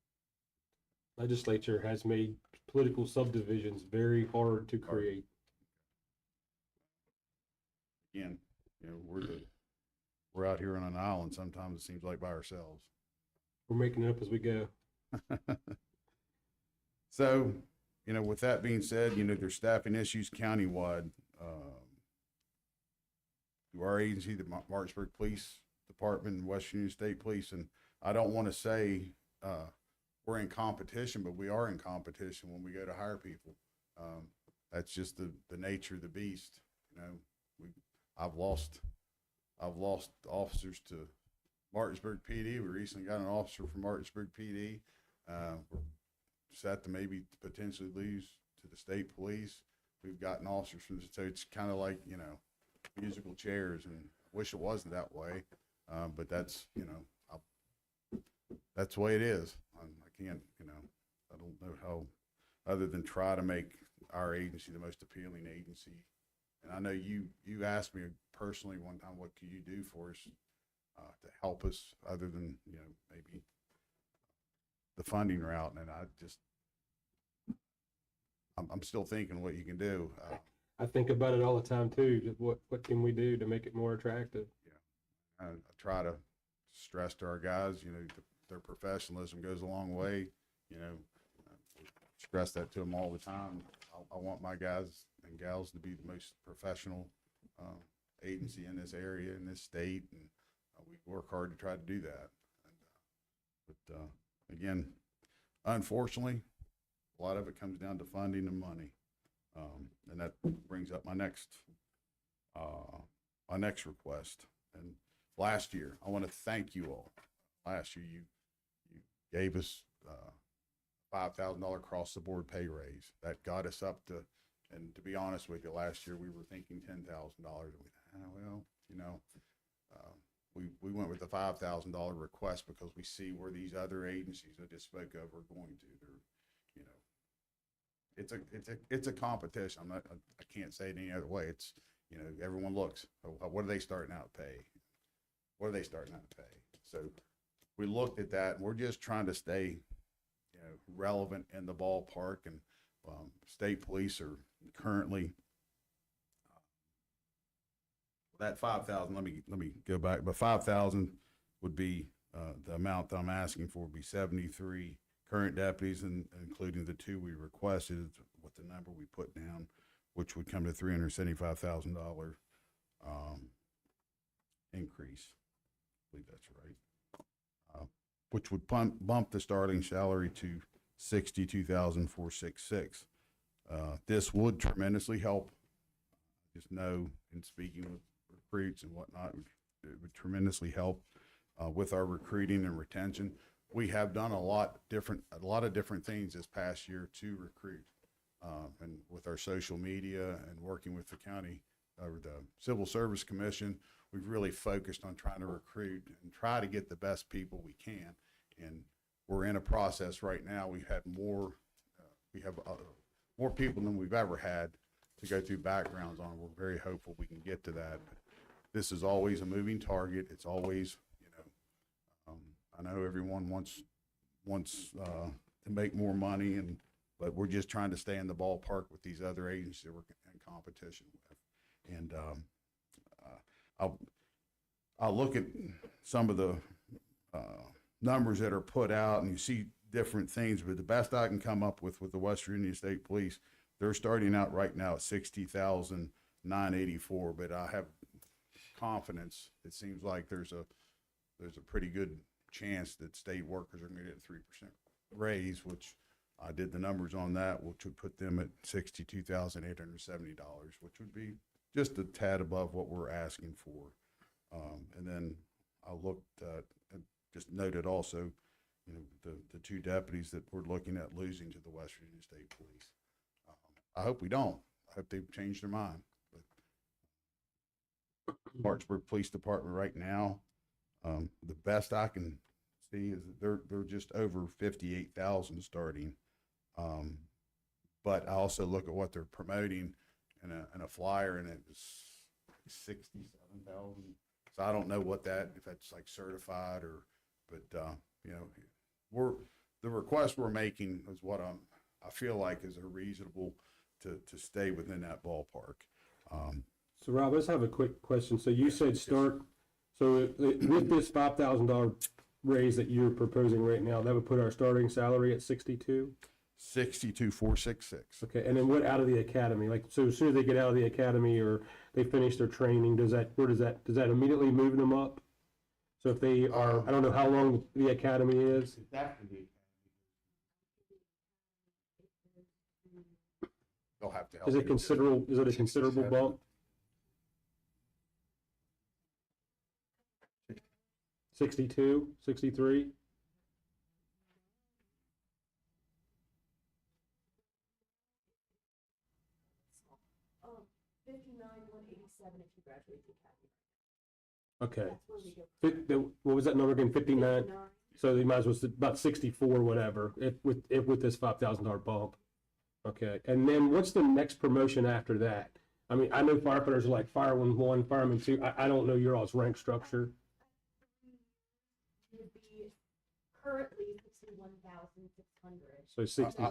Legislature has made political subdivisions very hard to create. Again, we're out here on an island. Sometimes it seems like by ourselves. We're making it up as we go. So, with that being said, there's staffing issues countywide. Through our agency, the Martinsburg Police Department and West Virginia State Police, and I don't want to say we're in competition, but we are in competition when we go to hire people. That's just the nature of the beast. I've lost officers to Martinsburg PD. We recently got an officer from Martinsburg PD. We're set to maybe potentially lose to the state police. We've gotten officers from, so it's kind of like, musical chairs, and I wish it wasn't that way. But that's, that's the way it is. I can't, I don't know how, other than try to make our agency the most appealing agency. And I know you asked me personally one time, what could you do for us to help us, other than, maybe the funding route. And I'm still thinking what you can do. I think about it all the time too. Just what can we do to make it more attractive? I try to stress to our guys, their professionalism goes a long way. Stress that to them all the time. I want my guys and gals to be the most professional agency in this area, in this state, and we work hard to try to do that. But again, unfortunately, a lot of it comes down to funding and money, and that brings up my next request. And last year, I want to thank you all. Last year, you gave us $5,000 across the board pay raise. That got us up to, and to be honest with you, last year we were thinking $10,000. We went with the $5,000 request because we see where these other agencies I just spoke of are going to. It's a competition. I can't say it any other way. It's, everyone looks, what are they starting out to pay? What are they starting out to pay? So we looked at that, and we're just trying to stay, relevant in the ballpark. And state police are currently, that 5,000, let me go back, but 5,000 would be, the amount that I'm asking for would be 73 current deputies, and including the 2 we requested with the number we put down, which would come to $375,000 increase. I believe that's right. Which would bump the starting salary to $62,466. This would tremendously help. Just know, in speaking with recruits and whatnot, it would tremendously help with our recruiting and retention. We have done a lot of different things this past year to recruit, and with our social media and working with the county or the Civil Service Commission, we've really focused on trying to recruit and try to get the best people we can. And we're in a process right now. We have more people than we've ever had to go through backgrounds on. We're very hopeful we can get to that. But this is always a moving target. It's always, I know everyone wants to make more money, but we're just trying to stay in the ballpark with these other agencies that we're in competition with. And I'll look at some of the numbers that are put out, and you see different things, but the best I can come up with the West Virginia State Police, they're starting out right now at $60,984, but I have confidence. It seems like there's a pretty good chance that state workers are going to get a 3% raise, which I did the numbers on that, which would put them at $62,870, which would be just a tad above what we're asking for. And then I looked at, and just noted also, the 2 deputies that we're looking at losing to the West Virginia State Police. I hope we don't. I hope they've changed their mind. But Martinsburg Police Department right now, the best I can see is that they're just over 58,000 starting. But I also look at what they're promoting in a flyer, and it was 67,000. So I don't know if that's like certified but the request we're making is what I feel like is a reasonable to stay within that ballpark. So Rob, let's have a quick question. So you said with this $5,000 raise that you're proposing right now, that would put our starting salary at 62? 62,466. Okay, and then what out of the academy? Like, so as soon as they get out of the academy or they finish their training, does that immediately move them up? So if they are, I don't know how long the academy is. They'll have to help. Is it a considerable bump? 62, 63? $59,187 if you graduate the academy. Okay. That's where we go. What was that number again? 59? 59. So they might as well, about 64, whatever, with this $5,000 bump. Okay, and then what's the next promotion after that? I mean, I know firefighters are like fireman 1, fireman 2. I don't know your all's rank structure. Would be currently 61,600. So 66. I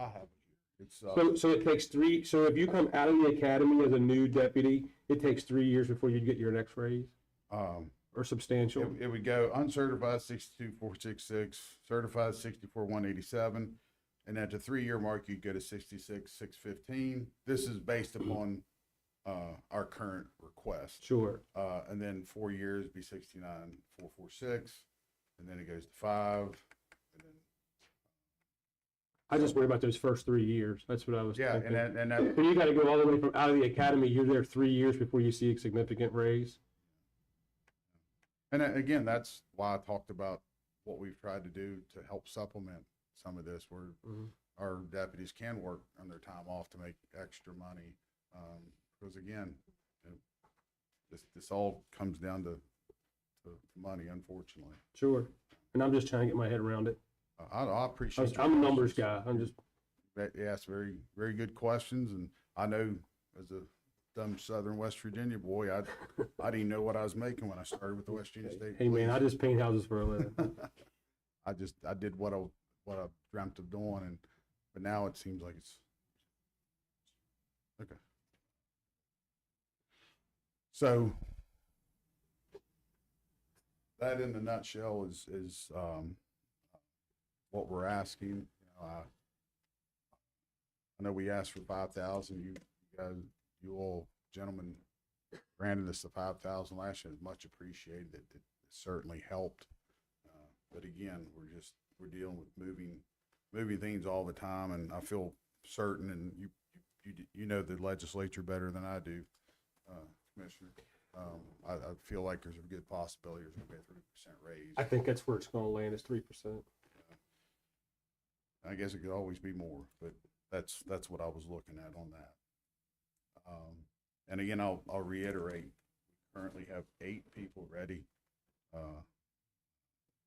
have it here. It's So it takes 3. So if you come out of the academy as a new deputy, it takes 3 years before you get your next raise, or substantial. It would go uncertified 62,466, certified 64,187, and at the 3-year mark you'd go to 66,615. This is based upon our current request. Sure. And then 4 years be 69,446, and then it goes to 5, and then I just worry about those first 3 years. That's what I was thinking. and that So you got to go all the way from out of the academy. You're there 3 years before you see a significant raise. And again, that's why I talked about what we've tried to do to help supplement some of this, where our deputies can work on their time off to make extra money. Because again, this all comes down to money, unfortunately. Sure. And I'm just trying to get my head around it. I appreciate your I'm a numbers questions. guy. I'm just. You asked very, very good questions, and I know as a dumb Southern West Virginia boy, I didn't know what I was making when I started with the West Virginia State Hey man, Police. I just paint houses for a living. I did what I dreamt of doing, but now it seems like it's okay. So that in a nutshell is what we're asking. I know we asked for 5,000. You guys, you all gentlemen granted us the 5,000 last year. It's much appreciated. It certainly helped. But again, we're dealing with moving things all the time, and I feel certain, and you know the legislature better than I do, Commissioner. I feel like there's a good possibility there's going to be a 3% raise. I think that's where it's gonna land, is 3%. I guess it could always be more, but that's what I was looking at on that. And again, I'll reiterate, we currently have 8 people ready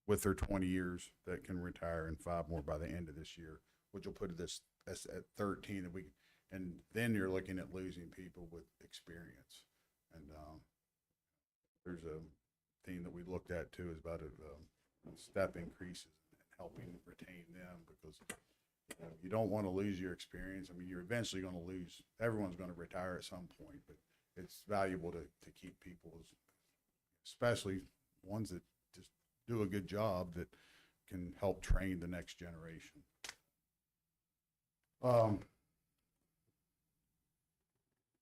with their 20 years that can retire, and 5 more by the end of this year, which will put this at 13. And then you're looking at losing people with experience. And there's a thing that we looked at too, is about step increases and helping retain them, because you don't want to lose your experience. I mean, you're eventually going to lose. Everyone's going to retire at some point, but it's valuable to keep people, especially ones that just do a good job that can help train the next generation.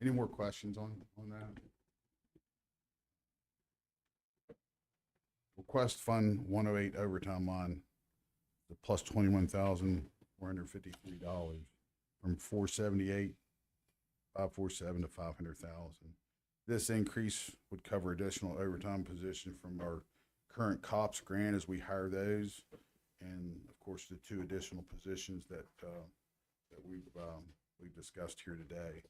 Any more questions on that? Request Fund 108 overtime line, the plus $21,453 from 478, 547 to 500,000. This increase would cover additional overtime position from our current COPS grant as we hire those, and of course the 2 additional positions that we've discussed here today.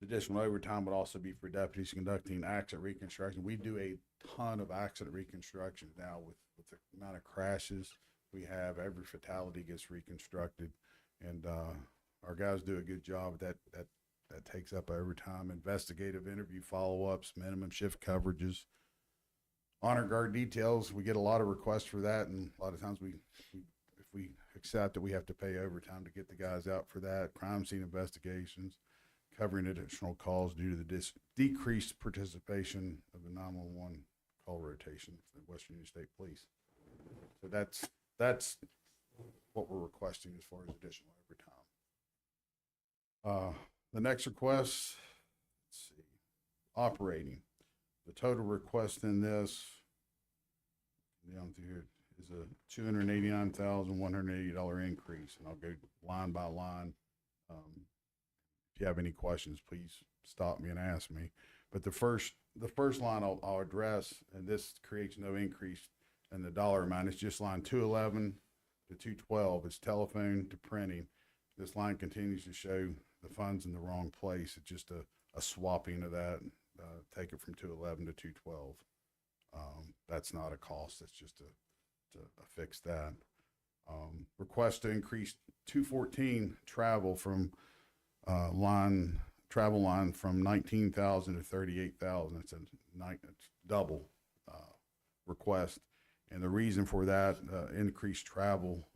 Additional overtime would also be for deputies conducting accident reconstruction. We do a ton of accident reconstruction now with the amount of crashes we have. Every fatality gets reconstructed, and our guys do a good job. That takes up overtime. Investigative interview follow-ups, minimum shift coverages, honor guard details. We get a lot of requests for that, and a lot of times if we accept it, we have to pay overtime to get the guys out for that. Crime scene investigations, covering additional calls due to the decreased participation of the 911 call rotation for the Western Union State Police. So that's what we're requesting as far as additional overtime. The next request, let's see, operating. The total request in this, down through here, is a $289,180 increase, and I'll go line by line. If you have any questions, please stop me and ask me. But the first line I'll address, and this creates no increase in the dollar amount. It's just line 211 to 212. It's telephone to printing. This line continues to show the funds in the wrong place. It's just a swapping of that. Take it from 211 to 212. That's not a cost. That's just to fix that. Request to increase 214 travel from travel line from 19,000 to 38,000. It's double request, and the reason for that increased travel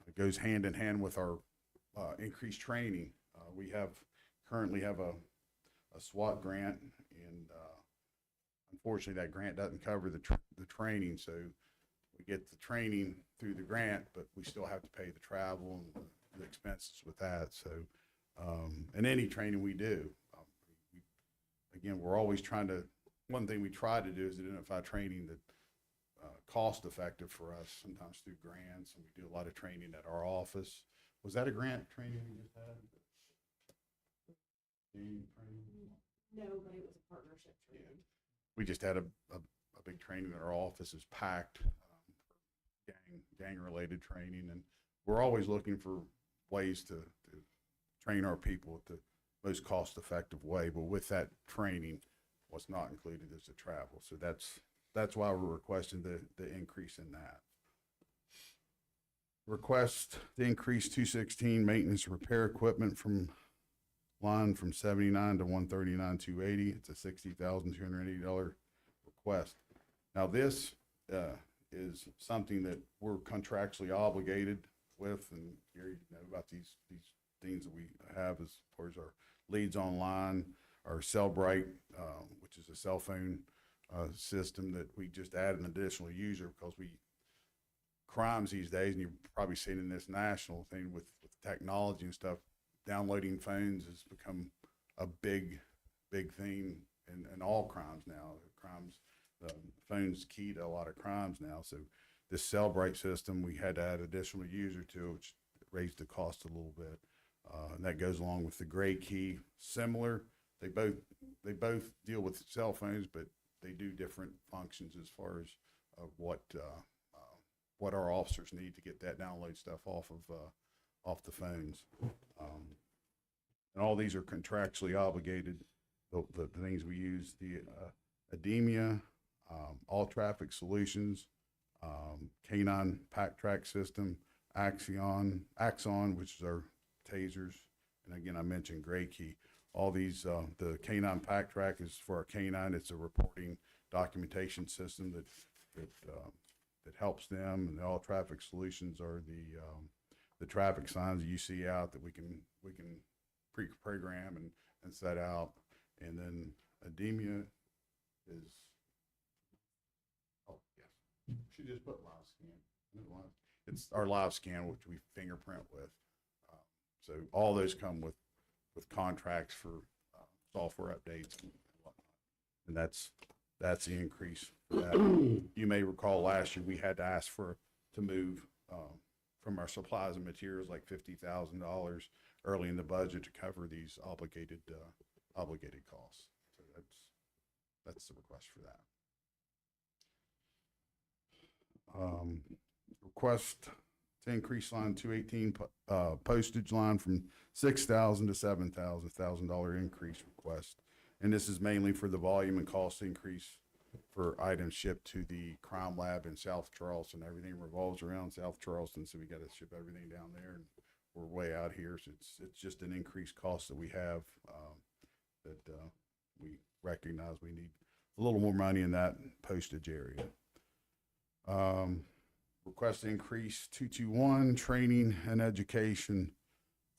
it goes hand in hand with our increased training. We currently have a SWAT grant, and unfortunately that grant doesn't cover the training, so we get the training through the grant, but we still have to pay the travel and the expenses with that. So and any training we do, again, we're always one thing we try to do is identify training that cost effective for us, sometimes through grants, and we do a lot of training at our office. Was that a grant training you just had? No, but it was a partnership training. We just had a big training at our office. Is packed, gang related training, and we're always looking for ways to train our people at the most cost effective way. But with that training, what's not included is the travel. So that's why we're requesting the increase in that. Request the increase 216 maintenance repair equipment from 79 to 139 280. It's a $60,280 request. Now this is something that we're contractually obligated with, and Gary, you know about these things that we have as far as our leads online, our Cellbrite, which is a cell phone system that we just added an additional user because crimes these days, and you've probably seen in this national thing with technology and stuff, downloading phones has become a big thing in all crimes now. Phone's key to a lot of crimes now. So this Cellbrite system, we had to add additional user to, which raised the cost a little bit. And that goes along with the Gray Key. Similar, they both deal with cell phones, but they do different functions as far as what our officers need to get that download stuff off the phones. And all these are contractually obligated. The things we use, the Edemia, All Traffic Solutions, Canine Pack Track System, Axon, which is our tasers, and again I mentioned Gray Key. All these, the Canine Pack Track is for our canine. It's a reporting documentation system that helps them, and the All Traffic Solutions are the traffic signs that you see out that we can pre-program and set out. And then Edemia is, oh yes, she just put live scan. It's our live scan, which we fingerprint with. So all those come with contracts for software updates and whatnot. And that's the increase for that. You may recall last year we had to ask to move from our supplies and materials like $50,000 early in the budget to cover these obligated costs. So that's the request for that. Request to increase line 218 postage line from $6,000 to $7,000, $1,000 increase request. And this is mainly for the volume and cost increase for items shipped to the crime lab in South Charleston. Everything revolves around South Charleston, so we got to ship everything down there, and we're way out here, so it's just an increased cost that we have that we recognize we need a little more money in that postage area. Request to increase 221 training and education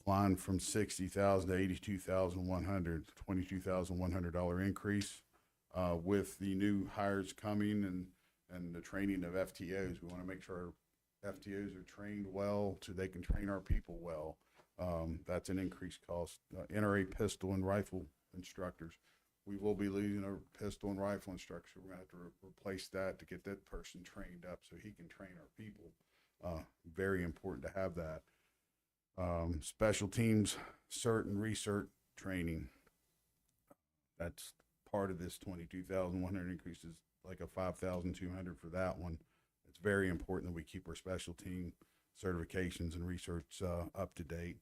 line from $60,000 to $82,100, $22,100 increase. With the new hires coming and the training of FTOs, we want to make sure our FTOs are trained well so they can train our people well. That's an increased cost. NRA pistol and rifle instructors. We will be losing our pistol and rifle instructor. We're going to have to replace that to get that person trained up so he can train our people. Very important to have that. Special teams cert and recert training. That's part of this 22,100 increase, is like a 5,200 for that one. It's very important that we keep our special team certifications and research up to date.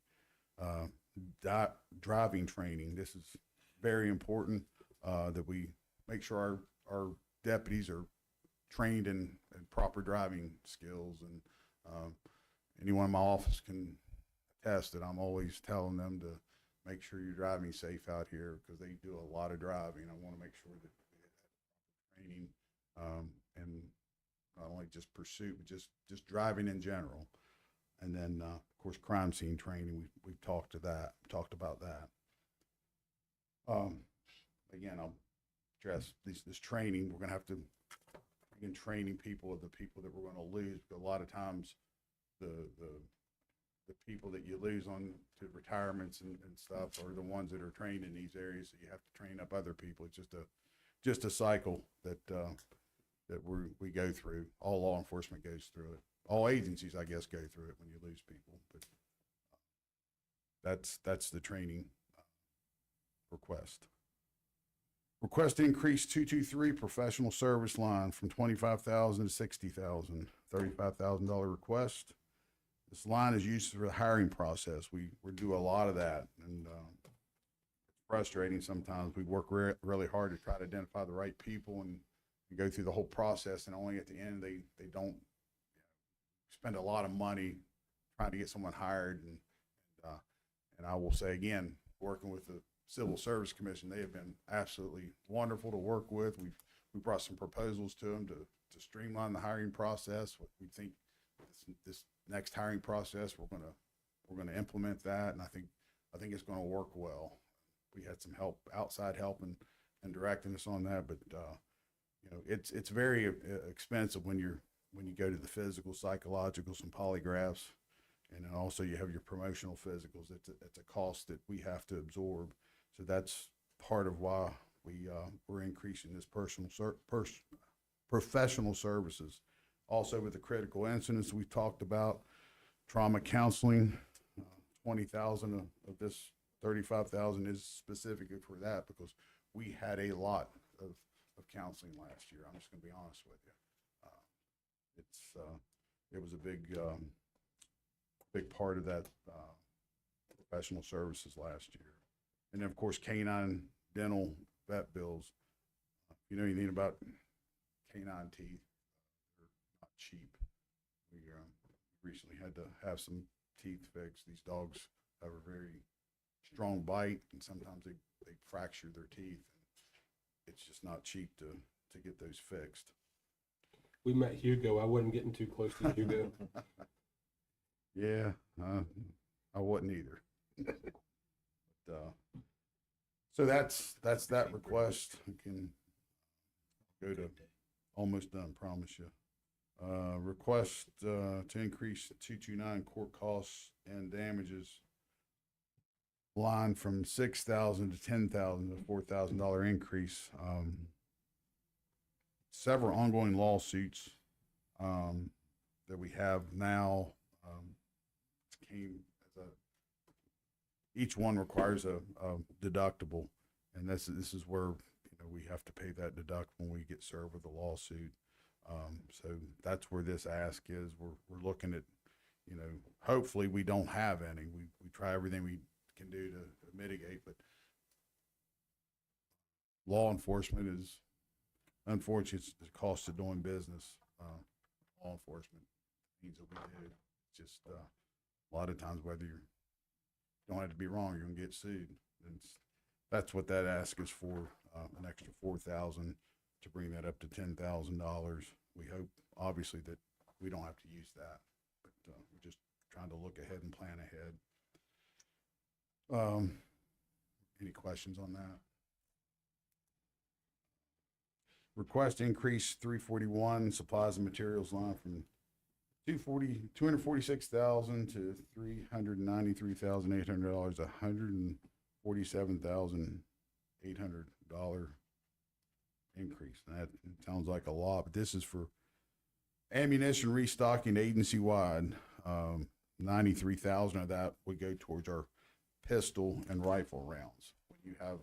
Driving training. This is very important that we make sure our deputies are trained in proper driving skills. And anyone in my office can attest that I'm always telling them to make sure you're driving safe out here, because they do a lot of driving. I want to make sure that they have proper training and not only just pursuit, but just driving in general. And then, of course, crime scene training. We've talked about that. Again, I'll address this training. We're going to have to begin training people of the people that we're going to lose, because a lot of times the people that you lose on to retirements and stuff are the ones that are trained in these areas. So you have to train up other people. It's just a cycle that we go through. All law enforcement goes through it. All agencies, I guess, go through it when you lose people. But that's the training request. Request to increase 223 professional service line from $25,000 to $60,000, $35,000 request. This line is used for the hiring process. We do a lot of that, and it's frustrating sometimes. We work really hard to try to identify the right people and go through the whole process, and only at the end they don't spend a lot of money trying to get someone hired. And I will say again, working with the Civil Service Commission, they have been absolutely wonderful to work with. We brought some proposals to them to streamline the hiring process. We think this next hiring process, we're we're gonna implement that, and I think it's gonna work well. We had some help, outside help and directing us on that, but, you know, it's very expensive when you go to the physical, psychological, some polygraphs, and then also you have your promotional physicals. It's a cost that we have to absorb. So that's part of why we're increasing this professional services. Also with the critical incidents we talked about, trauma counseling, 20,000 of this 35,000 is specifically for that, because we had a lot of counseling last year. I'm just gonna be honest with you. It was a big part of that, professional services last year. And then of course, canine dental vet bills. If you know anything about canine teeth, they're not cheap. We recently had to have some teeth fixed. These dogs have a very strong bite, and sometimes they fracture their teeth. It's just not cheap to get those fixed. We met Hugo. I wasn't getting too close to Hugo. Yeah, I wasn't either. But, so that's that request. We can go to almost done, promise you. Request to increase 229 court costs and damages line from 6,000 to 10,000, a $4,000 increase. Several ongoing lawsuits that we have now came as each one requires a deductible, and this is where, you know, we have to pay that deductible when we get served with a lawsuit. So that's where this ask is. We're looking at, you know, hopefully we don't have any. We try everything we can do to mitigate, but law enforcement is, unfortunately, it's the cost of doing business. Law enforcement means that we do. It's just a lot of times, whether you don't have to be wrong, you're gonna get sued. And that's what that ask is for, an extra $4,000 to bring that up to $10,000. We hope, obviously, that we don't have to use that, but we're just trying to look ahead and plan ahead. Any questions on that? Request increase 341 supplies and materials line from 246,000 to $393,800, $147,800 increase. And that sounds like a lot, but this is for ammunition restocking agency wide. 93,000 of that would go towards our pistol and rifle rounds. When you have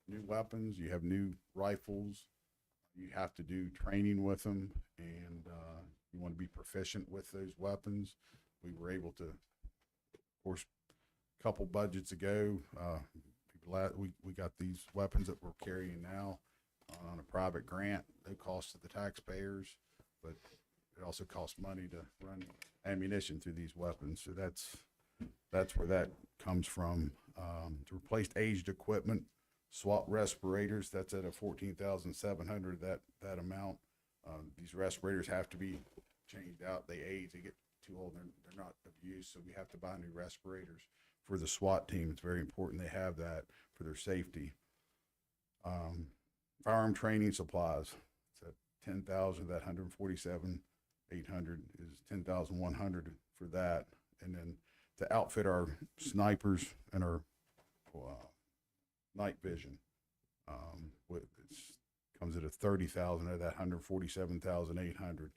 new weapons, you have new rifles, you have to do training with them, and you want to be proficient with those weapons. We were able to, of course, a couple budgets ago, we got these weapons that we're carrying now on a private grant. No cost to the taxpayers, but it also costs money to run ammunition through these weapons. So that's where that comes from. To replace aged equipment, SWAT respirators, that's at a $14,700, that amount. These respirators have to be changed out. They age, they get too old, they're not of use, so we have to buy new respirators for the SWAT team. It's very important they have that for their safety. Firearm training supplies, it's at 10,000, that 147,800 is 10,100 for that. And then to outfit our snipers and our night vision, it comes at a 30,000 of that 147,800.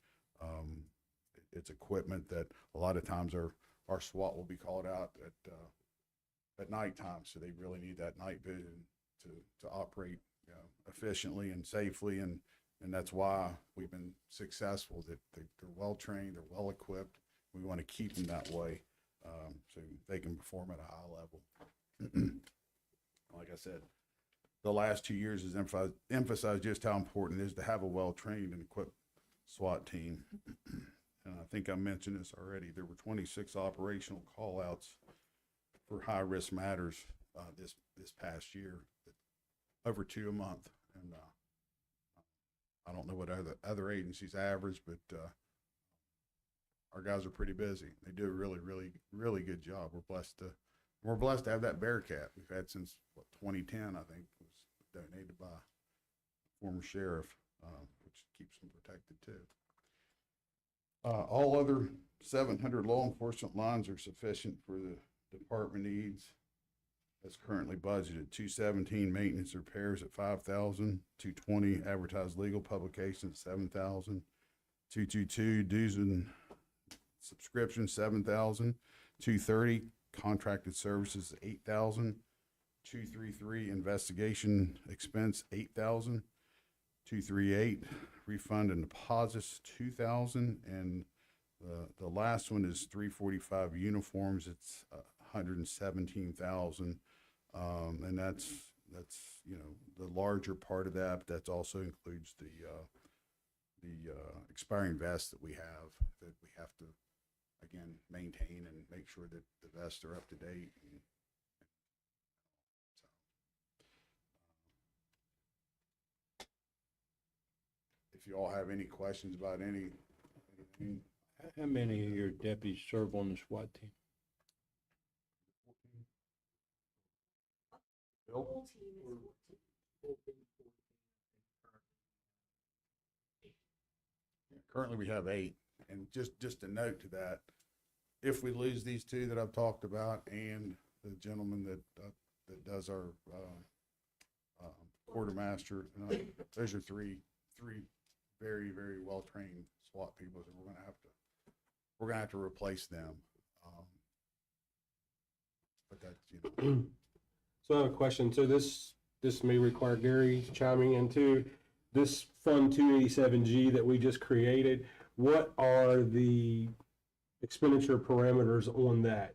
It's equipment that a lot of times our SWAT will be called out at nighttime, so they really need that night vision to operate, you know, efficiently and safely, and that's why we've been successful. That they're well trained, they're well equipped. We want to keep them that way, so they can perform at a high level. Like I said, the last 2 years has emphasized just how important it is to have a well-trained and equipped SWAT team. And I think I mentioned this already. There were 26 operational call-outs for high-risk matters this past year, over 2 a month. And I don't know what other agencies average, but our guys are pretty busy. They do a really, really, really good job. We're blessed to have that Bearcat we've had since, what, 2010, I think, was donated by former sheriff, which keeps them protected too. All other 700 law enforcement lines are sufficient for the department needs. That's currently budgeted. 217 maintenance repairs at 5,000, 220 advertised legal publications, 7,000, 222 dues and subscriptions, 7,000, 230 contracted services, 8,000, 233 investigation expense, 8,000, 238 refund and deposits, 2,000, and the last one is 345 uniforms. It's 117,000, and that's the larger part of that. But that also includes the expiring vests that we have to again maintain and make sure that the vests are up to date. And so, if you all have any questions about anything. How many of your deputies serve on the SWAT team? Whole team is 14. Currently, we have 8, and just a note to that, if we lose these 2 that I've talked about, and the gentleman that does our quartermaster, those are three very, very well trained SWAT people that we're gonna have to replace them. But that's So I have a question. So this may require Gary chiming in too. This Fund 287G that we just created, what are the expenditure parameters on that?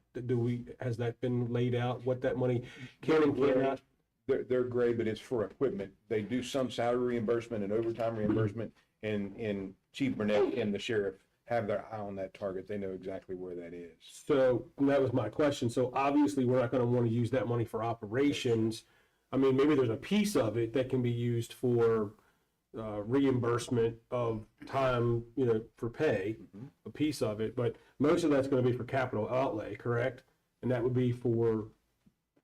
Has that been laid out, what that money can and cannot? They're gray, but it's for equipment. They do some salary reimbursement and overtime reimbursement, and Chief Burnett and the sheriff have their eye on that target. They know exactly where that is. So that was my question. So obviously, we're not going to want to use that money for operations. I mean, maybe there's a piece of it that can be used for reimbursement of time, for pay, a piece of it, but most of that's going to be for capital outlay, correct? And that would be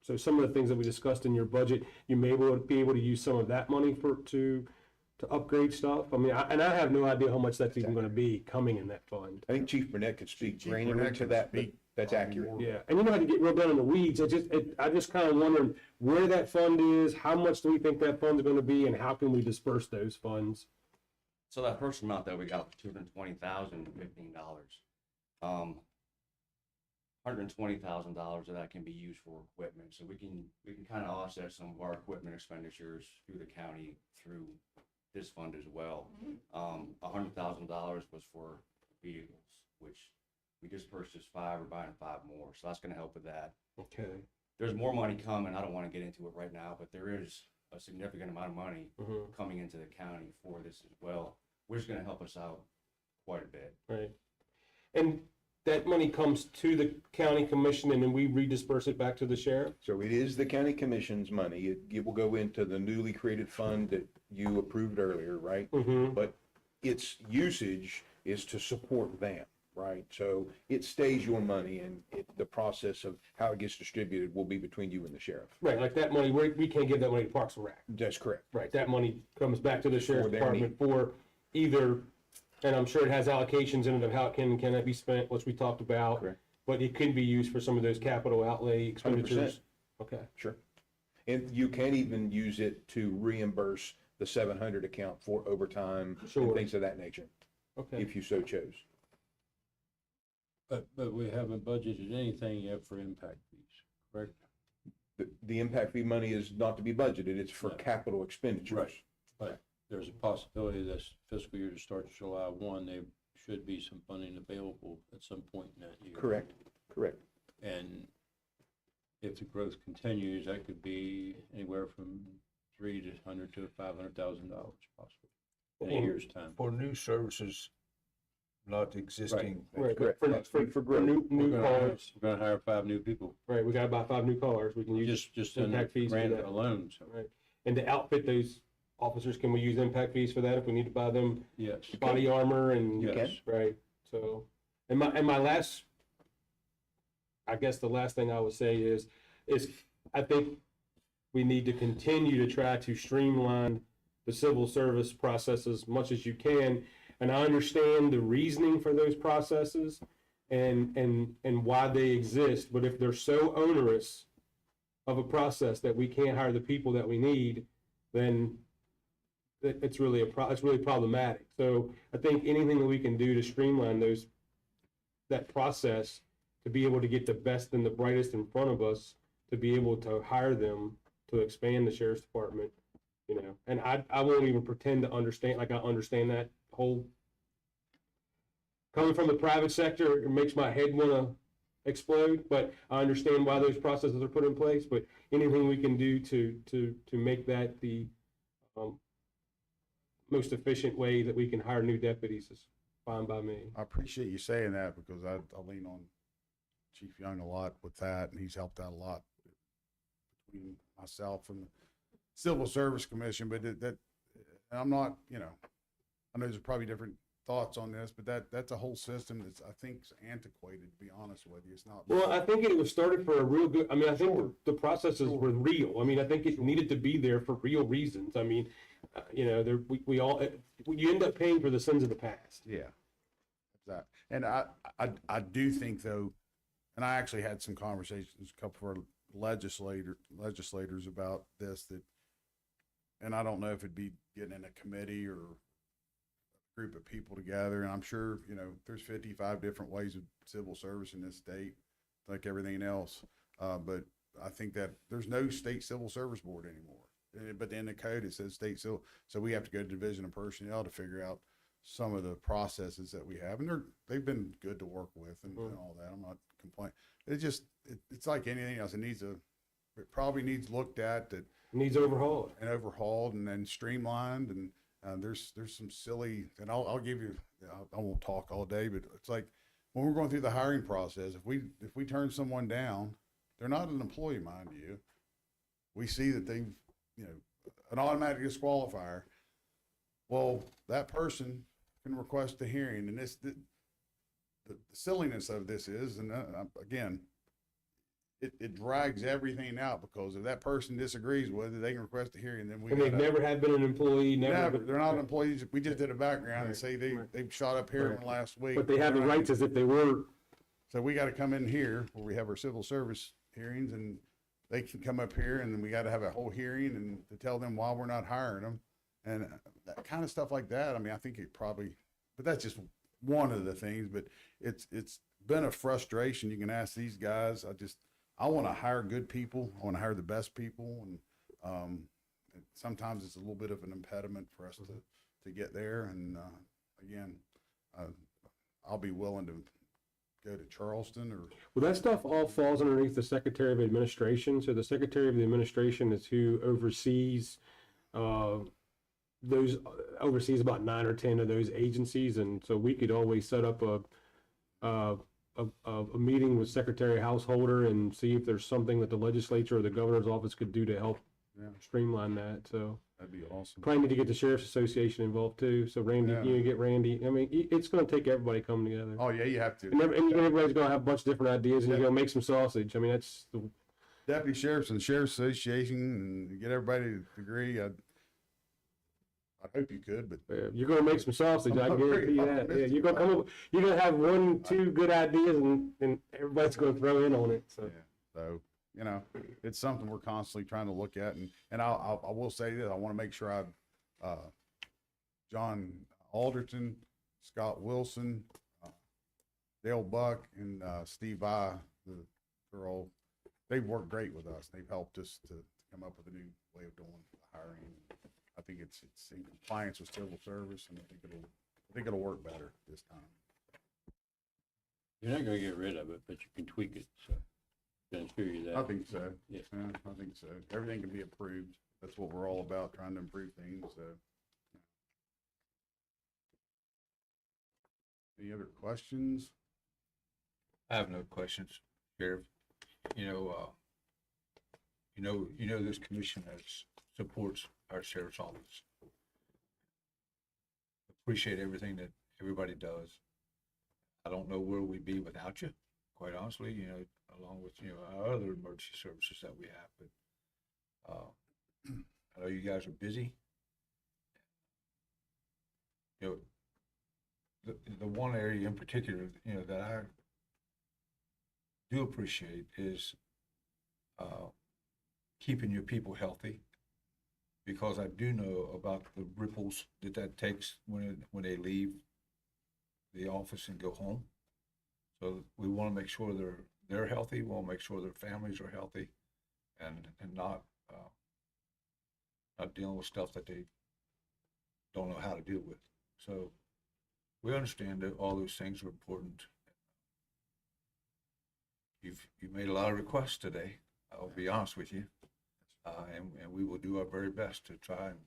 so some of the things that we discussed in your budget, you may be able to use some of that money to upgrade stuff. I mean, I have no idea how much that's even going to be coming in that fund. I think Chief Burnett could speak granular to that, but that's accurate. Yeah, and you know how to get real down in the weeds. I just kind of wondering where that fund is, how much do we think that fund's going to be, and how can we disperse those funds? So that first amount that we got, $220,015, $120,000 of that can be used for equipment. So we can kind of offset some of our equipment expenditures through the county through this fund as well. $100,000 was for vehicles, which we just purchased 5. We're buying 5 more, so that's going to help with that. Okay. There's more money coming. I don't want to get into it right now, but there is a significant amount of money coming into the county for this as well, which is going to help us out quite a bit. Right. And that money comes to the county commission and then we redisperse it back to the sheriff? So it is the county commission's money. It will go into the newly created fund that you approved earlier, right? But its usage is to support them, right? So it stays your money, and the process of how it gets distributed will be between you and the sheriff. Right, like that money, we can't give that money to Parks and Rec. That's correct. Right, that money comes back to the sheriff's their department for either, and I'm sure it has allocations in it of how it cannot be spent, which we talked about. Correct. But it could be used for some of those capital outlay expenditures. 100%. Okay. Sure. And you can even use it to reimburse the 700 account for overtime and things of that nature. Okay. If you so chose. But we haven't budgeted anything yet for impact fees, correct? The impact fee money is not to be budgeted, it's for capital expenditures. Right. But there's a possibility this fiscal year to start July 1, there should be some funding available at some point in that year. Correct. And if the growth continues, that could be anywhere from $300,000 to $500,000 possibly in a year's time. For new services, not existing. Right, Correct. for new callers. We're gonna hire 5 new people. Right, we gotta buy 5 new callers. We can use Just in impact that fees for grant that. alone, so. Right. And to outfit those officers, can we use impact fees for that if we need to buy them Yes. body armor and? You can. Right, so, And my last, I guess the last thing I would say is I think we need to continue to try to streamline the civil service process as much as you can. And I understand the reasoning for those processes and why they exist. But if they're so onerous of a process that we can't hire the people that we need, then it's really it's really problematic. So I think anything that we can do to streamline that process to be able to get the best and the brightest in front of us, to be able to hire them to expand the sheriff's department, and I won't even pretend to understand, like I understand that whole, coming from the private sector, it makes my head want to explode, but I understand why those processes are put in place. But anything we can do to make that the most efficient way that we can hire new deputies is fine by me. I appreciate you saying that, because I lean on Chief Young a lot with that, and he's helped out a lot between myself and the Civil Service Commission. But that I'm not, I know there's probably different thoughts on this, but that's a whole system that's, I think, is antiquated, to be honest with you. It's not. Well, I think it was started for a real good, I think the processes were real. I think it needed to be there for real reasons. We all, you end up paying for the sins of the past. Yeah. Exactly. And I do think, though, and I actually had some conversations with a couple of our legislators about this, and I don't know if it'd be getting in a committee or a group of people together. And I'm sure, there's 55 different ways of civil service in this state, like everything else. But I think that there's no state civil service board anymore. But in the code, it says state civil. So we have to go to Division of Personnel to figure out some of the processes that we have. And they've been good to work with and all that. I'm not complaining. It's like anything else. It probably needs looked at, that needs overhauled and then streamlined. And there's some silly, and I'll give you, I won't talk all day, but it's like when we're going through the hiring process, if we turn someone down, they're not an employee, mind you. We see that they've, an automatic disqualifier. Well, that person can request a hearing, and the silliness of this is, and again, it drags everything out, because if that person disagrees with it, they can request a hearing. Then they've never had been an employee. Never. They're not employees. We just did a background and say they've shot up here last week. But they have the rights as if they were. So we got to come in here where we have our civil service hearings, and they can come up here, and then we got to have a whole hearing and to tell them why we're not hiring them, and that kind of stuff like that. I think it probably, but that's just one of the things. But it's been a frustration. You can ask these guys. I want to hire good people. I want to hire the best people, and sometimes it's a little bit of an impediment for us to get there. And again, I'll be willing to go to Charleston or. Well, that stuff all falls underneath the Secretary of Administration. So the Secretary of the Administration is who oversees oversees about 9 or 10 of those agencies, and so we could always set up a meeting with Secretary Householder and see if there's something that the legislature or the governor's office could do to help streamline that. So that'd be awesome. Probably need to get the Sheriff's Association involved too. So Randy, get Randy. It's going to take everybody coming together. Oh yeah, you have to. And everybody's going to have a bunch of different ideas, and you're going to make some sausage. That's the deputy sheriffs and sheriff's association, and get everybody to agree. I hope you could, but you're going to make some sausage. I guarantee you that. Yeah, you're going to come up. You're going to have 1, 2 good ideas, and everybody's going to throw in on it. So, it's something we're constantly trying to look at, and I will say this: I want to make sure John Alderton, Scott Wilson, Dale Buck, and Steve they've worked great with us. They've helped us to come up with a new way of doing hiring. I think it's in compliance with civil service, and I think it'll work better this time. You're not going to get rid of it, but you can tweak it. So, can I you that? I think so. Yeah. I think so. Everything can be improved. That's what we're all about, trying to improve things. So, any other questions? I have no questions, Sheriff. This commission supports our sheriff's office. Appreciate everything that everybody does. I don't know where we'd be without you, quite honestly, you know, along with, you know, our other emergency services that we have, but, I know you guys are busy. You know, the one area in particular, you know, that I do appreciate is, keeping your people healthy, because I do know about the ripples that takes when they leave the office and go home. So we want to make sure they're healthy. We want to make sure their families are healthy, and not dealing with stuff that they don't know how to deal with. So we understand that all those things are important. You've made a lot of requests today. I'll be honest with you, and we will do our very best to try and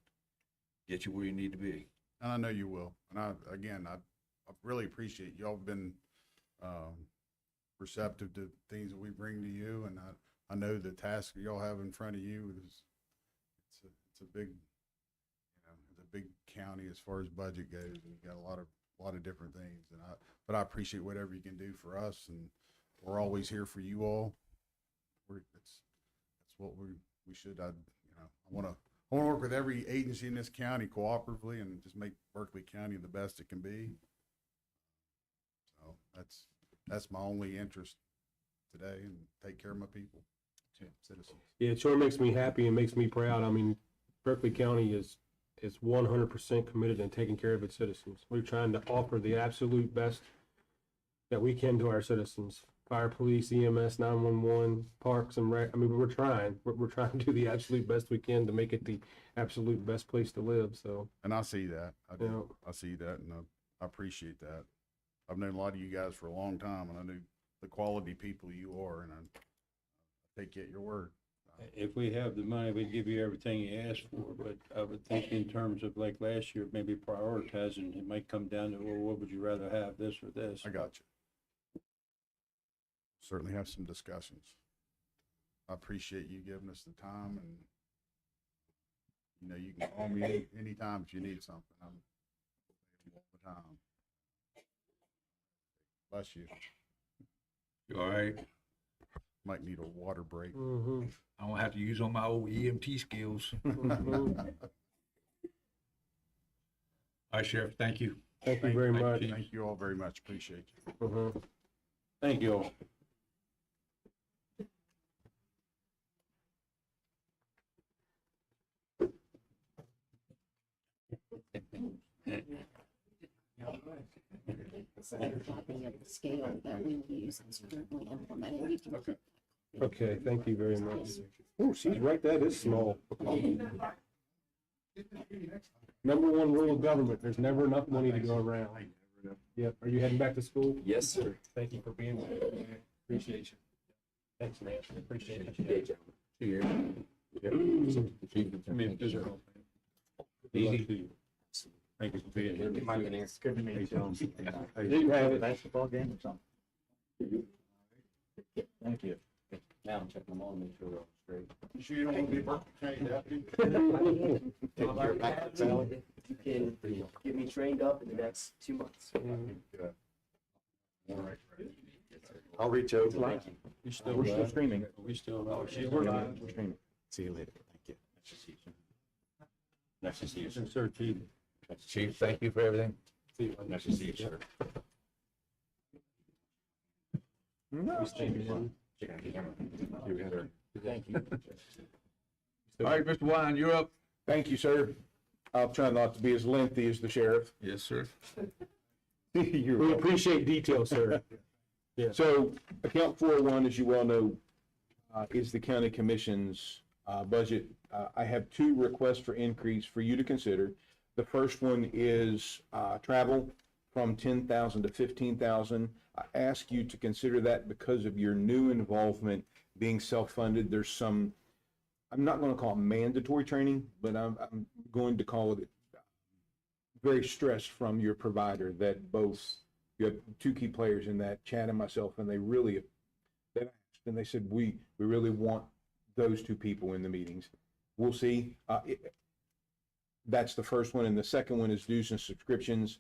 get you where you need to be. And I know you will. And I really appreciate y'all have been receptive to things that we bring to you. And I know the task that y'all have in front of you is, it's a big, you know, it's a big county as far as budget goes. And you got a lot of different things. But I appreciate whatever you can do for us, and we're always here for you all. That's what we should. I want to work with every agency in this county cooperatively and just make Berkeley County the best it can be. So that's my only interest today, and take care of my people, citizens. Yeah, it sure makes me happy and makes me proud. I mean, Berkeley County is 100% committed in taking care of its citizens. We're trying to offer the absolute best that we can to our citizens. Fire, police, EMS, 911, parks and rec. I mean, we're trying to do the absolute best we can to make it the absolute best place to live. So, and I see that. I do. Yeah. I see that, and I appreciate that. I've known a lot of you guys for a long time, and I knew the quality people you are, and I take you at your word. If we have the money, we'd give you everything you asked for, but I would think in terms of like last year, maybe prioritizing, it might come down to, well, what would you rather have, this or this? I got you. Certainly have some discussions. I appreciate you giving us the time, and you know, you can call me anytime if you need something. I'm available all the time. Bless you. You all right? Might need a water break. mm-hmm. I don't have to use all my old EMT skills. Mm-hmm. All right, Sheriff, thank you. Thank you very much. Thank you all very much. Appreciate you. Mm-hmm. Thank you all. Copy of the scale that we use is currently implemented. Okay, thank you very much. Oh, she's right, that is small. Number one rule of government, there's never enough money to go around. Yep, are you heading back to school? Yes, sir. Thank you for being here. Appreciate you. Thanks, man. Appreciate it. I mean, physical. Easy. Thank you for being here. It's good to meet you. You have it. Basketball game or something? Thank you. Now I'm checking them all, make sure they're all straight. You sure you don't want to be Berkeley County deputy? Take care of back to town. If you can get me trained up in the next 2 months. Good. All right. I'll reach out. Thank you. We're still streaming. We still. We're live. We're streaming. See you later. Thank you. Nice to see you, sir. Sir, Chief. Chief, thank you for everything. Nice to see you, sir. We stayed in. Thank you. All right, Mr. Wine, you're up. Thank you, sir. I'll try not to be as lengthy as the sheriff. Yes, sir. You're We welcome. appreciate detail, sir. So account 401, as you well know, is the county commission's budget. I have 2 requests for increase for you to consider. The first one is travel from 10,000 to 15,000. I ask you to consider that because of your new involvement being self-funded. There's some, I'm not going to call it mandatory training, but I'm going to call it very stressed from your provider that both, you have 2 key players in that, Chad and myself, and they asked and they said, we really want those 2 people in the meetings. We'll see. That's the first one. And the second one is dues and subscriptions.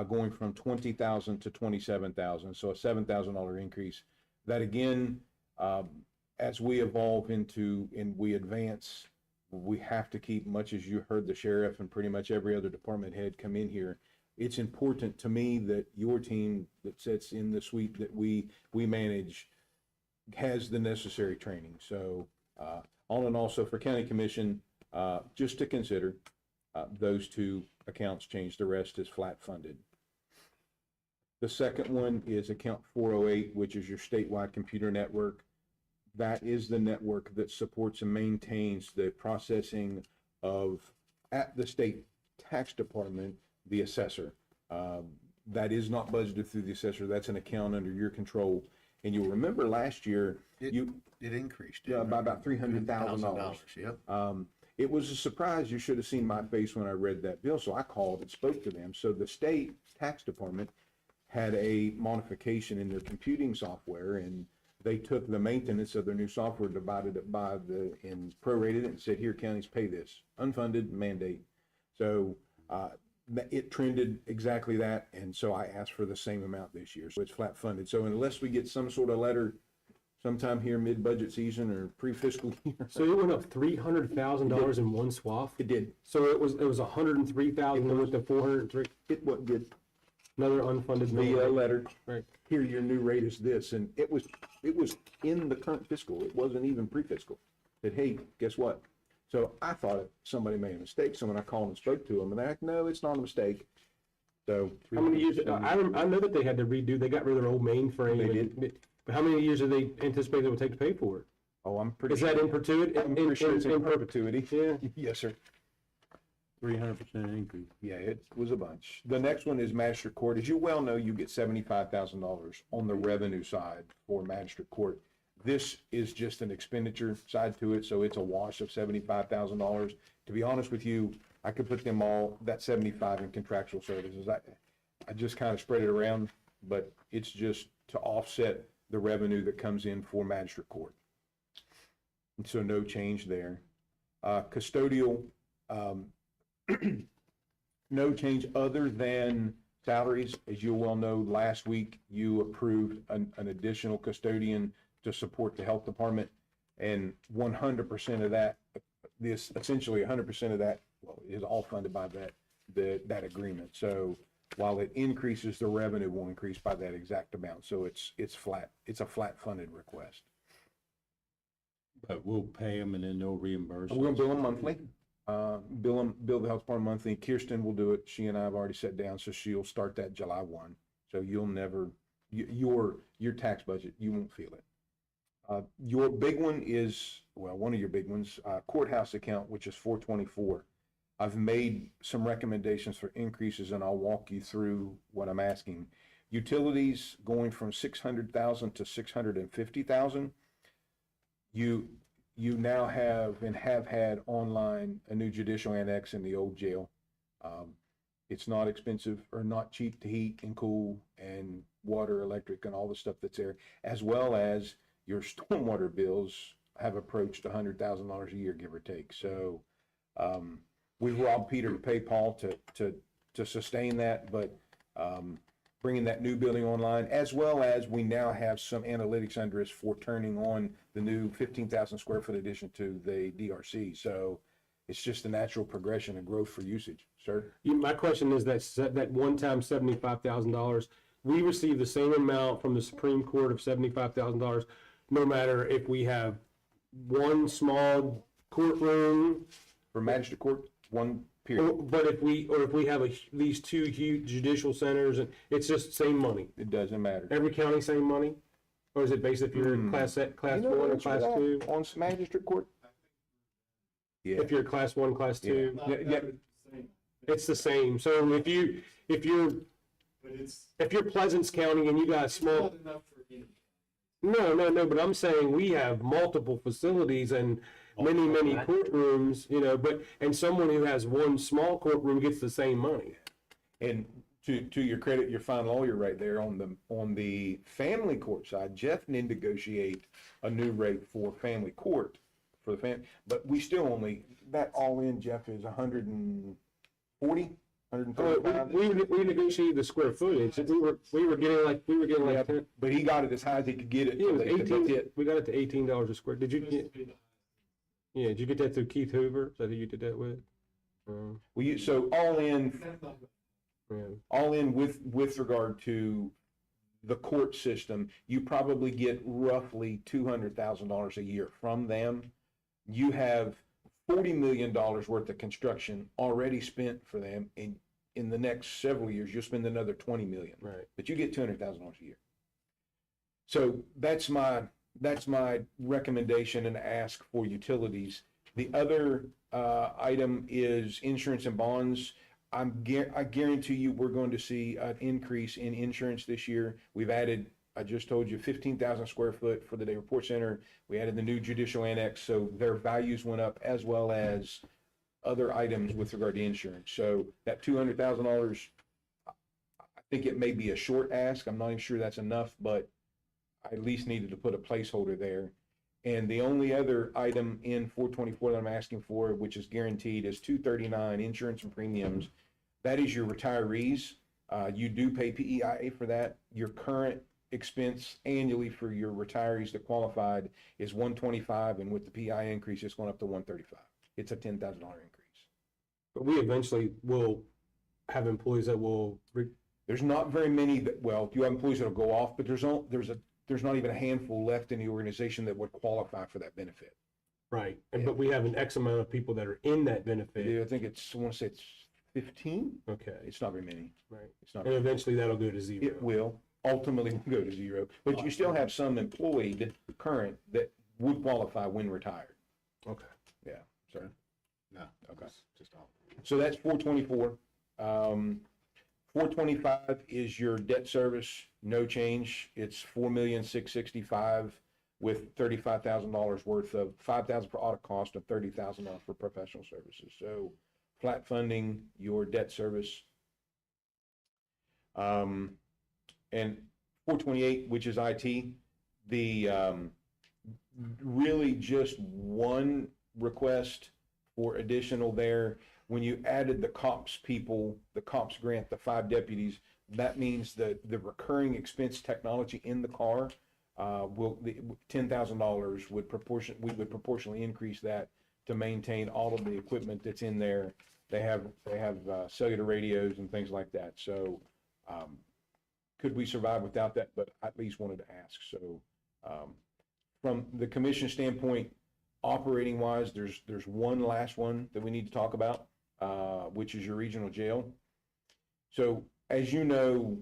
going from 20,000 to 27,000, so a $7,000 increase. That again, as we evolve into and we advance, we have to keep, much as you heard the sheriff and pretty much every other department head come in here. It's important to me that your team that sits in the suite that we manage has the necessary training. So all in all, so for county commission, just to consider, those two accounts change. The rest is flat funded. The second one is account 408, which is your statewide computer network. That is the network that supports and maintains the processing of, at the state tax department, the assessor. That is not budgeted through the assessor. That's an account under your control. And you'll remember last year, It increased. by about $300,000. Yep. It was a surprise. You should have seen my face when I read that bill. So I called and spoke to them. So the state tax department had a modification in their computing software, and they took the maintenance of their new software, divided it by and prorated it and said, here, counties pay this, unfunded mandate. So it trended exactly that. And so I asked for the same amount this year. So it's flat funded. So unless we get some sort of letter sometime here mid-budget season or pre-fiscal year. So it went up $300,000 in one swath? It did. So it was 103,000 and went to 403? It what did. Another unfunded The number. letter, Right. here, your new rate is this, and it was in the current fiscal, it wasn't even pre-fiscal. That, hey, guess what? So I thought somebody made a mistake, so when I called and spoke to them, and they're like, no, it's not a mistake. So. How many years, I know that they had to redo, they got rid of their old mainframe. They and- But how many years do they anticipate it would take to pay for it? Oh, I'm pretty Is sure. that in perpetuity? I'm pretty sure it's in perpetuity. Yeah. Yes, sir. 300% increase. Yeah, it was a bunch. The next one is magistrate court. As you well know, you get $75,000 on the revenue side for magistrate court. This is just an expenditure side to it, so it's a wash of $75,000. To be honest with you, I could put them all, that 75 in contractual services. I just kind of spread it around, but it's just to offset the revenue that comes in for magistrate court. And so no change there. Custodial, no change other than salaries. As you well know, last week you approved an additional custodian to support the health department, and 100% of that, essentially 100% of that, well, is all funded by that agreement. So while it increases, the revenue will increase by that exact amount. So it's flat. It's a flat funded request. But we'll pay them and then they'll reimburse We're gonna us. bill them monthly. Bill the health department monthly. Kirsten will do it. She and I have already sat down, so she'll start that July 1. So you'll never, your tax budget, you won't feel it. Your big one is, well, one of your big ones, courthouse account, which is 424. I've made some recommendations for increases, and I'll walk you through what I'm asking. Utilities going from 600,000 to 650,000. You now have and have had online a new judicial annex in the old jail. It's not expensive or not cheap to heat and cool and water, electric, and all the stuff that's there, as well as your stormwater bills have approached $100,000 a year, give or take. So we've robbed Peter to pay Paul to sustain that, but bringing that new building online, as well as we now have some analytics under us for turning on the new 15,000 square foot addition to the DRC. So it's just a natural progression and growth for usage, sir. My question is that one-time $75,000, we receive the same amount from the Supreme Court of $75,000, no matter if we have one small courtroom. For magistrate court, one period. But if we have these two huge judicial centers, and it's just same money. It doesn't matter. Every county same money, or is it based if you're class You know 1 the or answer to class that? 2? On magistrate court? Yeah. If you're class 1, class 2, Yeah. it's the same. So if you're Pleasance County and you got a small. No, but I'm saying we have multiple facilities and many courtrooms, and someone who has one small courtroom gets the same money. And to your credit, your fine lawyer right there on the family court side, Jeff did negotiate a new rate for family court for the family, but we still only, that all in, Jeff, is $140,000 We negotiated the square footage. We were getting like Yeah, 10. but he got it as high as he could get it. Yeah, it was so they said, "That's 18. it." We got it to $18 a square. Did you get? Yeah, did you get that through Keith Hoover? Is that who you did that with? So all in, Yeah. with regard to the court system, you probably get roughly $200,000 a year from them. You have $40 million worth of construction already spent for them, and in the next several years, you'll spend another 20 million. Right. But you get $200,000 a year. So that's my recommendation and ask for utilities. The other item is insurance and bonds. I guarantee you we're going to see an increase in insurance this year. We've added, I just told you, 15,000 square foot for the Day Report Center. We added the new judicial annex, so their values went up, as well as other items with regard to insurance. So that $200,000, I think it may be a short ask. I'm not even sure that's enough, but I at least needed to put a placeholder there. And the only other item in 424 that I'm asking for, which is guaranteed, is 239 insurance and premiums. That is your retirees. You do pay PEIA for that. Your current expense annually for your retirees that qualified is $125, and with the PEIA increase, it's going up to $135. It's a $10,000 increase. But we eventually will have employees that will. There's not very many that, well, you have employees that'll go off, but there's not even a handful left in the organization that would qualify for that benefit. Right. But we have an X amount of people that are in that benefit. I think I want to say it's 15. Okay. It's not very many. Right. It's not. And eventually that'll go to zero. It will ultimately go to zero, but you still have some employed current that would qualify when retired. Okay. Yeah. Sorry. No. Okay. Just all. So that's 424. 425 is your debt service, no change. It's $4,665,000 with $35,000 worth of $5,000 for audit cost and $30,000 for professional services. So flat funding your debt service. And 428, which is IT, the really just one request for additional there. When you added the COPS people, the COPS grant, the 5 deputies, that means that the recurring expense technology in the car will $10,000 we would proportionally increase that to maintain all of the equipment that's in there. They have cellular radios and things like that. So could we survive without that? But I at least wanted to ask. So from the commission standpoint, operating wise, there's one last one that we need to talk about, which is your regional jail. So as you know,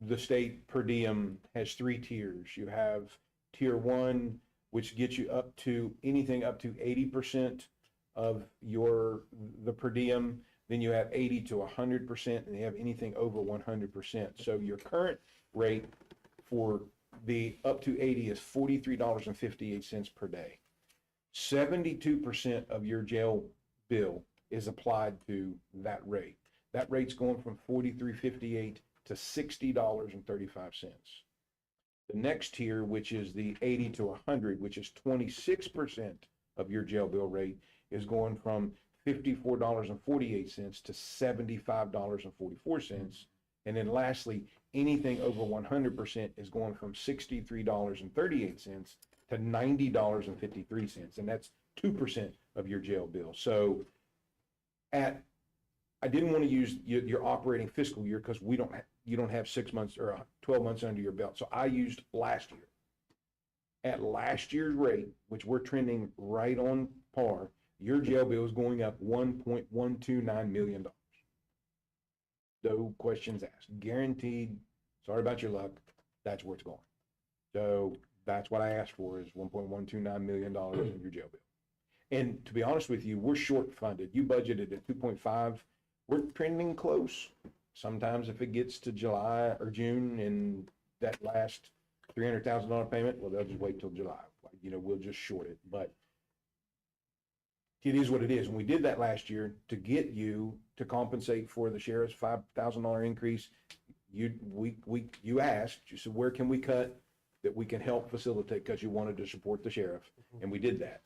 the state per diem has 3 tiers. You have tier 1, which gets you up to anything up to 80% of the per diem. Then you have 80 to 100%, and you have anything over 100%. So your current rate for the up to 80 is $43.58 per day. 72% of your jail bill is applied to that rate. That rate's going from $43.58 to $60.35. The next tier, which is the 80 to 100, which is 26% of your jail bill rate, is going from $54.48 to $75.44. And then lastly, anything over 100% is going from $63.38 to $90.53. And that's 2% of your jail bill. So I didn't want to use your operating fiscal year because you don't have 6 months or 12 months under your belt. So I used last year. At last year's rate, which we're trending right on par, your jail bill is going up $1.129 million. No questions asked. Guaranteed. Sorry about your luck. That's where it's going. So that's what I asked for, is $1.129 million in your jail bill. And to be honest with you, we're short funded. You budgeted at 2.5. We're trending close. Sometimes if it gets to July or June and that last $300,000 payment, well, they'll just wait till July. We'll just short it. But it is what it is. And we did that last year to get you to compensate for the sheriff's $5,000 increase. You asked, you said, where can we cut that we can help facilitate, because you wanted to support the sheriff, and we did that.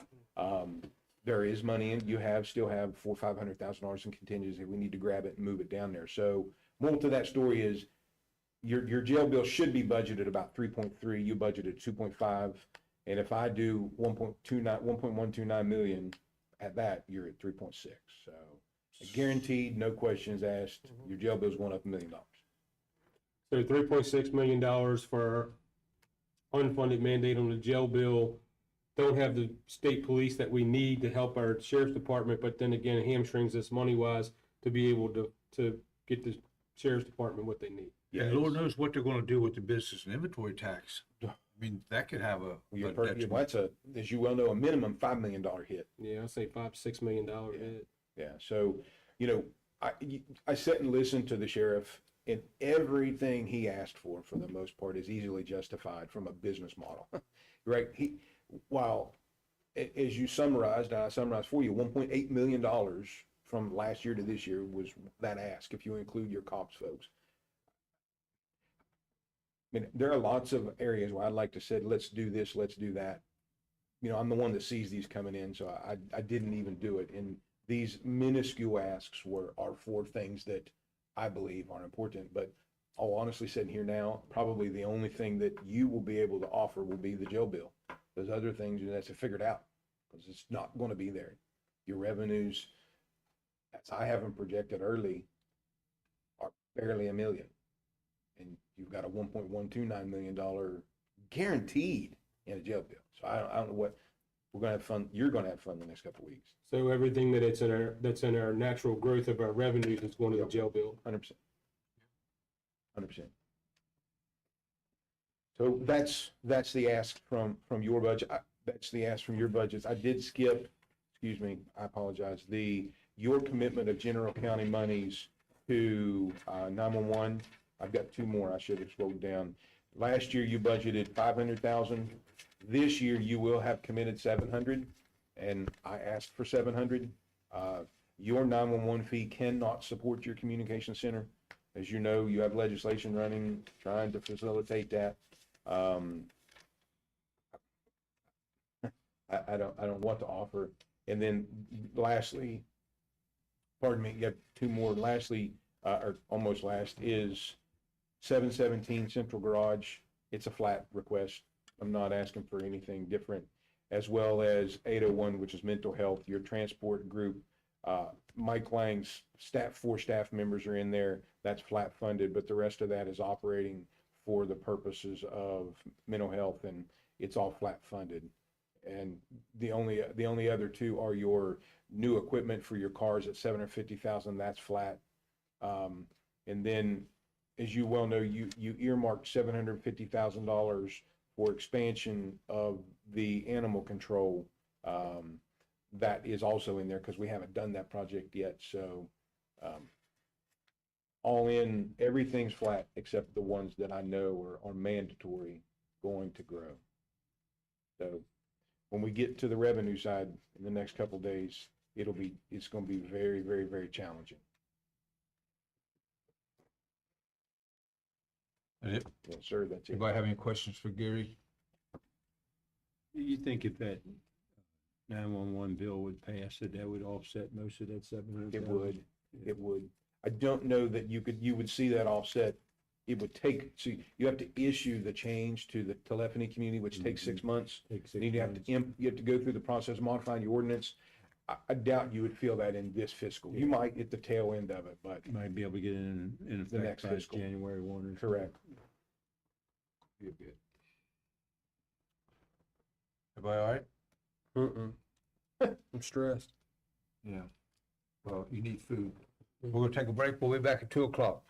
there is money in, still have $400,000-500,000 in contingency. We need to grab it and move it down there. So moral to that story is your jail bill should be budgeted about 3.3, you budgeted 2.5. And if I do 1.129 million at that, you're at 3.6. So guaranteed, no questions asked, your jail bill's going up $1 million. So $3.6 million for unfunded mandate on the jail bill. Don't have the state police that we need to help our sheriff's department, but then again, hamstrings us money-wise to be able to get the sheriff's department what they need. Yeah, And Lord knows what they're gonna do with the business and inventory tax. I mean, that could have a detriment. that's as you well know, a minimum $5 million hit. Yeah, I'd say $5-6 million hit. Yeah, so, I sat and listened to the sheriff, and everything he asked for the most part, is easily justified from a business model, right? While, as you summarized, and I summarized for you, $1.8 million from last year to this year was that ask, if you include your cops folks. I mean, there are lots of areas where I'd like to say, let's do this, let's do that. I'm the one that sees these coming in, so I didn't even do it. And these minuscule asks are for things that I believe are important. But I'll honestly sit here now, probably the only thing that you will be able to offer will be the jail bill. Those other things, that's figured out, because it's not going to be there. Your revenues, as I have them projected early, are barely $1 million. And you've got a $1.129 million guaranteed in a jail bill. So I don't know what we're going to have fun. You're going to have fun the next couple of weeks. So everything that's in our natural growth of our revenues is going to the jail bill. 100%. 100%. So that's the ask from your budget. That's the ask from your budgets. I did skip, excuse me, I apologize, your commitment of general county monies to 911. I've got two more I should have scrolled down. Last year you budgeted 500,000. This year you will have committed 700, and I asked for 700. Your 911 fee cannot support your communication center. As you know, you have legislation running trying to facilitate that. I don't want to offer. And then lastly, pardon me, you have two more. Lastly, or almost last, is 717 Central Garage. It's a flat request. I'm not asking for anything different. As well as 801, which is mental health, your transport group. Mike Lang's four staff members are in there. That's flat funded, but the rest of that is operating for the purposes of mental health, and it's all flat funded. And the only other two are your new equipment for your cars at 750,000. That's flat. And then, as you well know, you earmarked $750,000 for expansion of the animal control. That is also in there because we haven't done that project yet. So all in, everything's flat except the ones that I know are mandatory going to grow. So when we get to the revenue side in the next couple of days, it's going to be very, very, very challenging. And it, Yes, sir, that's it. anybody have any questions for Gary? You think if that 911 bill would pass, that would offset most of that 700,000? It would. It would. I don't know that you would see that offset. It would take, so you have to issue the change to the telephony community, which takes 6 months. You have to go through the process of modifying your ordinance. I doubt you would feel that in this fiscal. You might at the tail end of it, but Might be able to get in the effect next by fiscal. January 1 or something. Correct. You're good. Everybody all right? I'm stressed. Yeah. Well, you need food. We're gonna take a break. We'll be back at 2:00.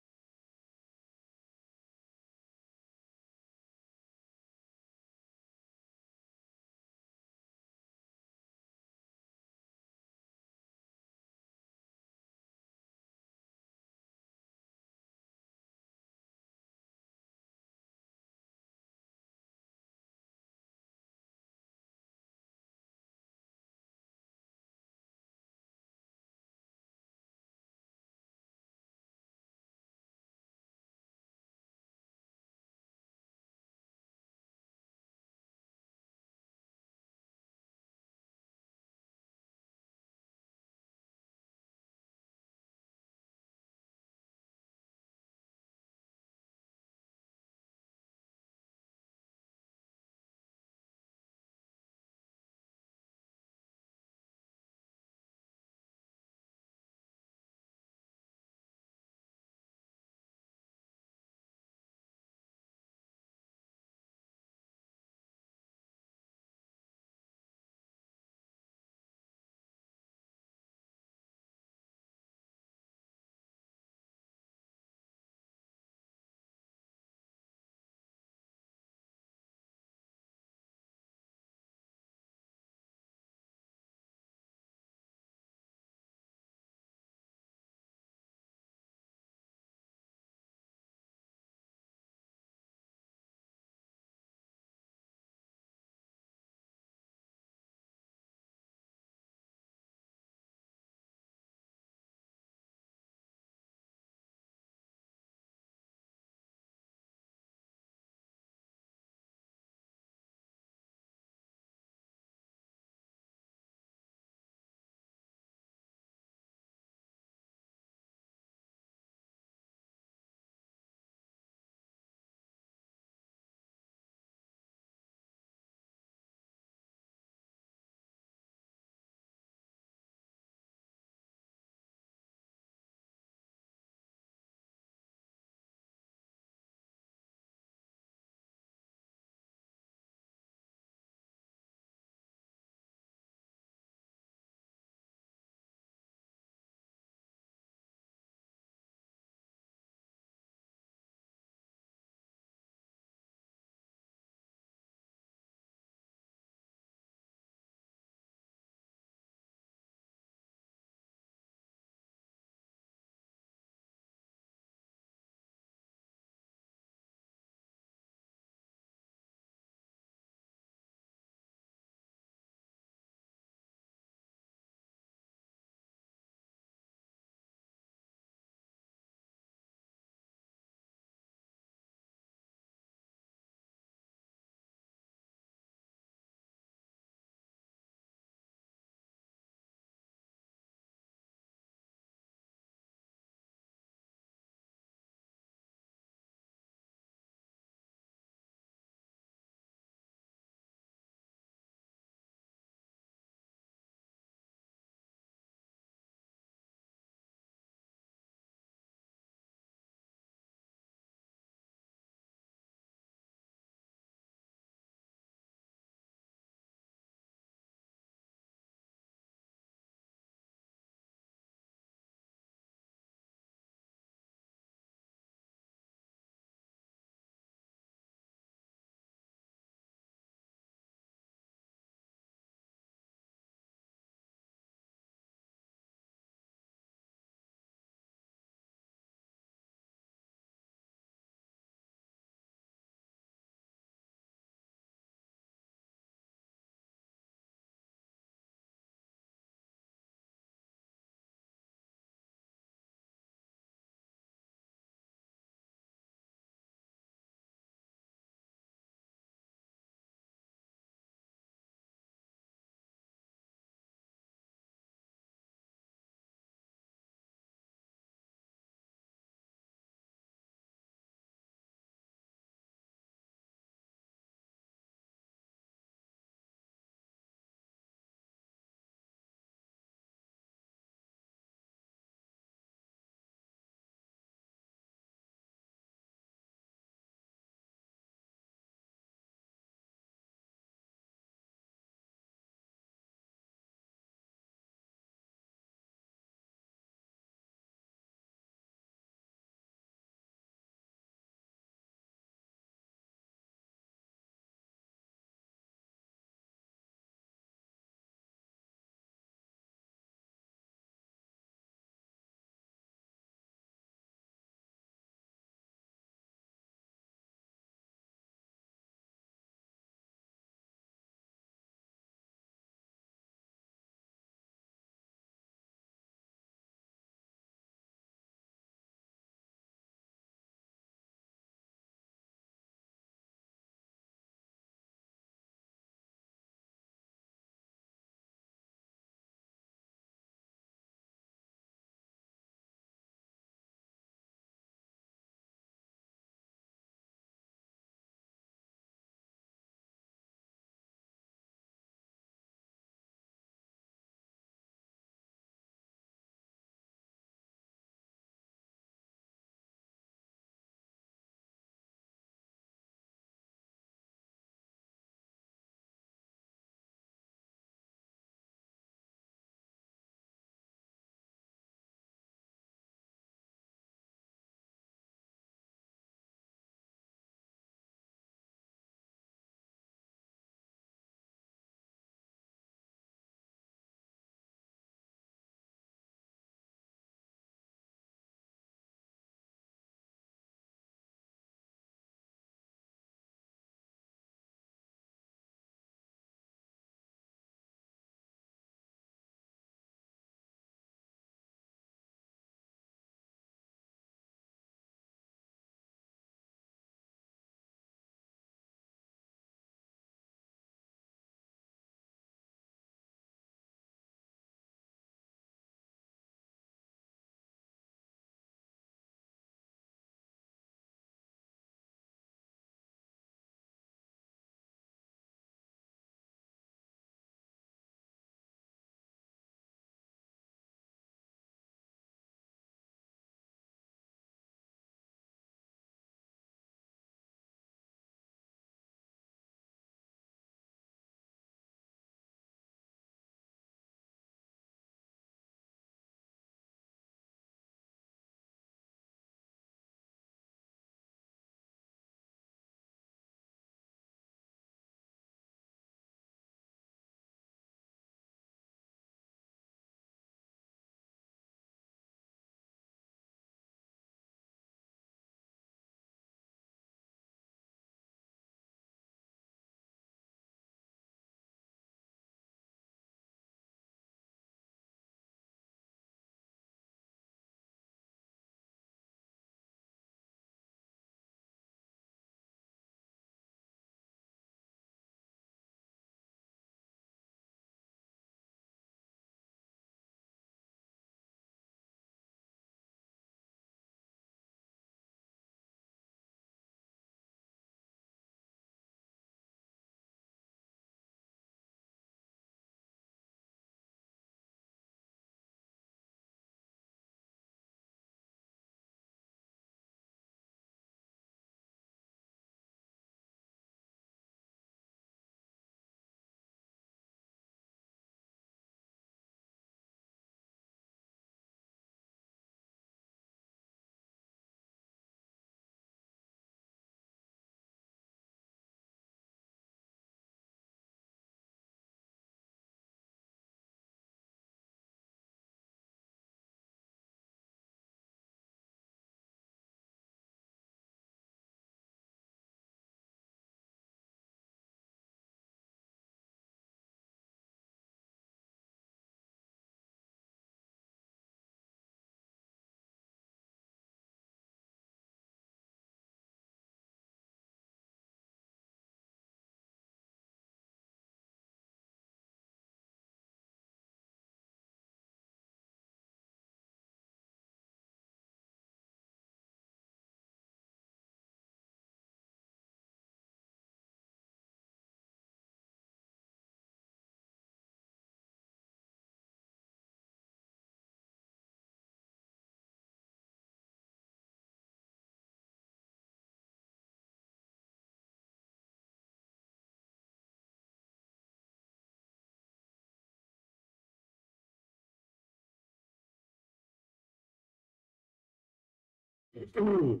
All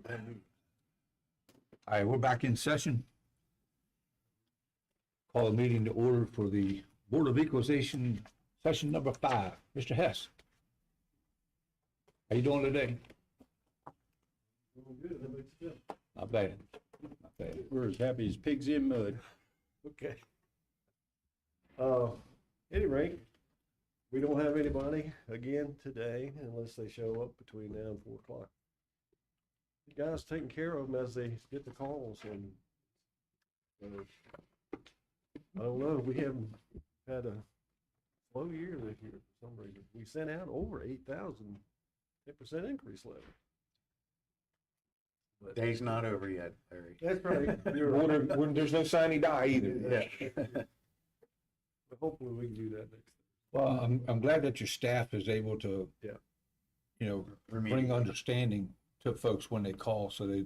right, we're back in session. Call a meeting to order for the Board of Equalization, session number 5. Mr. Hess. How you doing today? Not bad. Not bad. We're as happy as pigs in mud. Okay. Any rate, we don't have anybody again today unless they show up between now and 4 o'clock. You guys taking care of them as they get the calls and, I don't know, we haven't had a slow year this year for some reason. We sent out over 8,000, 10% increase letter. But Day's not over yet, Larry. that's right. When there's no signy die either. Yeah. But hopefully we can do that next time. Well, I'm glad that your staff is able to, Yeah. you know, bring understanding to folks when they call, so they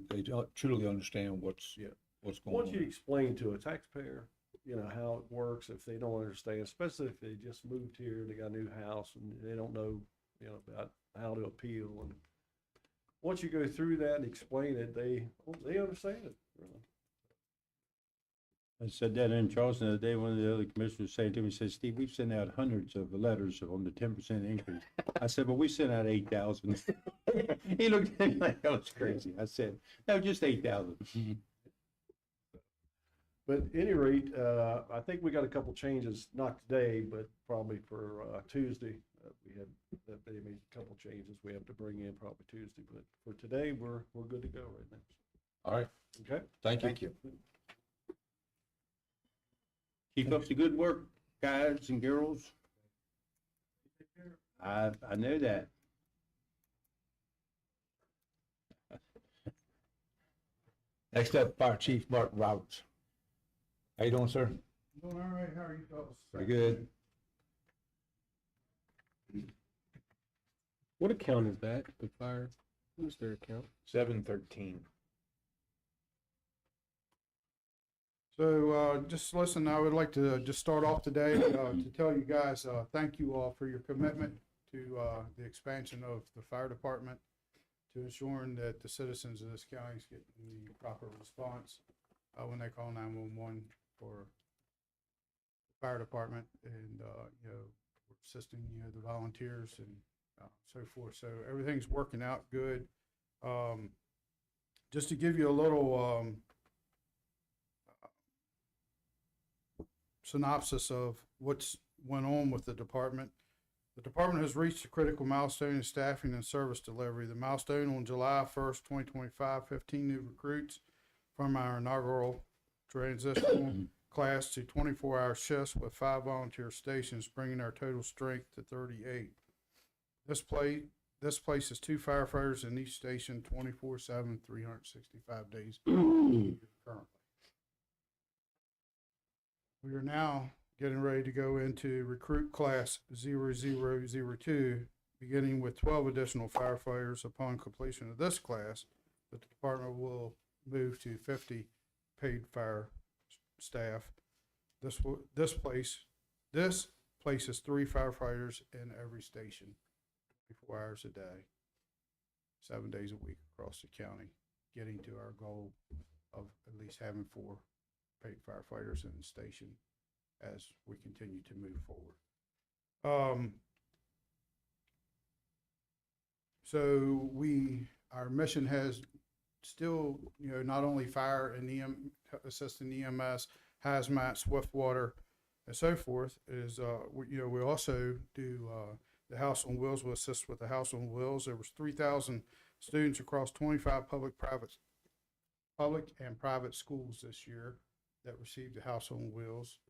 truly understand what's going Once you on. explain to a taxpayer, you know, how it works, if they don't understand, especially if they just moved here, they got a new house and they don't know, you know, about how to appeal. And once you go through that and explain it, they understand it, really. I said that in Charleston the other day. One of the other commissioners saying to me, said, Steve, we've sent out hundreds of letters on the 10% increase. I said, but we sent out 8,000. He looked at me like I was crazy. I said, no, just 8,000. But at any rate, I think we got a couple changes, not today, but probably for Tuesday. We had that they made a couple changes we have to bring in probably Tuesday, but for today, we're good to go right now. All right, Okay? thank you. Thank you. Keep up the good work, guys and girls. I know that. Next up, Fire Chief Martin Roberts. How you doing, sir? Doing all right, how are you fellas? Pretty good. What account is that, the fire? Who's their account? 713. So, just listen, I would like to just start off today, to tell you guys, thank you all for your commitment to, the expansion of the fire department, to ensuring that the citizens of this county is getting the proper response, when they call 911 for the fire department, and, you know, we're assisting, you know, the volunteers and, so forth. So everything's working out good. Just to give you a little, synopsis of what's went on with the department. The department has reached a critical milestone in staffing and service delivery. The milestone on July 1st, 2025, 15 new recruits from our inaugural transitional class to 24-hour shifts with 5 volunteer stations, bringing our total strength to 38. This places 2 firefighters in each station 24/7, 365 days currently. We are now getting ready to go into recruit class 0002, beginning with 12 additional firefighters. Upon completion of this class, the department will move to 50 paid fire staff. This places 3 firefighters in every station, 24 hours a day, 7 days a week across the county, getting to our goal of at least having 4 paid firefighters in the station as we continue to move forward. So our mission has still, you know, not only fire and assisting EMS, hazmat, swift water, and so forth, is, we also do, the House on Wheels will assist with the House on Wheels. There was 3,000 students across 25 public and private schools this year that received the House on Wheels,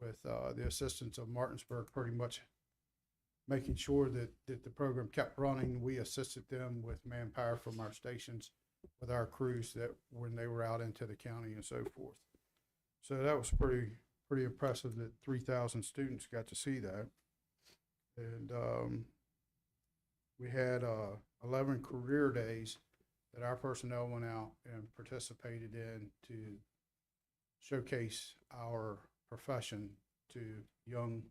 with the assistance of Martinsburg pretty much making sure that the program kept running. We assisted them with manpower from our stations, with our crews that when they were out into the county and so forth. So that was pretty impressive that 3,000 students got to see that. And we had 11 career days that our personnel went out and participated in to showcase our profession to young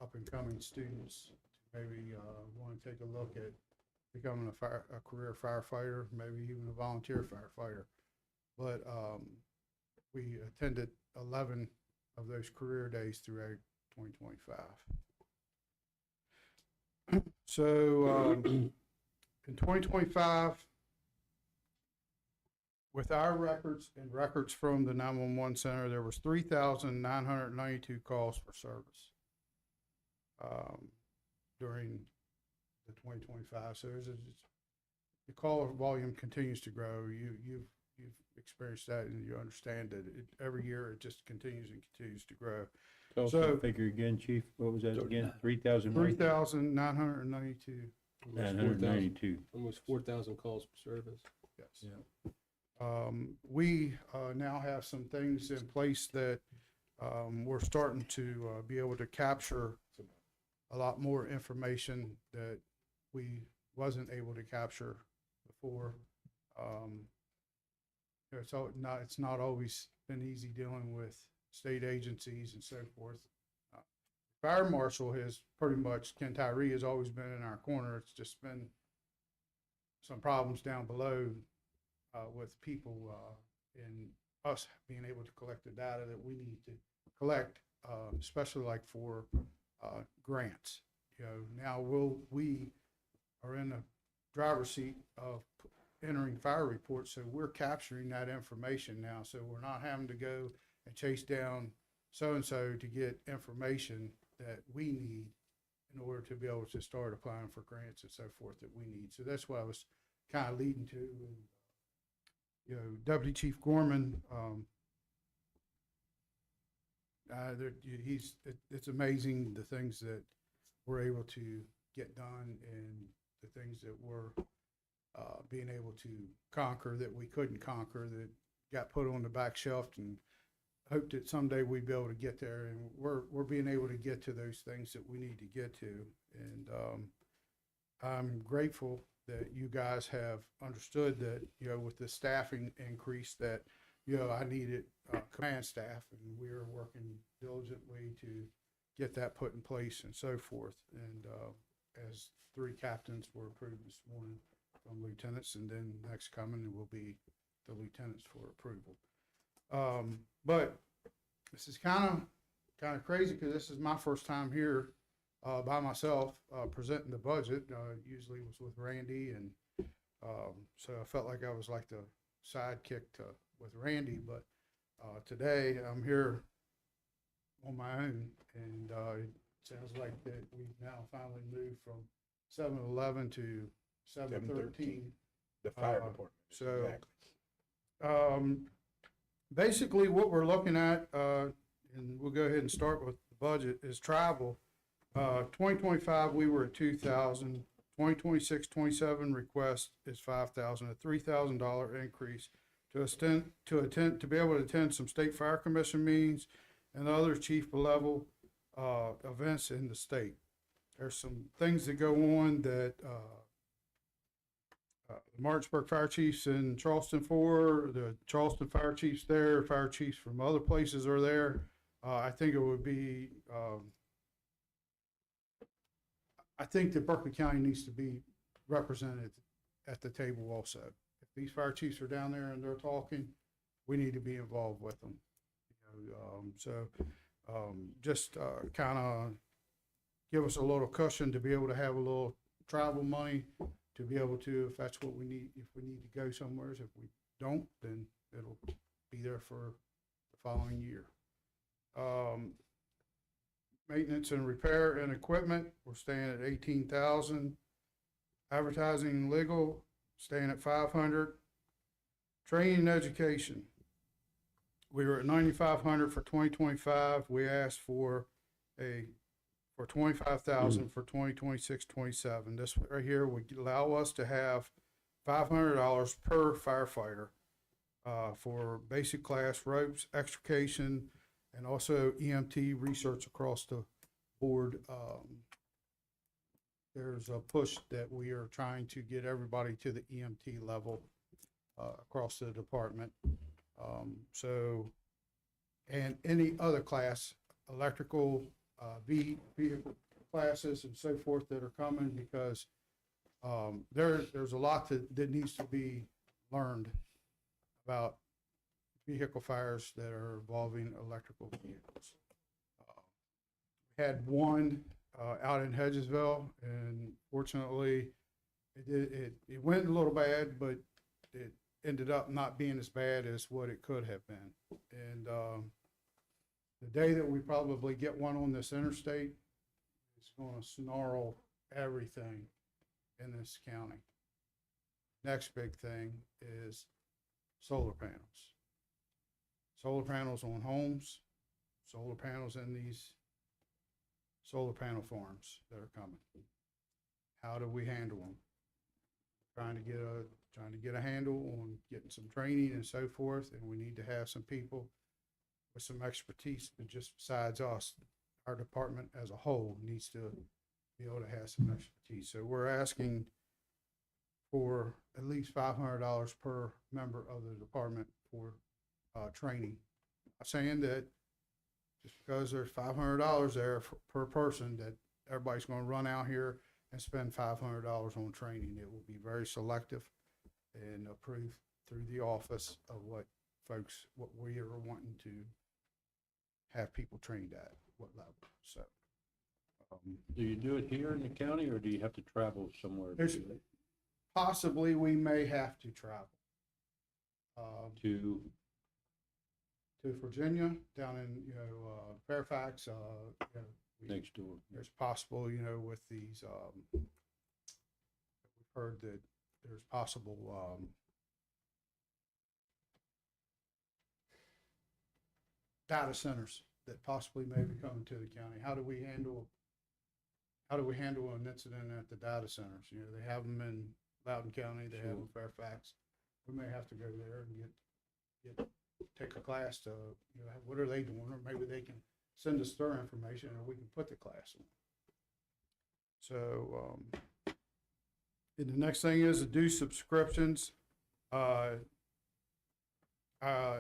up-and-coming students. Maybe want to take a look at becoming a career firefighter, maybe even a volunteer firefighter. But we attended 11 of those career days throughout 2025. So in 2025, with our records and records from the 911 center, there was 3,992 calls for service during the 2025. So the call volume continues to grow. You've experienced that, and you understand that every year it just continues and continues to grow. Tell us that figure again, Chief. What was that again? 3,000? 3,992. 992. Almost 4,000 calls per service. Yes. We now have some things in place that we're starting to be able to capture a lot more information that we wasn't able to capture before. It's not always been easy dealing with state agencies and so forth. Fire marshal has pretty much, Ken Tyree has always been in our corner. It's just been some problems down below with people and us being able to collect the data that we need to collect, especially like for grants. Now we are in the driver's seat of entering fire reports, so we're capturing that information now. So we're not having to go and chase down so-and-so to get information that we need in order to be able to start applying for grants and so forth that we need. So that's what I was kind of leading to. Deputy Chief Gorman, it's amazing the things that we're able to get done and the things that we're being able to conquer that we couldn't conquer, that got put on the back shelf, and hope that someday we'd be able to get there. And we're being able to get to those things that we need to get to. And I'm grateful that you guys have understood that, with the staffing increase that, I needed command staff, and we are working diligently to get that put in place and so forth. And as 3 captains were approved this morning from lieutenants, and then next coming will be the lieutenants for approval. But this is kind of crazy because this is my first time here by myself presenting the budget. Usually was with Randy, and so I felt like I was like the sidekick with Randy. But today I'm here on my own, and it sounds like that we've now finally moved from 7-11 to 7-13. The fire department. So, Exactly. Basically what we're looking at, and we'll go ahead and start with the budget, is travel. 2025, we were at 2,000. 2026-27 request is 5,000, a $3,000 increase to be able to attend some state fire commission meetings and other chief level events in the state. There's some things that go on that the Martinsburg fire chiefs in Charleston the Charleston fire chiefs there, fire chiefs from other places are there. I think it would be, I think that Berkeley County needs to be represented at the table also. If these fire chiefs are down there and they're talking, we need to be involved with them. Just kind of give us a little cushion to be able to have a little travel money to be able to, if that's what we need, if we need to go somewhere. If we don't, then it'll be there for the following year. Maintenance and repair and equipment, we're staying at 18,000. Advertising and legal, staying at 500. Training and education, we were at 9,500 for 2025. We asked for 25,000 for 2026-27. This right here would allow us to have $500 per firefighter for basic class ropes, extrication, and also EMT research across the board. There's a push that we are trying to get everybody to the EMT level across the department. And any other class, electrical, vehicle classes and so forth that are coming, because There's a lot that needs to be learned about vehicle fires that are involving electrical vehicles. We had one out in Hedgesville, and fortunately, it went a little bad, but it ended up not being as bad as what it could have been. And the day that we probably get one on this interstate, it's going to snarl everything in this county. Next big thing is solar panels. Solar panels on homes, solar panels in these solar panel farms that are coming. How do we handle them? Trying to get a handle on getting some training and so forth, and we need to have some people with some expertise, but just besides us, our department as a whole needs to be able to have some expertise. So we're asking for at least $500 per member of the department for training. I'm saying that just because there's $500 there per person, that everybody's going to run out here and spend $500 on training. It will be very selective and approved through the office of what we are wanting to have people trained at, what level. So, Do you do it here in the county, or do you have to travel somewhere? Possibly we may have to travel To to Virginia, down in Fairfax. next door. There's possible, with these. We've heard that there's possible data centers that possibly may be coming to the county. How do we handle an incident at the data centers? They have them in Loudoun County, they have them in Fairfax. We may have to go there and take a class to, what are they doing? Or maybe they can send us their information and we can put the class on. So, and the next thing is to do subscriptions.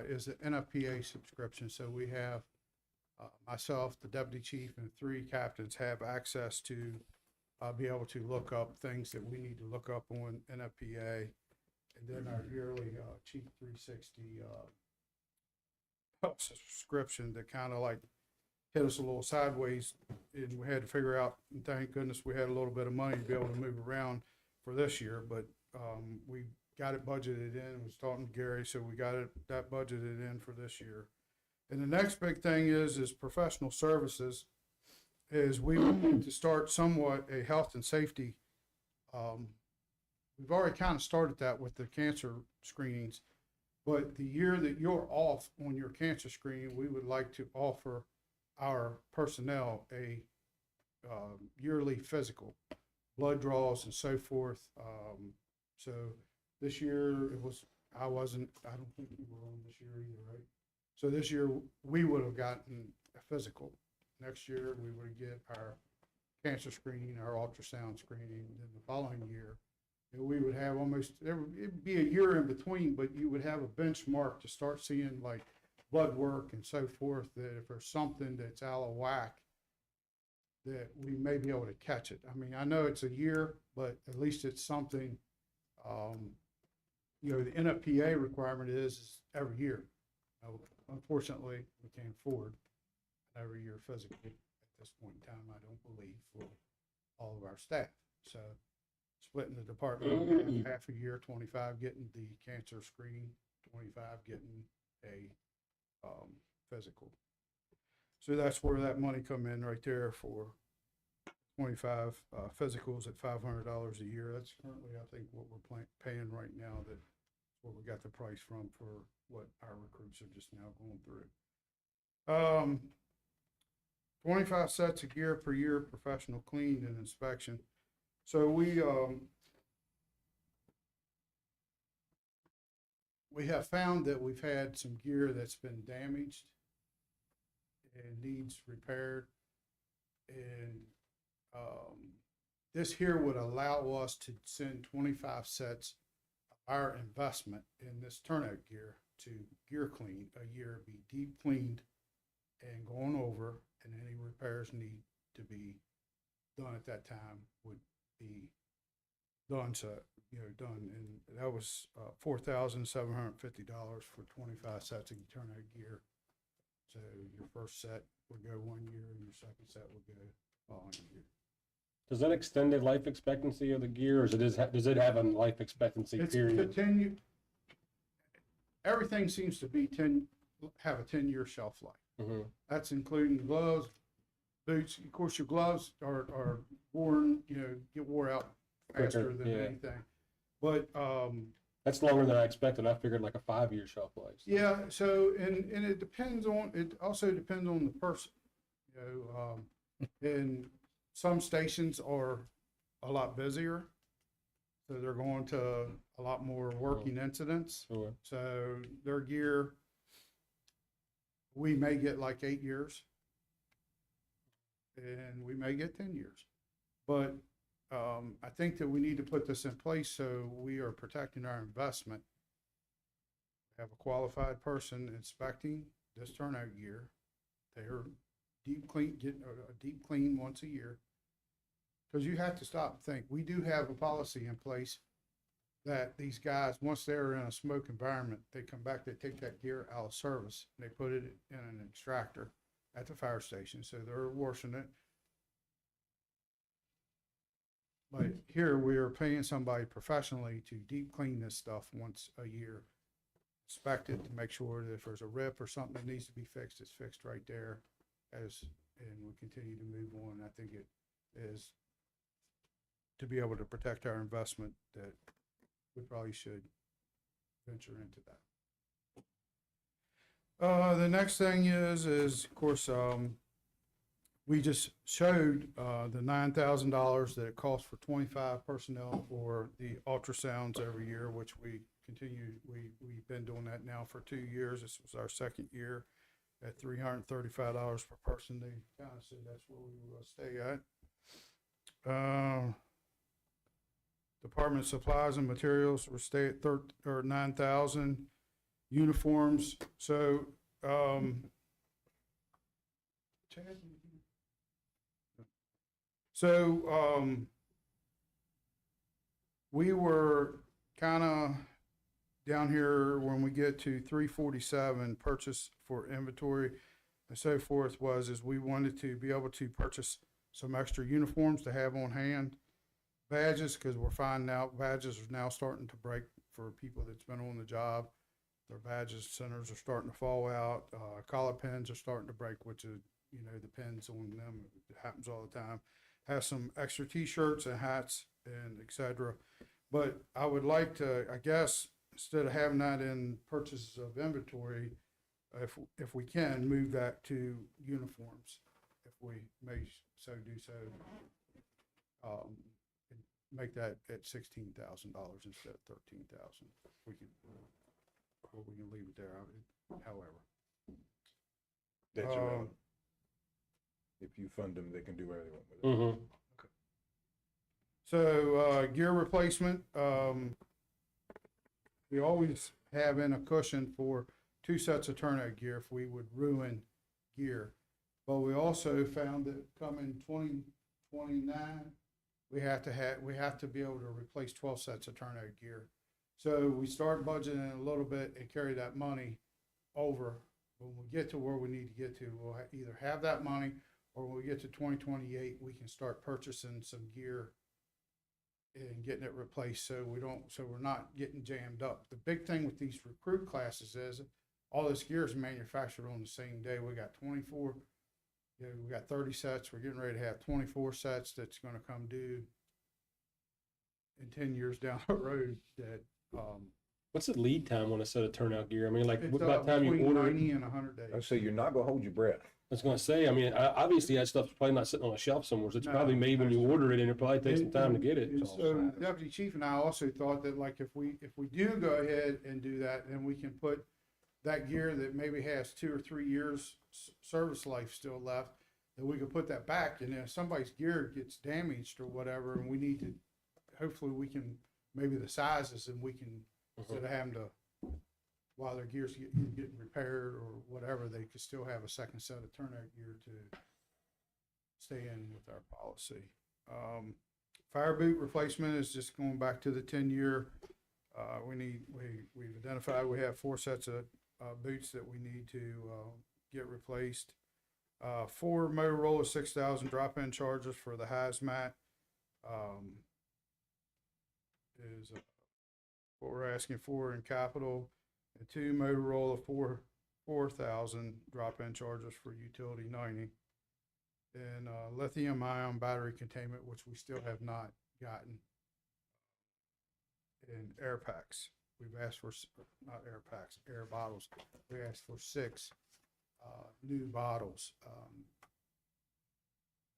Is an NFPA subscription. So we have myself, the deputy chief, and 3 captains have access to be able to look up things that we need to look up on NFPA, and then our yearly Chief 360 subscription that kind of like hit us a little sideways, and we had to figure out. And thank goodness we had a little bit of money to be able to move around for this year, but we got it budgeted in. I was talking to Gary, so we got that budgeted in for this year. And the next big thing is professional services. Is we need to start somewhat a health and safety. We've already kind of started that with the cancer screenings, but the year that you're off on your cancer screening, we would like to offer our personnel a yearly physical, blood draws and so forth. So this year I don't think you were on this year either, right? So this year we would have gotten a physical. Next year we would get our cancer screening, our ultrasound screening. Then the following year, we would have it'd be a year in between, but you would have a benchmark to start seeing like blood work and so forth, that if there's something that's out of whack, that we may be able to catch it. I mean, I know it's a year, but at least it's something. The NFPA requirement is every year. Unfortunately, we can't afford every year physical at this point in time, I don't believe, for all of our staff. So splitting the department half a year, 25 getting the cancer screening, 25 getting a physical. So that's where that money come in right there for 25 physicals at $500 a year. That's currently, I think, what we're paying right now. That's where we got the price from for what our recruits are just now going through. 25 sets of gear per year, professional clean and inspection. So we have found that we've had some gear that's been damaged and needs repaired, and this here would allow us to send 25 sets of our investment in this turnout gear to Gear Clean a year, be deep cleaned and going over, and any repairs need to be done at that time would be done done, and that was $4,750 for 25 sets of turnout gear. So your first set would go 1 year, and your second set would go following year. Does that extended life expectancy of the gear, or does it have a life expectancy It's period? 10 year. Everything seems to be have a 10-year shelf life. Mm-hmm. That's including gloves, boots. Of course, your gloves are worn, get wore out faster Quicker, than yeah. anything. But That's longer than I expected. I figured like a 5-year shelf life. yeah, so and it also depends on the person. And some stations are a lot busier, so they're going to a lot more working incidents. Sure. So their gear, we may get like 8 years, and we may get 10 years. But I think that we need to put this in place so we are protecting our investment. Have a qualified person inspecting this turnout gear. They're getting a deep clean once a year. Because you have to stop and think, we do have a policy in place that these guys, once they're in a smoke environment, they come back, they take that gear out of service, and they put it in an extractor at the fire station, so they're washing it. But here we are paying somebody professionally to deep clean this stuff once a year, inspect it to make sure that if there's a rip or something that needs to be fixed, it's fixed right there. And we continue to move on. I think it is to be able to protect our investment that we probably should venture into that. The next thing is of course, we just showed the $9,000 that it costs for 25 personnel for the ultrasounds every year, which we continue. We've been doing that now for 2 years. This was our second year at $335 per person. They kind of said that's where we were going to stay at. Department supplies and materials will stay at 9,000. Uniforms. So, Chad, we were kind of down here when we get to 347 purchase for inventory and so forth is we wanted to be able to purchase some extra uniforms to have on hand. Badges, because we're finding out badges are now starting to break for people that's been on the job. Their badges centers are starting to fall out. Collar pins are starting to break, which is, the pins on them. It happens all the time. Has some extra t-shirts and hats and etc. But I would like to, I guess, instead of having that in purchases of inventory, if we can move that to uniforms, if we may so do so, and make that at $16,000 instead of $13,000. We can leave it there. However, That's irrelevant. If you fund them, they can do whatever they want with it. Mm-hmm. okay. So gear replacement, we always have in a cushion for 2 sets of turnout gear if we would ruin gear. But we also found that coming 2029, we have to be able to replace 12 sets of turnout gear. So we start budgeting a little bit and carry that money over. When we get to where we need to get to, we'll either have that money, or when we get to 2028, we can start purchasing some gear and getting it replaced so we're not getting jammed up. The big thing with these recruit classes is all this gear is manufactured on the same day. We got 24, we got 30 sets. We're getting ready to have 24 sets that's going to come due in 10 years down the road. That What's the lead time on a set of turnout gear? I mean, like, it's by the time you between order it? 90 and 100 days. I say you're not gonna hold your breath. I was gonna say, I mean, obviously that stuff's probably not sitting on a shelf somewhere, so it's No, probably made when you that's- order it, and it probably takes some time to get it. And so Deputy Chief and I also thought that, like, if we do go ahead and do that, then we can put that gear that maybe has 2 or 3 years service life still left, that we could put that back, and if somebody's gear gets damaged or whatever, and we need to, hopefully we can, maybe the sizes, and we can, instead of having to, while their gear's getting repaired or whatever, they could still have a second set of turnout gear to stay in with our policy. fire boot replacement is just going back to the 10-year. We've identified, we have 4 sets of boots that we need to get replaced. 4 Motorola 6000 drop-in chargers for the hazmat is what we're asking for in capital, and 2 Motorola 4000 drop-in chargers for utility 90, and lithium-ion battery containment, which we still have not gotten, and air packs. We've asked for, not air packs, air bottles. We asked for 6 new bottles.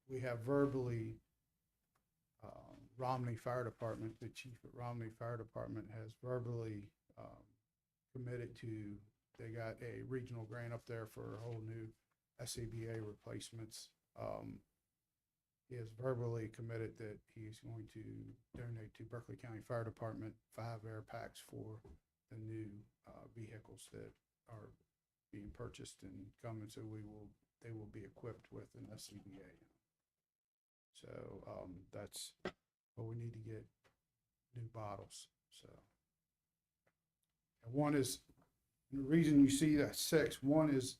We have verbally, Romney Fire Department, the chief at Romney Fire Department has verbally committed to, they got a regional grant up there for a whole new SCBA replacements. He has verbally committed that he's going to donate to Berkeley County Fire Department 5 air packs for the new vehicles that are being purchased and coming, so they will be equipped with an SCBA. So that's what we need to get, new bottles. So, and one is, the reason you see that 6, one is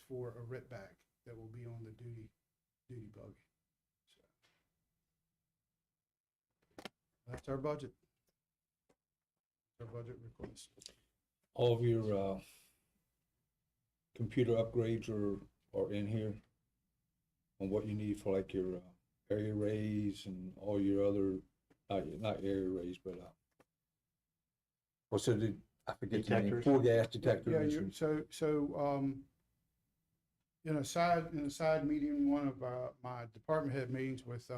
for a RIT bag that will be on the duty buggy. So that's our budget. Our budget request. All of your computer upgrades are in here on what you need for like your area raise and all your other, not area raise, but what's it, I forget the name, Detectors? full gas detectors. Yeah, in a side meeting, one of my department head meetings with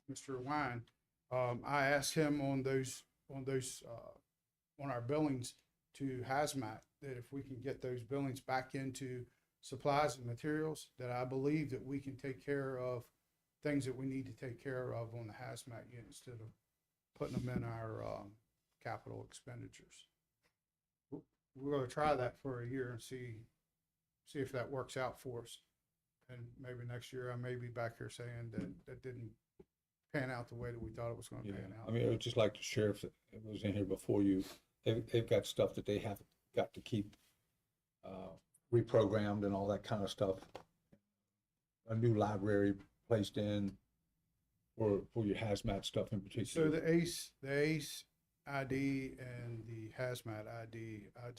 Mr. Wine, I asked him on our billings to hazmat, that if we can get those billings back into supplies and materials, that I believe that we can take care of things that we need to take care of on the hazmat unit instead of putting them in our capital expenditures. We're going to try that for a year and see if that works out for us. And maybe next year I may be back here saying that didn't pan out the way that we thought it was going to pan out. I mean, it was just like the sheriff that was in here before you. They've got stuff that they have got to keep reprogrammed and all that kind of stuff. A new library placed in for your hazmat stuff in particular. So the ACE ID and the hazmat ID, I've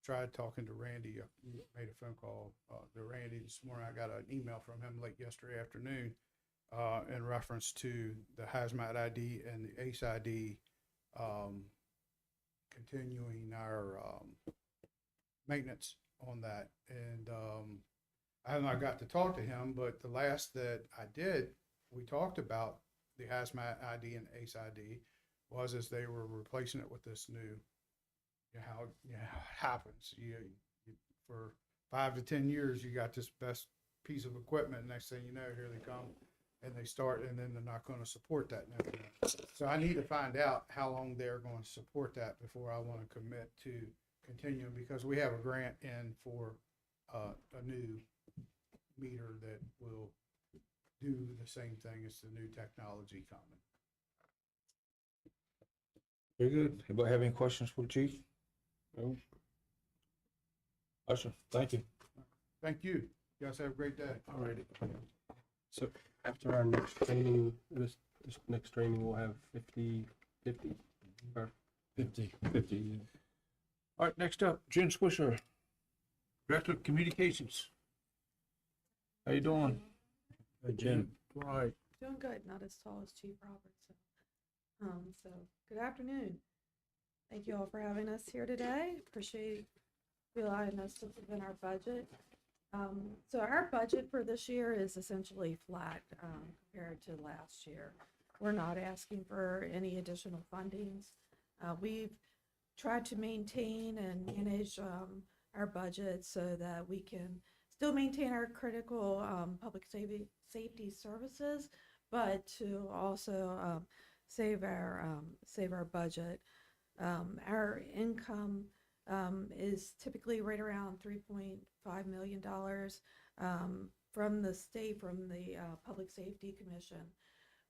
tried talking to Randy. I made a phone call to Randy this morning. I got an email from him late yesterday afternoon in reference to the hazmat ID and the ACE ID, continuing our maintenance on that. And I have not got to talk to him, but the last that I did, we talked about the hazmat ID and ACE ID was as they were replacing it with this new, how it happens. You for 5 to 10 years, you got this best piece of equipment. Next thing you know, here they come and they start, and then they're not going to support that no more. So I need to find out how long they're going to support that before I want to commit to continuing, because we have a grant in for a new meter that will do the same thing as the new technology coming. Very good. Anybody have any questions for the chief? No. Usher, thank you. Thank you. You guys have a great day. Alrighty. So after our next training, this next training, we'll have 50, or 50. Yeah. All right, next up, Jen Swisher, Director of Communications. How you doing? Hey, Jen. All right. Doing good, not as tall as Chief Roberts. So good afternoon. Thank you all for having us here today. Appreciate you allowing us to present our budget. So our budget for this year is essentially flat compared to last year. We're not asking for any additional fundings. We've tried to maintain and manage our budget so that we can still maintain our critical public safety services, but to also save our budget. Our income is typically right around $3.5 million from the state, from the Public Safety Commission.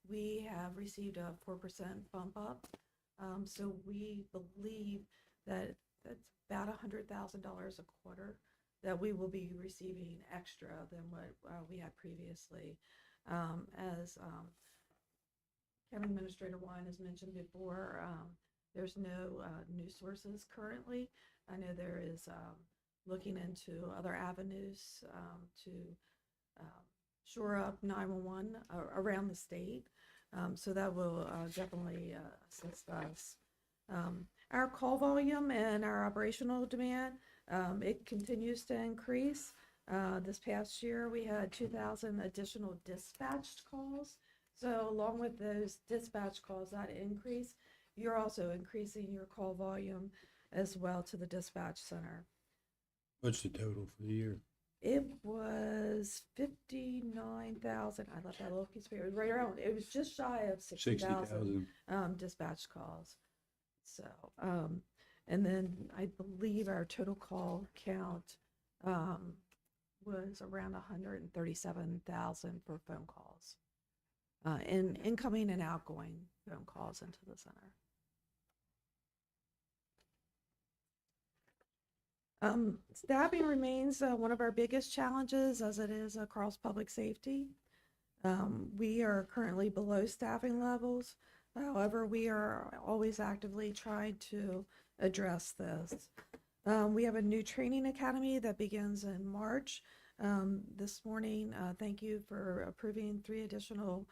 we have received a 4% bump up. So we believe that that's about $100,000 a quarter that we will be receiving extra than what we had previously. As County Administrator Wine has mentioned before, there's no new sources currently. I know there is looking into other avenues to shore up 911 around the state. So that will definitely assist us. Our call volume and our operational demand, it continues to increase. This past year, we had 2,000 additional dispatched calls. So along with those dispatch calls, that increase, you're also increasing your call volume as well to the dispatch center. What's the total for the year? It was 59,000. I left that little piece of paper. It was right around. It was just shy of 60,000 dispatch calls. So, and then I believe our total call count was around 137,000 for phone calls, in incoming and outgoing phone calls into the center. Staffing remains one of our biggest challenges, as it is across public safety. We are currently below staffing levels. However, we are always actively trying to address this. We have a new training academy that begins in March. This morning, thank you for approving 3 additional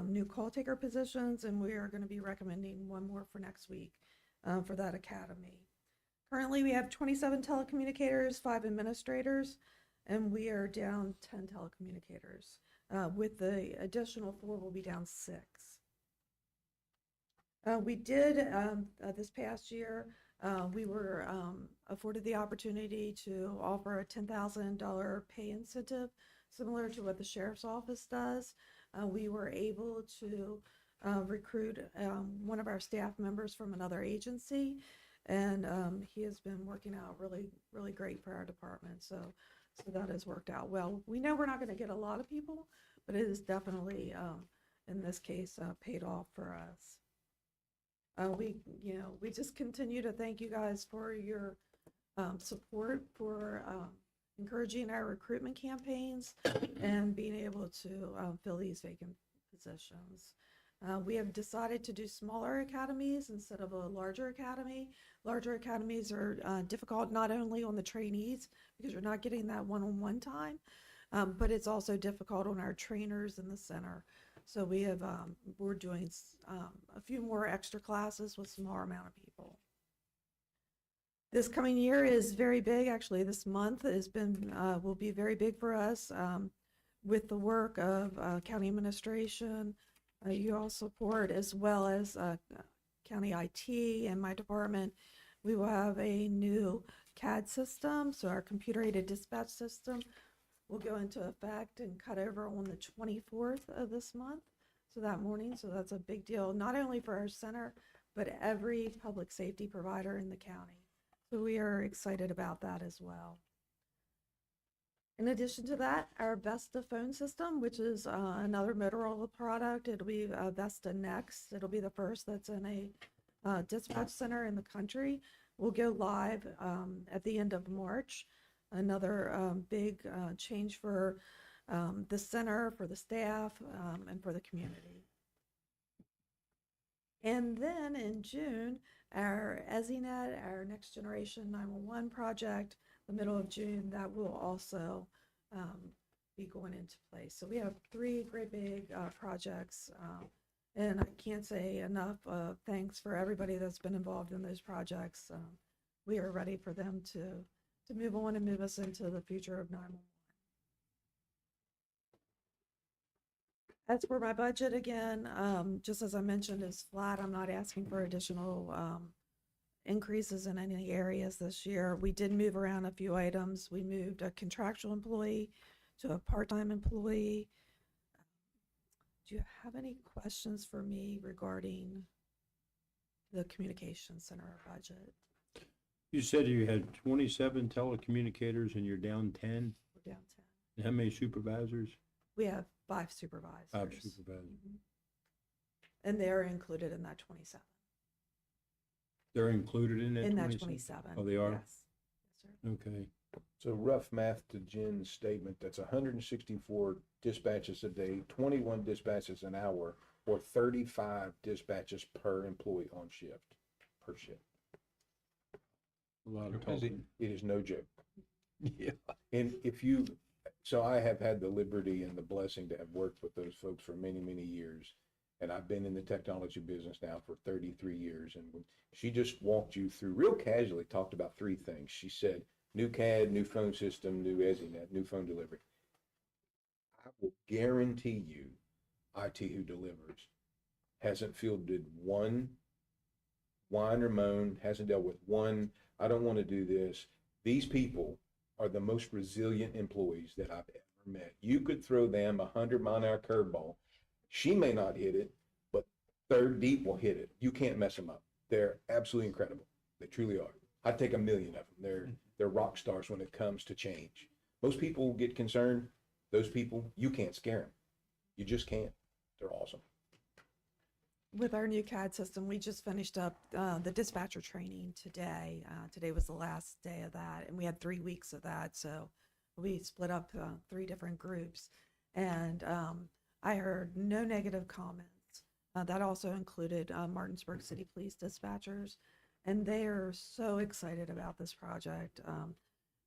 new call taker positions, and we are going to be recommending 1 more for next week for that academy. Currently, we have 27 telecommunicators, 5 administrators, and we are down 10 telecommunicators. With the additional 4, we'll be down 6. We did, this past year, we were afforded the opportunity to offer a $10,000 pay incentive, similar to what the sheriff's office does. We were able to recruit one of our staff members from another agency, and he has been working out really, really great for our department. So that has worked out well. We know we're not going to get a lot of people, but it is definitely, in this case, paid off for us. We just continue to thank you guys for your support, for encouraging our recruitment campaigns and being able to fill these vacant positions. We have decided to do smaller academies instead of a larger academy. Larger academies are difficult not only on the trainees, because you're not getting that one-on-one time, but it's also difficult on our trainers in the center. So we have, we're doing a few more extra classes with a smaller amount of people. This coming year is very big. Actually, this month will be very big for us with the work of county administration, you all support, as well as county IT and my department. We will have a new CAD system, so our computer-aided dispatch system will go into effect and cut over on the 24th of this month, so that morning. So that's a big deal, not only for our center, but every public safety provider in the county. So we are excited about that as well. In addition to that, our Vesta phone system, which is another Motorola product, it'll be Vesta Next. It'll be the first that's in a dispatch center in the country. We'll go live at the end of March. Another big change for the center, for the staff, and for the community. And then in June, our EZNet, our Next Generation 911 project, the middle of June, that will also be going into place. So we have 3 great big projects, and I can't say enough thanks for everybody that's been involved in those projects. We are ready for them to move on and move us into the future of 911. As for my budget, again, just as I mentioned, is flat. I'm not asking for additional increases in any areas this year. We did move around a few items. We moved a contractual employee to a part-time employee. Do you have any questions for me regarding the communication center budget? You said you had 27 telecommunicators and you're down 10? We're down 10. And how many supervisors? We have 5 supervisors. 5 supervisors. Mm-hmm. And they're included in that 27. They're included in that In that 27? 27. Oh, they are? Yes. Yes, sir. Okay. So rough math to Jen's statement, that's 164 dispatches a day, 21 dispatches an hour, or 35 dispatches per employee on shift, per shift. A lot of You're busy. talking. It is no joke. Yeah. And so I have had the liberty and the blessing to have worked with those folks for many, many years. And I've been in the technology business now for 33 years. And when she just walked you through, real casually, talked about three things. She said, new CAD, new phone system, new EZNet, new phone delivery. I will guarantee you, IT Who Delivers hasn't fielded one whine or moan, hasn't dealt with one, I don't want to do this. These people are the most resilient employees that I've ever met. You could throw them 100-mile-an-hour curveball. She may not hit it, but third deep will hit it. You can't mess them up. They're absolutely incredible. They truly are. I'd take 1,000,000 of them. They're rock stars when it comes to change. Most people get concerned. Those people, you can't scare them. You just can't. They're awesome. With our new CAD system, we just finished up the dispatcher training today. Today was the last day of that, and we had 3 weeks of that. So we split up 3 different groups, and I heard no negative comments. That also included Martinsburg City Police dispatchers, and they are so excited about this project.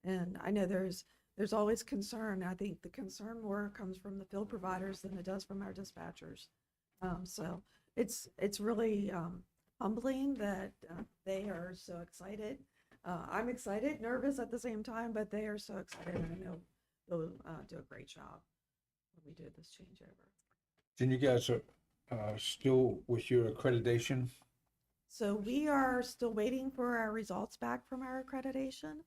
And I know there's always concern. I think the concern more comes from the field providers than it does from our dispatchers. So it's really humbling that they are so excited. I'm excited, nervous at the same time, but they are so excited, and I know they'll do a great job when we do this changeover. Then you guys are still with your accreditation? So we are still waiting for our results back from our accreditation.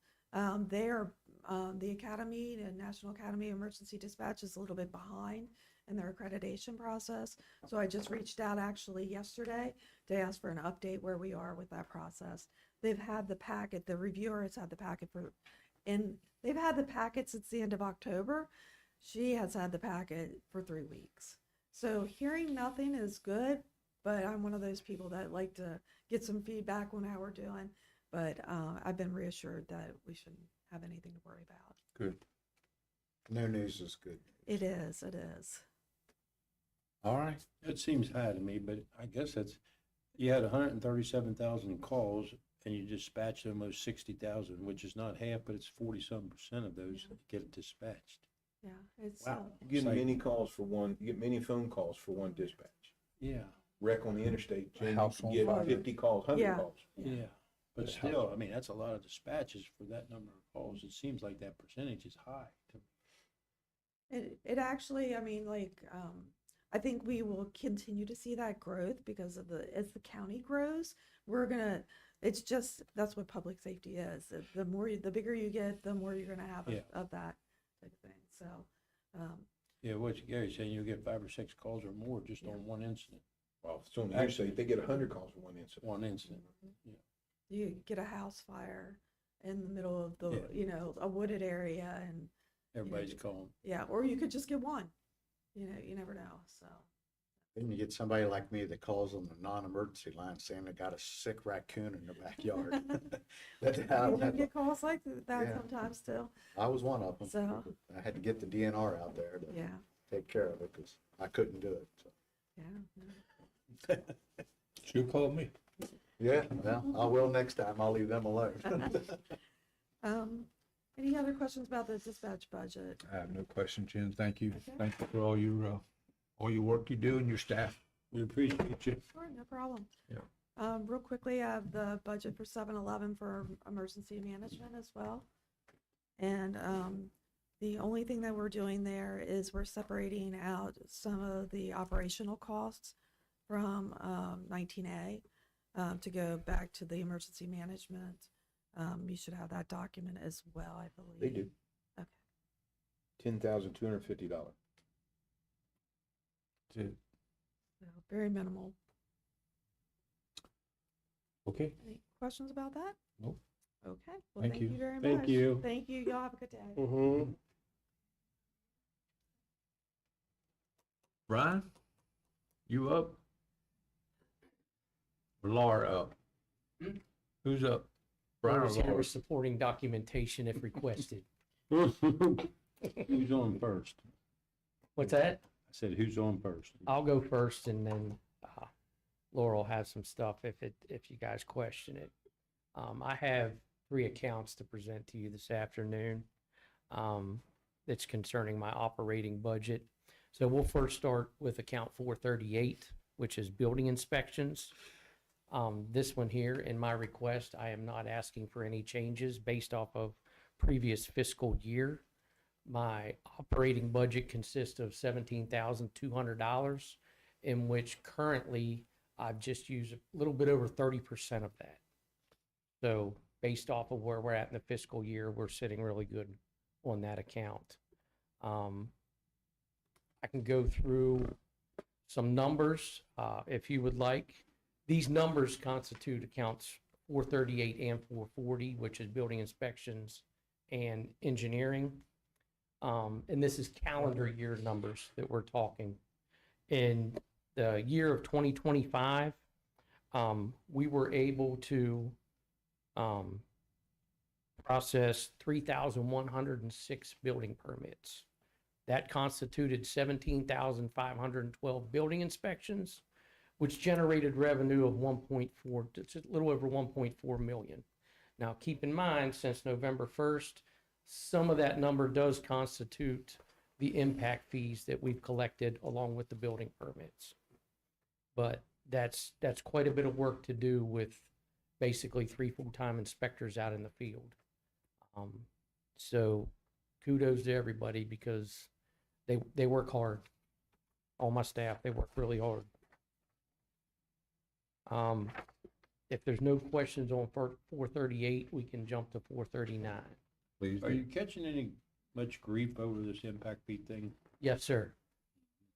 They are, the Academy, the National Academy of Emergency Dispatch is a little bit behind in their accreditation process. So I just reached out actually yesterday to ask for an update where we are with that process. They've had the packet, the reviewer has had the packet they've had the packet since the end of October. She has had the packet for 3 weeks. So hearing nothing is good, but I'm one of those people that like to get some feedback on how we're doing. But I've been reassured that we shouldn't have anything to worry about. Good. No news is good. It is, it is. All right. It seems high to me, but I guess that's, you had 137,000 calls and you dispatched almost 60,000, which is not half, but it's 40-some% of those that get dispatched. Yeah, it's Wow. You get many calls for one, you get many phone calls for one dispatch. Yeah. Wreck on the interstate, Jen, House you on get fire. 50 calls, 100 Yeah. calls. Yeah. But still, I mean, that's a lot of dispatches for that number of calls. It seems like that percentage is high to me. It actually, I mean, like, I think we will continue to see that growth because of as the county grows, it's just, that's what public safety is. The bigger you get, the more you're gonna have of that type of thing. So, Yeah, what Gary's saying, you'll get 5 or 6 calls or more just on one incident. Well, so on the interstate, they get 100 calls for one incident. One incident. you get a house fire in the middle of the, Yeah. a wooded area, and Everybody's calling. yeah, or you could just get one. You never know. So. Then you get somebody like me that calls on the non-emergency line saying they got a sick raccoon in their backyard. That's how You do get calls like that Yeah. sometimes too. I was one of them. So. I had to get the DNR out there to Yeah. take care of it because I couldn't do it. So. Yeah. You call me. Yeah, well, I will next time. I'll leave them alone. Any other questions about the dispatch budget? I have no question, Jen. Thank you. Okay. Thank you for all your work you do and your staff. We appreciate you. Sure, no problem. Yeah. Real quickly, I have the budget for 7-Eleven for emergency management as well. And the only thing that we're doing there is we're separating out some of the operational costs from 19A to go back to the emergency management. You should have that document as well, I believe. They do. Okay. $10,250. So very minimal. Okay. Any questions about that? Nope. Okay. Well, Thank thank you. you very Thank much. you. Thank you. Y'all have a good day. Mm-hmm. Brian, you up? Laura up. Who's up? Brian or Laura's here Laura? with supporting documentation if requested. Who's on first? What's that? I said, who's on first? I'll go first and then Laura will have some stuff if you guys question it. I have 3 accounts to present to you this afternoon. That's concerning my operating budget. So we'll first start with account 438, which is building inspections. This one here in my request, I am not asking for any changes based off of previous fiscal year. My operating budget consists of $17,200, in which currently I've just used a little bit over 30% of that. So based off of where we're at in the fiscal year, we're sitting really good on that account. I can go through some numbers if you would like. These numbers constitute accounts 438 and 440, which is building inspections and engineering. And this is calendar year numbers that we're talking. In the year of 2025, we were able to process 3,106 building permits. That constituted 17,512 building inspections, which generated revenue of 1.4, just a little over 1.4 million. Now, keep in mind, since November 1st, some of that number does constitute the impact fees that we've collected along with the building permits. But that's quite a bit of work to do with basically 3 full-time inspectors out in the field. So kudos to everybody because they work hard. All my staff, they work really hard. If there's no questions on 438, we can jump to 439. Please. Are you catching any much grief over this impact fee thing? Yes, sir.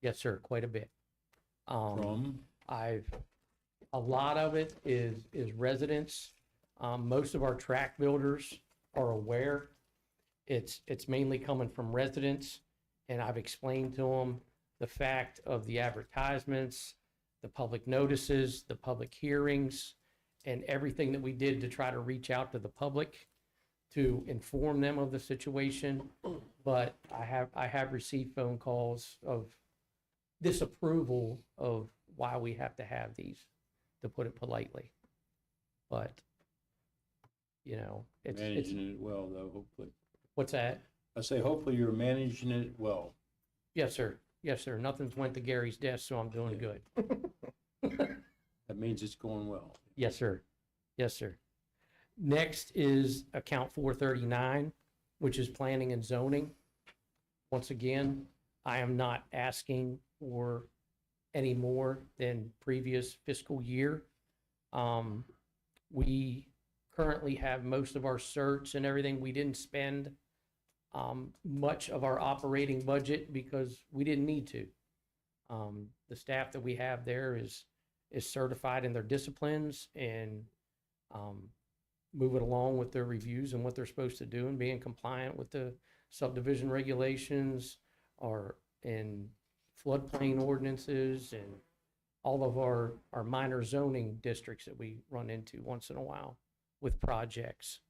Yes, sir. Quite a bit. From? A lot of it is residents. Most of our track builders are aware. It's mainly coming from residents, and I've explained to them the fact of the advertisements, the public notices, the public hearings, and everything that we did to try to reach out to the public to inform them of the situation. But I have received phone calls of disapproval of why we have to have these, to put it politely. But, you know, it's Managing it well, though, hopefully. What's that? I say, hopefully you're managing it well. Yes, sir. Yes, sir. Nothing's went to Gary's desk, so I'm doing good. That means it's going well. Yes, sir. Yes, sir. Next is account 439, which is planning and zoning. Once again, I am not asking for any more than previous fiscal year. We currently have most of our certs and everything. We didn't spend much of our operating budget because we didn't need to. The staff that we have there is certified in their disciplines and moving along with their reviews and what they're supposed to do and being compliant with the subdivision regulations or in floodplain ordinances and all of our minor zoning districts that we run into once in a while with projects.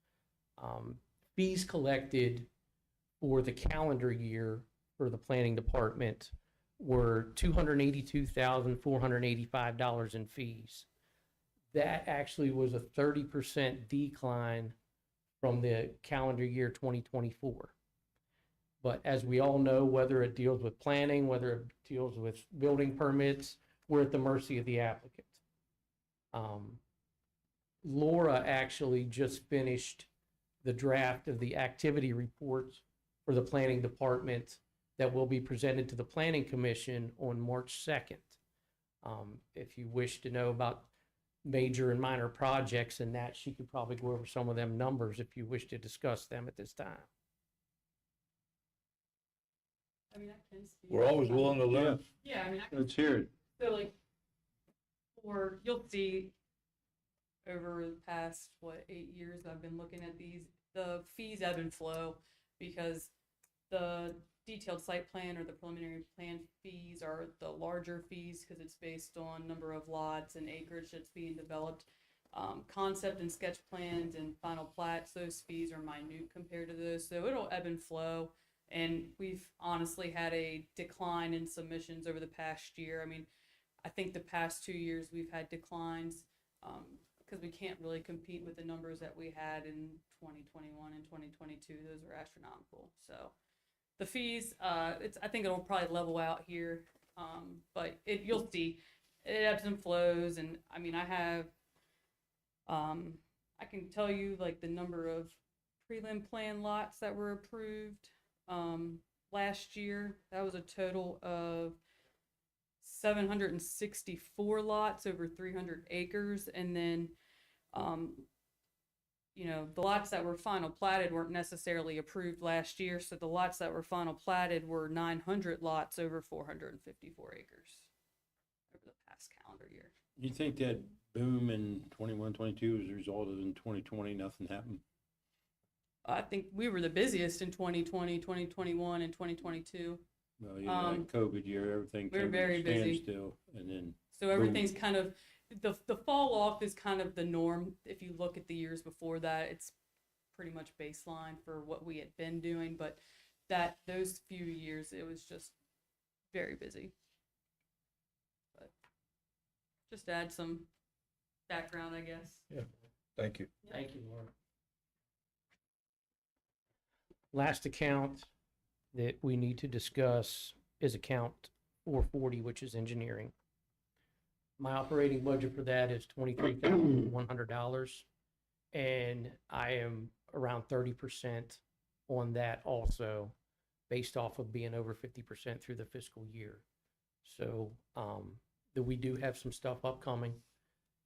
Fees collected for the calendar year for the planning department were $282,485 in fees. That actually was a 30% decline from the calendar year 2024. But as we all know, whether it deals with planning, whether it deals with building permits, we're at the mercy of the applicant. Laura actually just finished the draft of the activity reports for the planning department that will be presented to the Planning Commission on March 2nd. If you wish to know about major and minor projects and that, she could probably go over some of them numbers if you wish to discuss them at this time. I mean, I can speak. We're always willing to learn. Yeah, I mean, Let's hear it. so like, you'll see over the past, 8 years I've been looking at these, the fees ebb and flow because the detailed site plan or the preliminary plan fees are the larger fees because it's based on number of lots and acreage that's being developed. Concept and sketch plans and final plats, those fees are minute compared to those, so it'll ebb and flow. And we've honestly had a decline in submissions over the past year. I mean, I think the past 2 years we've had declines because we can't really compete with the numbers that we had in 2021 and 2022. Those were astronomical. So the fees, I think it'll probably level out here, but you'll see it ebbs and flows. And I mean, I can tell you like the number of prelim plan lots that were approved last year. That was a total of 764 lots over 300 acres. And then, the lots that were final platted weren't necessarily approved last year. So the lots that were final platted were 900 lots over 454 acres over the past calendar year. You think that boom in 21, 22 has resulted in 2020, nothing happened? I think we were the busiest in 2020, 2021, and 2022. Well, that COVID year, everything we were came to very a busy. standstill, and then So everything's kind of, the fall off is kind of the norm. If you look at the years before that, it's pretty much baseline for what we had been doing. But those few years, it was just very busy. But just to add some background, I guess. Yeah, thank you. Thank you, Laura. Last account that we need to discuss is account 440, which is engineering. My operating budget for that is $23,100, and I am around 30% on that also, based off of being over 50% through the fiscal year. So we do have some stuff upcoming.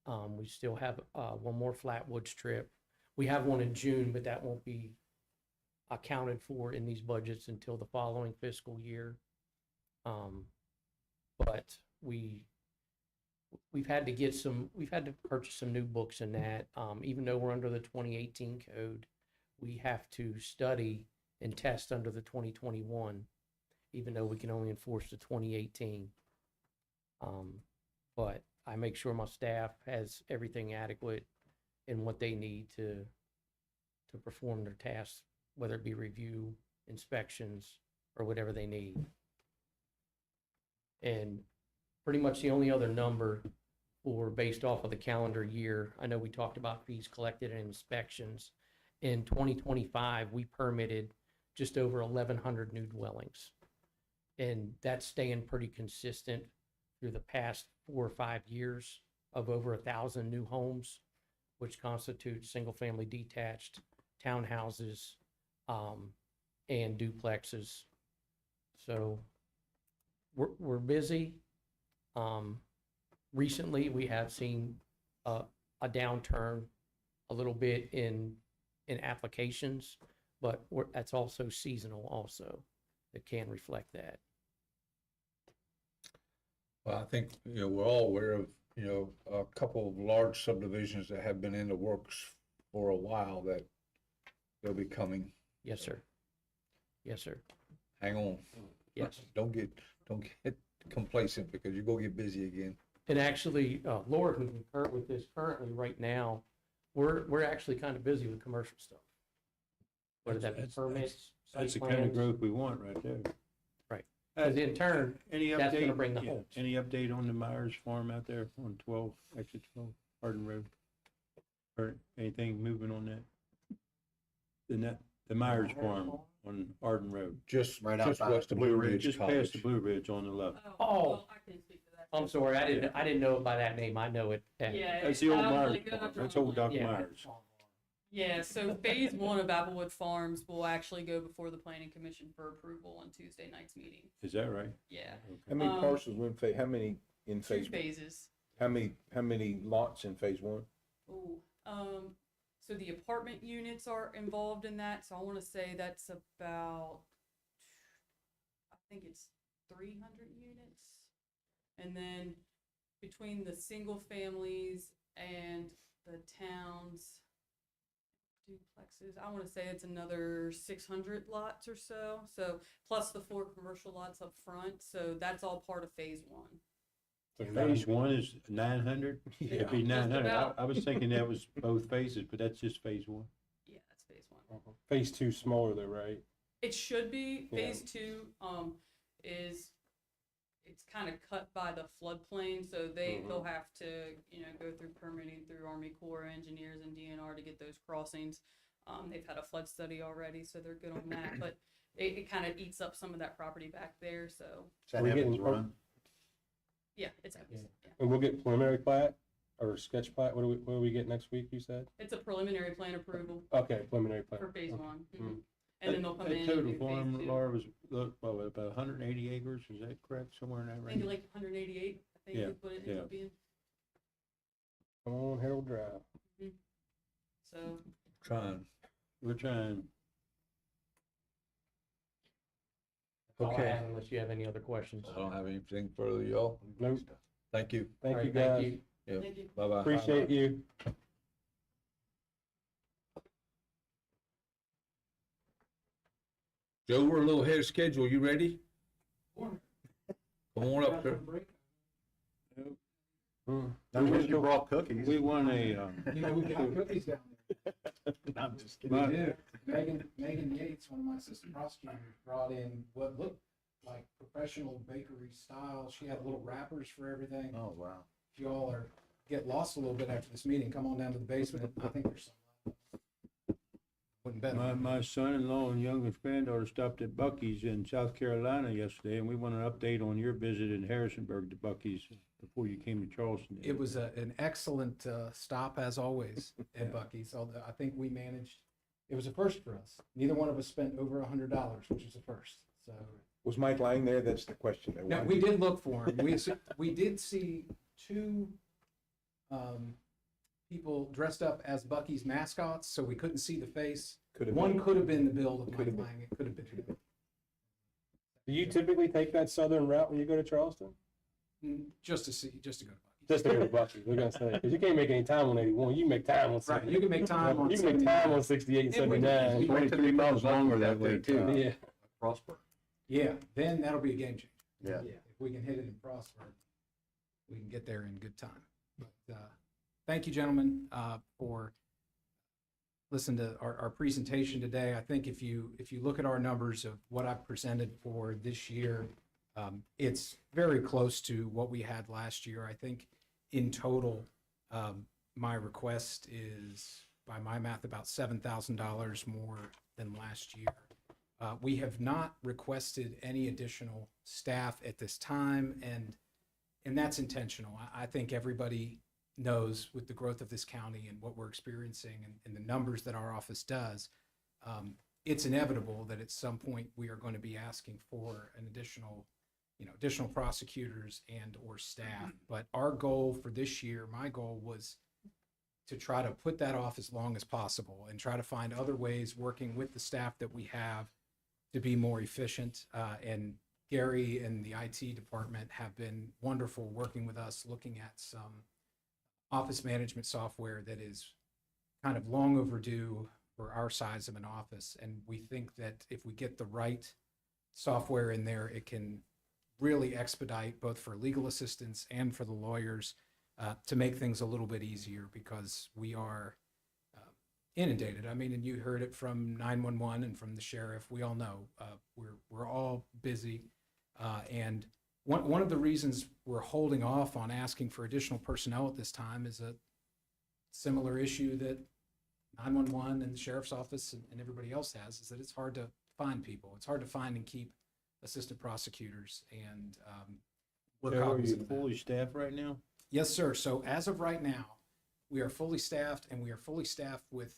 We still have one more Flatwood strip. We have one in June, but that won't be accounted for in these budgets until the following fiscal year. But we've had to purchase some new books in that. Even though we're under the 2018 code, we have to study and test under the 2021, even though we can only enforce the 2018. But I make sure my staff has everything adequate in what they need to perform their tasks, whether it be review, inspections, or whatever they need. And pretty much the only other number based off of the calendar year, I know we talked about fees collected and inspections. In 2025, we permitted just over 1,100 new dwellings. And that's staying pretty consistent through the past 4 or 5 years of over 1,000 new homes, which constitute single-family detached townhouses and duplexes. So we're busy. Recently, we have seen a downturn a little bit in applications, but that's also seasonal also. That can reflect that. Well, I think, we're all aware of, a couple of large subdivisions that have been in the works for a while that they'll be coming. Yes, sir. Yes, sir. Hang on. Yes. Don't get complacent because you're gonna get busy again. And actually, Laura can concur with this currently right now. We're actually kind of busy with commercial stuff. Whether that be permits, That's the site kind of plans. growth we want right there. Right. Because in turn, Any that's gonna update, bring the homes. any update on the Myers farm out there on 12, exit 12, Hardin Road? Or anything moving on that? The Myers farm on Arden Road. Just Right just outside west of Blue Blue Ridge Ridge Just past College. the Blue Ridge on the left. Oh. Well, I can speak to that. I'm sorry, I didn't know it by that name. I know it. Yeah. That's the old I was Myers like, farm. That's old Dr. Yeah. Myers. Yeah, so phase 1 of Applewood Farms will actually go before the planning commission for approval on Tuesday night's meeting. Is that right? Yeah. How many Um, parcels were in phase, how many in 2 phase? phases. How many lots in phase 1? Ooh, so the apartment units are involved in that, so I wanna say that's about, I think it's 300 units. And then between the single families and the towns, duplexes. I want to say it's another 600 lots or so. So plus the 4 commercial lots up front. So that's all part of phase 1. Phase one is 900? It'd be Just 900. about. I was thinking that was both phases, but that's just phase one. Yeah, that's phase 1. Phase 2 smaller though, right? It should be. Yeah. Phase 2 is it's kind of cut by the floodplain, so they'll have to go through permitting through Army Corps of Engineers and DNR to get those crossings. They've had a flood study already, so they're good on that. But it kind of eats up some of that property back there. So Is that Are we Evans getting- Run? yeah, it's Evans. Yeah. And we'll get preliminary plat or sketch plat. What do we get next week? You said. It's a preliminary plan approval Okay, preliminary plat. for phase Okay. 1. Mhm. And then they'll come That in and total do farm, phase 2. Laura, was, about 180 acres, is that correct? Somewhere in that I range? think like 188, I think Yeah, is what it ends up being. Come on, Harold Drive. So Trying. We're trying. That's all I Okay. have, unless you have any other questions. I don't have anything further, y'all. Nope. Thank you. Thank All you right, guys. thank you. Yeah. Thank you. Bye-bye. Appreciate you. Joe, we're a little ahead of schedule. You ready? Come on up there. Unless you brought cookies. We won a, You know, we got cookies down there. I'm just kidding. My- We do. Megan Yates, one of my assistant prosecutors, brought in what looked like professional bakery style. She had little wrappers for everything. Oh, wow. If you all get lost a little bit after this meeting, come on down to the basement. I think there's some. Wouldn't bet. on it. my son-in-law and youngest granddaughter stopped at Bucky's in South Carolina yesterday, and we want an update on your visit in Harrisonburg to Bucky's before you came to Charleston. It was an excellent stop as always at Bucky's, although I think we managed, it was a first for us. Neither one of us spent over $100, which is a first, so. Was Mike Lang there? That's the question. I No, wanted we to- did look for him. We did see 2 people dressed up as Bucky's mascots, so we couldn't see the face. Could have One been. could have been the build of Could Mike have been. Lang. It could have been him. Do you typically take that southern route when you go to Charleston? Just to go to Bucky's. Just to go to Bucky's, we're gonna say, because you can't make any time on 81. You can make time on Right, 70. you can make time on You can make time on 68 and Yeah, we- 79. we- 23 miles longer that way, too. Yeah. Prosper. Yeah, then that'll be a game changer. Yeah. If we can hit it in Prosper, we can get there in good time. But thank you, gentlemen, for listening to our presentation today. I think if you look at our numbers of what I've presented for this year, it's very close to what we had last year. I think in total, my request is, by my math, about $7,000 more than last year. We have not requested any additional staff at this time, and that's intentional. I think everybody knows with the growth of this county and what we're experiencing and the numbers that our office does, it's inevitable that at some point we are going to be asking for an additional prosecutors and or staff. But our goal for this year, my goal was to try to put that off as long as possible and try to find other ways, working with the staff that we have, to be more efficient. And Gary and the IT department have been wonderful working with us, looking at some office management software that is kind of long overdue for our size of an office. And we think that if we get the right software in there, it can really expedite both for legal assistance and for the lawyers to make things a little bit easier, because we are inundated. I mean, and you heard it from 911 and from the sheriff. We all know we're all busy, and one of the reasons we're holding off on asking for additional personnel at this time is a similar issue that 911 and the sheriff's office and everybody else has, is that it's hard to find people. It's hard to find and keep assistant prosecutors, and we're So are cognizant you of that. fully staffed right now? Yes, sir. So as of right now, we are fully staffed, and we are fully staffed with,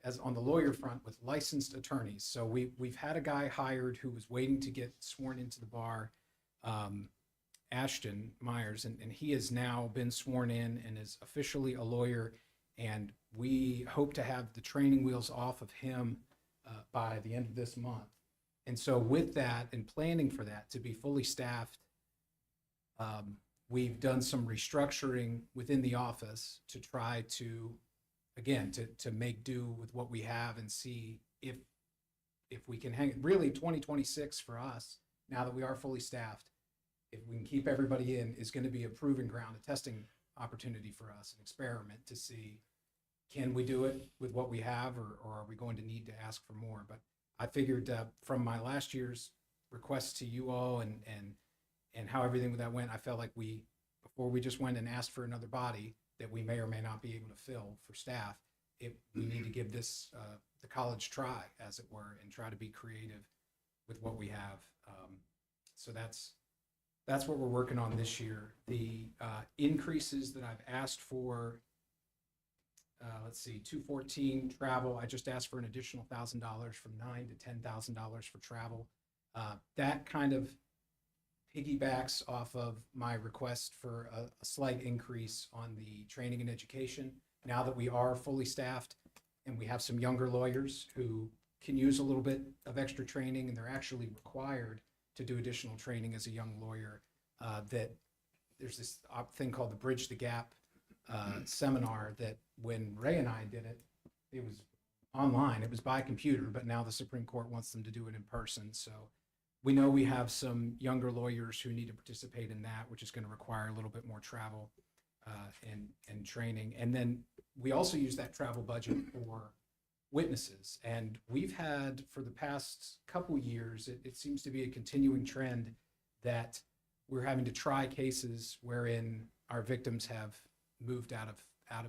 as on the lawyer front, with licensed attorneys. So we've had a guy hired who was waiting to get sworn into the bar, Ashton Myers, and he has now been sworn in and is officially a lawyer. And we hope to have the training wheels off of him by the end of this month. And so with that and planning for that to be fully staffed, we've done some restructuring within the office to try to again, to make do with what we have and see if we can hang, really 2026 for us, now that we are fully staffed, if we can keep everybody in, is going to be a proving ground, a testing opportunity for us, an experiment to see, can we do it with what we have, or are we going to need to ask for more? But I figured from my last year's requests to you all and how everything with that went, I felt like before we just went and asked for another body that we may or may not be able to fill for staff, we need to give this the college try, as it were, and try to be creative with what we have. So that's what we're working on this year. The increases that I've asked for, let's see, 214 travel. I just asked for an additional $1,000 from $9,000 to $10,000 for travel. That kind of piggybacks off of my request for a slight increase on the training and education. Now that we are fully staffed and we have some younger lawyers who can use a little bit of extra training, and they're actually required to do additional training as a young lawyer, that there's this thing called the Bridge the Gap seminar that when Ray and I did it, it was online, it was by computer, but now the Supreme Court wants them to do it in person. So we know we have some younger lawyers who need to participate in that, which is going to require a little bit more travel and training. And then we also use that travel budget for witnesses. And we've had, for the past couple years, it seems to be a continuing trend that we're having to try cases wherein our victims have moved out of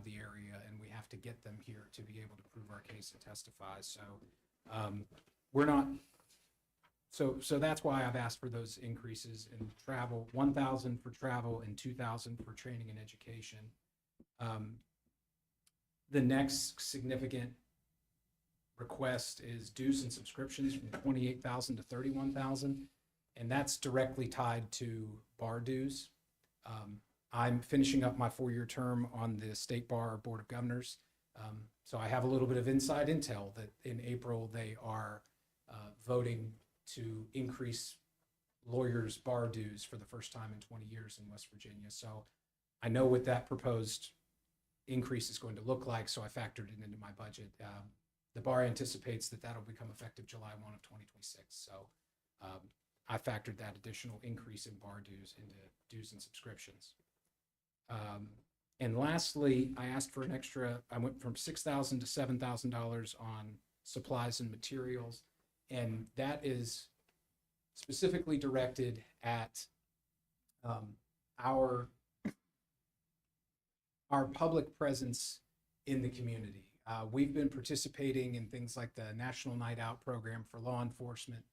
the area, and we have to get them here to be able to prove our case and testify. So we're not. So that's why I've asked for those increases in travel, 1,000 for travel and 2,000 for training and education. The next significant request is dues and subscriptions from 28,000 to 31,000, and that's directly tied to bar dues. I'm finishing up my 4-year term on the State Bar Board of Governors, so I have a little bit of inside intel that in April they are voting to increase lawyers' bar dues for the first time in 20 years in West Virginia. So I know what that proposed increase is going to look like, so I factored it into my budget. The bar anticipates that that'll become effective July 1 of 2026. So I factored that additional increase in bar dues into dues and subscriptions. And lastly, I asked for an extra, I went from $6,000 to $7,000 on supplies and materials. And that is specifically directed at our public presence in the community. We've been participating in things like the National Night Out program for law enforcement,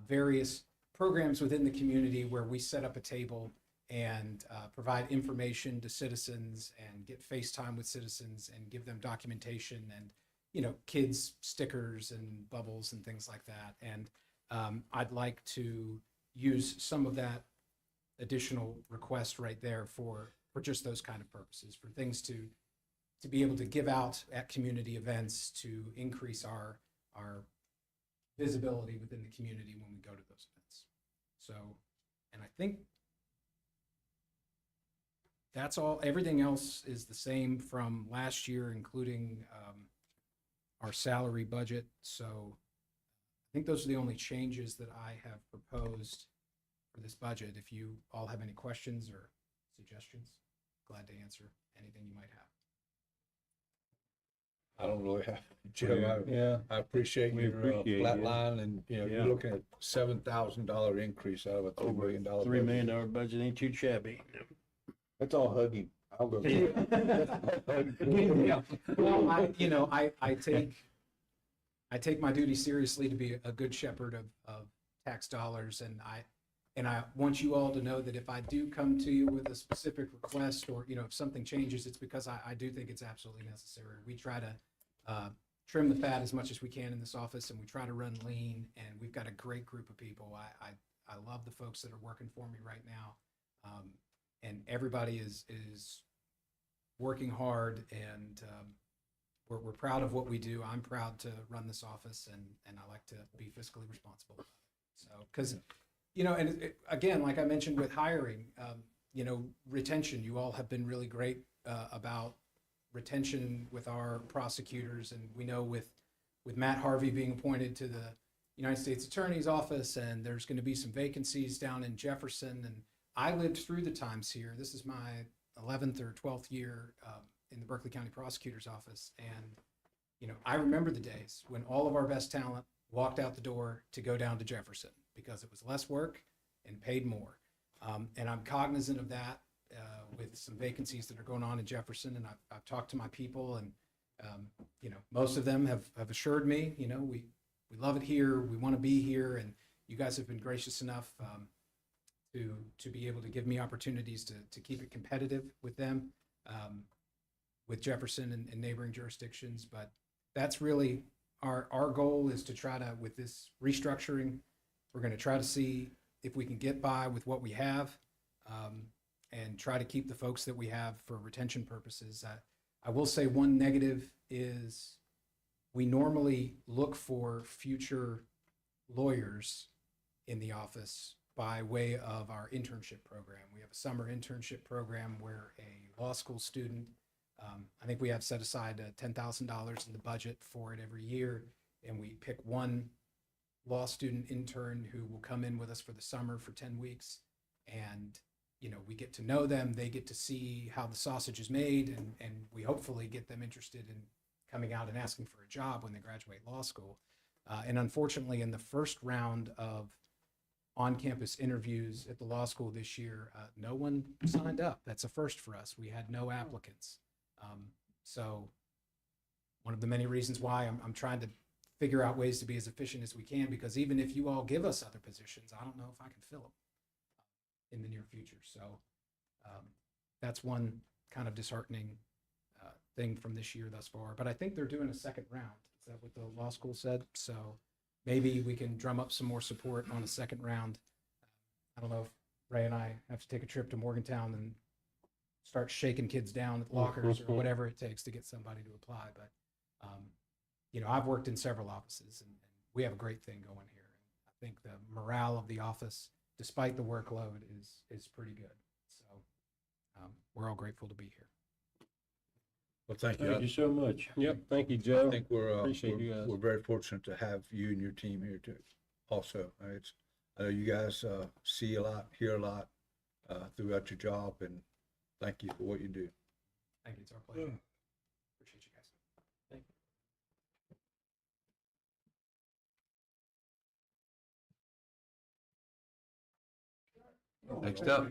various programs within the community where we set up a table and provide information to citizens and get FaceTime with citizens and give them documentation and, you know, kids stickers and bubbles and things like that. And I'd like to use some of that additional request right there for just those kind of purposes, for things to be able to give out at community events to increase our visibility within the community when we go to those events. So, and I think that's all. Everything else is the same from last year, including our salary budget. So I think those are the only changes that I have proposed for this budget. If you all have any questions or suggestions, glad to answer anything you might have. I don't really have, Jim, I appreciate We your appreciate flat it. line, and, you know, Yeah. you're looking at $7,000 increase out of a $3 million. $3 million budget ain't too shabby. That's all Huggy. I'll go. Yeah. Well, I take my duty seriously to be a good shepherd of tax dollars, and I want you all to know that if I do come to you with a specific request, or, you know, if something changes, it's because I do think it's absolutely necessary. We try to trim the fat as much as we can in this office, and we try to run lean, and we've got a great group of people. I love the folks that are working for me right now, and everybody is working hard, and we're proud of what we do. I'm proud to run this office, and I like to be fiscally responsible. So, because, you know, and again, like I mentioned with hiring, you know, retention, you all have been really great about retention with our prosecutors, and we know with Matt Harvey being appointed to the United States Attorney's Office, and there's going to be some vacancies down in Jefferson. And I lived through the times here. This is my 11th or 12th year in the Berkeley County Prosecutor's Office. And, you know, I remember the days when all of our best talent walked out the door to go down to Jefferson because it was less work and paid more. And I'm cognizant of that with some vacancies that are going on in Jefferson. And I've talked to my people, and, you know, most of them have assured me, you know, we love it here. We want to be here. And you guys have been gracious enough to be able to give me opportunities to keep it competitive with them, with Jefferson and neighboring jurisdictions. But that's really our goal, is to try to, with this restructuring, we're going to try to see if we can get by with what we have, and try to keep the folks that we have for retention purposes. I will say one negative is we normally look for future lawyers in the office by way of our internship program. We have a summer internship program where a law school student, I think we have set aside $10,000 in the budget for it every year, and we pick one law student intern who will come in with us for the summer for 10 weeks. And, you know, we get to know them, they get to see how the sausage is made, and we hopefully get them interested in coming out and asking for a job when they graduate law school. And unfortunately, in the first round of on-campus interviews at the law school this year, no one signed up. That's a first for us. We had no applicants. So one of the many reasons why I'm trying to figure out ways to be as efficient as we can, because even if you all give us other positions, I don't know if I can fill them in the near future. So that's one kind of disheartening thing from this year thus far. But I think they're doing a second round. Is that what the law school said? So maybe we can drum up some more support on a second round. I don't know if Ray and I have to take a trip to Morgantown and start shaking kids down at lockers or whatever it takes to get somebody to apply. But, you know, I've worked in several offices, and we have a great thing going here. I think the morale of the office, despite the workload, is pretty good. So we're all grateful to be here. Well, thank you. Thank you so much. Yep, thank you, Joe. I think Appreciate you guys. we're very fortunate to have you and your team here too. Also, I know you guys see a lot, hear a lot throughout your job, and thank you for what you do. Thank you. It's our pleasure. Appreciate you guys. Thank you. Next up,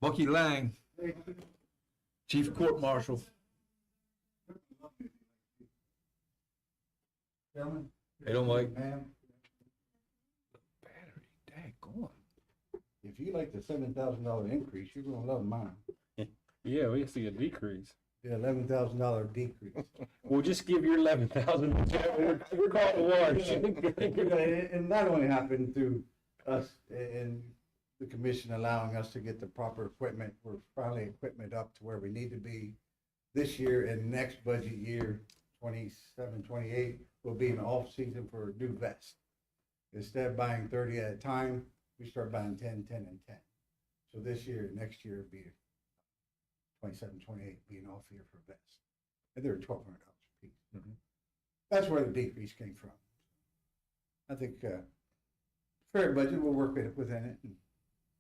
Bucky Lang, Chief Court Marshal. Hey, don't Mike. Ma'am, Battery, daggone. if you like the $7,000 increase, you're gonna love mine. Yeah, we see a decrease. The $11,000 decrease. We'll just give your 11,000. We're calling the wash. And not only happened through us and the commission allowing us to get the proper equipment, we're finally equipment up to where we need to be this year, and next budget year, 27, 28, will be an off season for a new vest. Instead of buying 30 at a time, we start buying 10, 10, and 10. So this year, next year, will be 27, 28, be an off year for vests. And they're $1,200 a piece. That's where the decrease came from. I think fair budget will work within it. And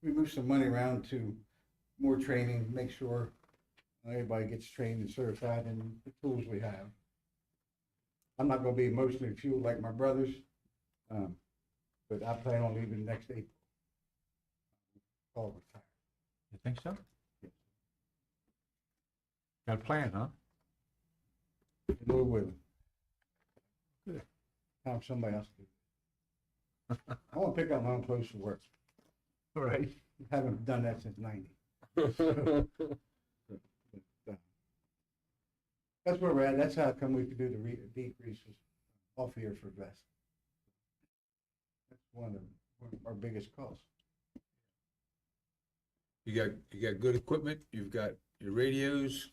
we move some money around to more training, make sure everybody gets trained and certified in the tools we have. I'm not going to be emotionally fueled like my brothers, but I plan on leaving next April. All retired. You think so? Got a plan, huh? Lord willing. Good. How somebody else do. I want to pick up my own clothes for work. All right. Haven't done that since '90. That's where we're at. That's how come we could do the decreases off here for vests. That's one of our biggest costs. You got good equipment. You've got your radios.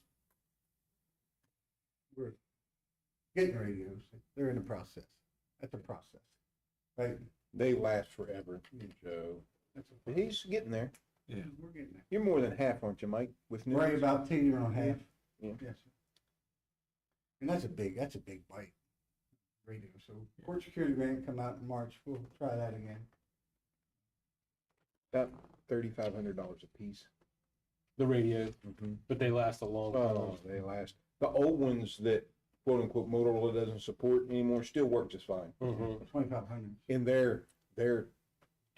We're getting radios. They're in the process. That's a process, right? They last forever, Joe. He's getting there. Yeah. We're getting there. You're more than half, aren't you, Mike, with news? Right about 10 and a half. Yeah. Yes. And that's a big bite. Radio. So court security grant come out in March. We'll try that again. About $3,500 a piece. The radio, Mm-hmm. but they last a long time. Oh, they last. The old ones that quote unquote Motorola doesn't support anymore still work just fine. Mm-hmm. 2,500. And they're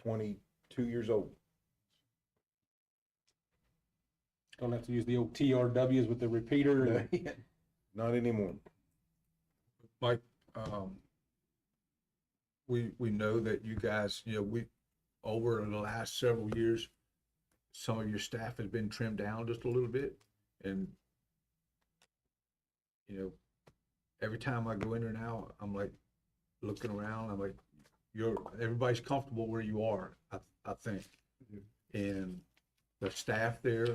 22 years old. Don't have to use the old TRWs with the repeater. And Not anymore. Mike, we know that you guys, we, over the last several years, some of your staff has been trimmed down just a little bit. And, every time I go in there now, I'm like looking around, I'm like, everybody's comfortable where you are, I think. And the staff there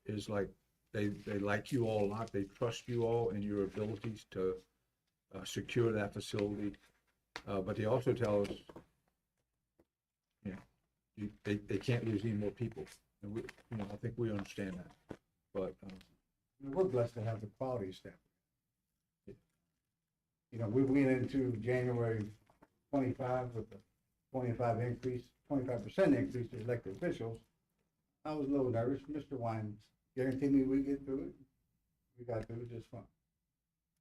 is like, they like you all a lot. They trust you all and your abilities to secure that facility. But they also tell us, they can't lose any more people. And we, I think we understand that. But We're blessed to have the quality staff. We went into January 25 with a 25% increase to elected officials. I was a little nervous. Mr. Wine guaranteed me we get through it. We got through it just fine.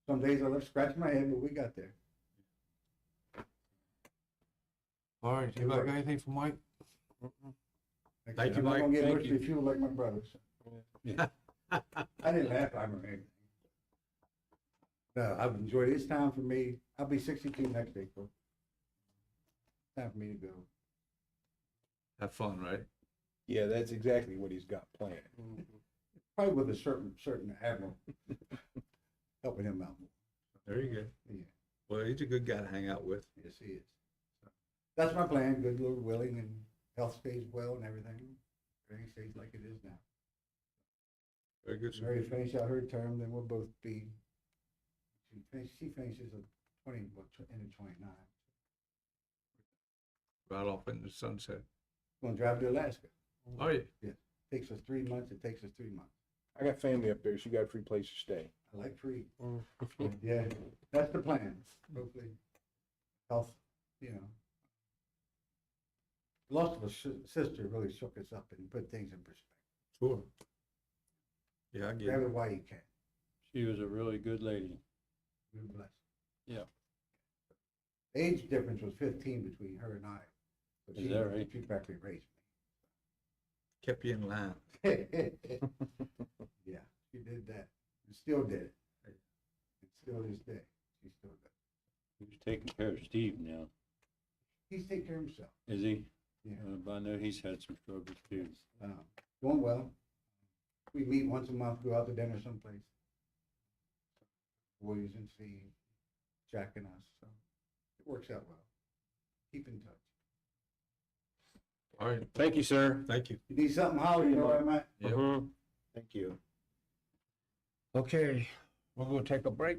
Some days I left scratching my head, but we got there. all right, anybody got anything for Mike? Like Thank I said, you, I'm not Mike. gonna get Thank mercy you. fuel like my brothers. Yeah. I didn't laugh at him or anything. No, I've enjoyed it. It's time for me. I'll be 62 next April. Time for me to go. Have fun, right? Yeah, that's exactly what he's got planned. Probably with a certain admiral helping him out more. There you go. Yeah. Well, he's a good guy to hang out with. Yes, he is. So, that's my plan. Good Lord willing, and health stays well and everything. Everything stays like it is now. Very good. sir. Mary finish out her term, then we'll both be. She finishes at 20, end of 29. Right off into the sunset. Gonna drive to Alaska. Oh, yeah. Yeah. Takes us 3 months. It takes us 3 months. I got family up there, so you got a free place to stay. I like free. Yeah, that's the plan. Hopefully, health, loss of a sister really shook us up and put things in perspective. Sure. Yeah, I get Grab it. it while you can. She was a really good lady. We're blessed. Yeah. The age difference was 15 between her and I. But Is that right? She practically raised Kept you in line. me. Yeah, she did that. And still did it. And still this day, she still does. He's taking care of Steve now. He's taking care of himself. Is he? Yeah. But I know he's had some struggles too. Going well. We meet once a month, go out to dinner someplace. Boys and Steve, Jack and us, so it works out well. Keep in touch. All right. Thank you, sir. Thank you. You need something, holler, you know where I'm at. Yep. Thank you. Okay, we're gonna take a break.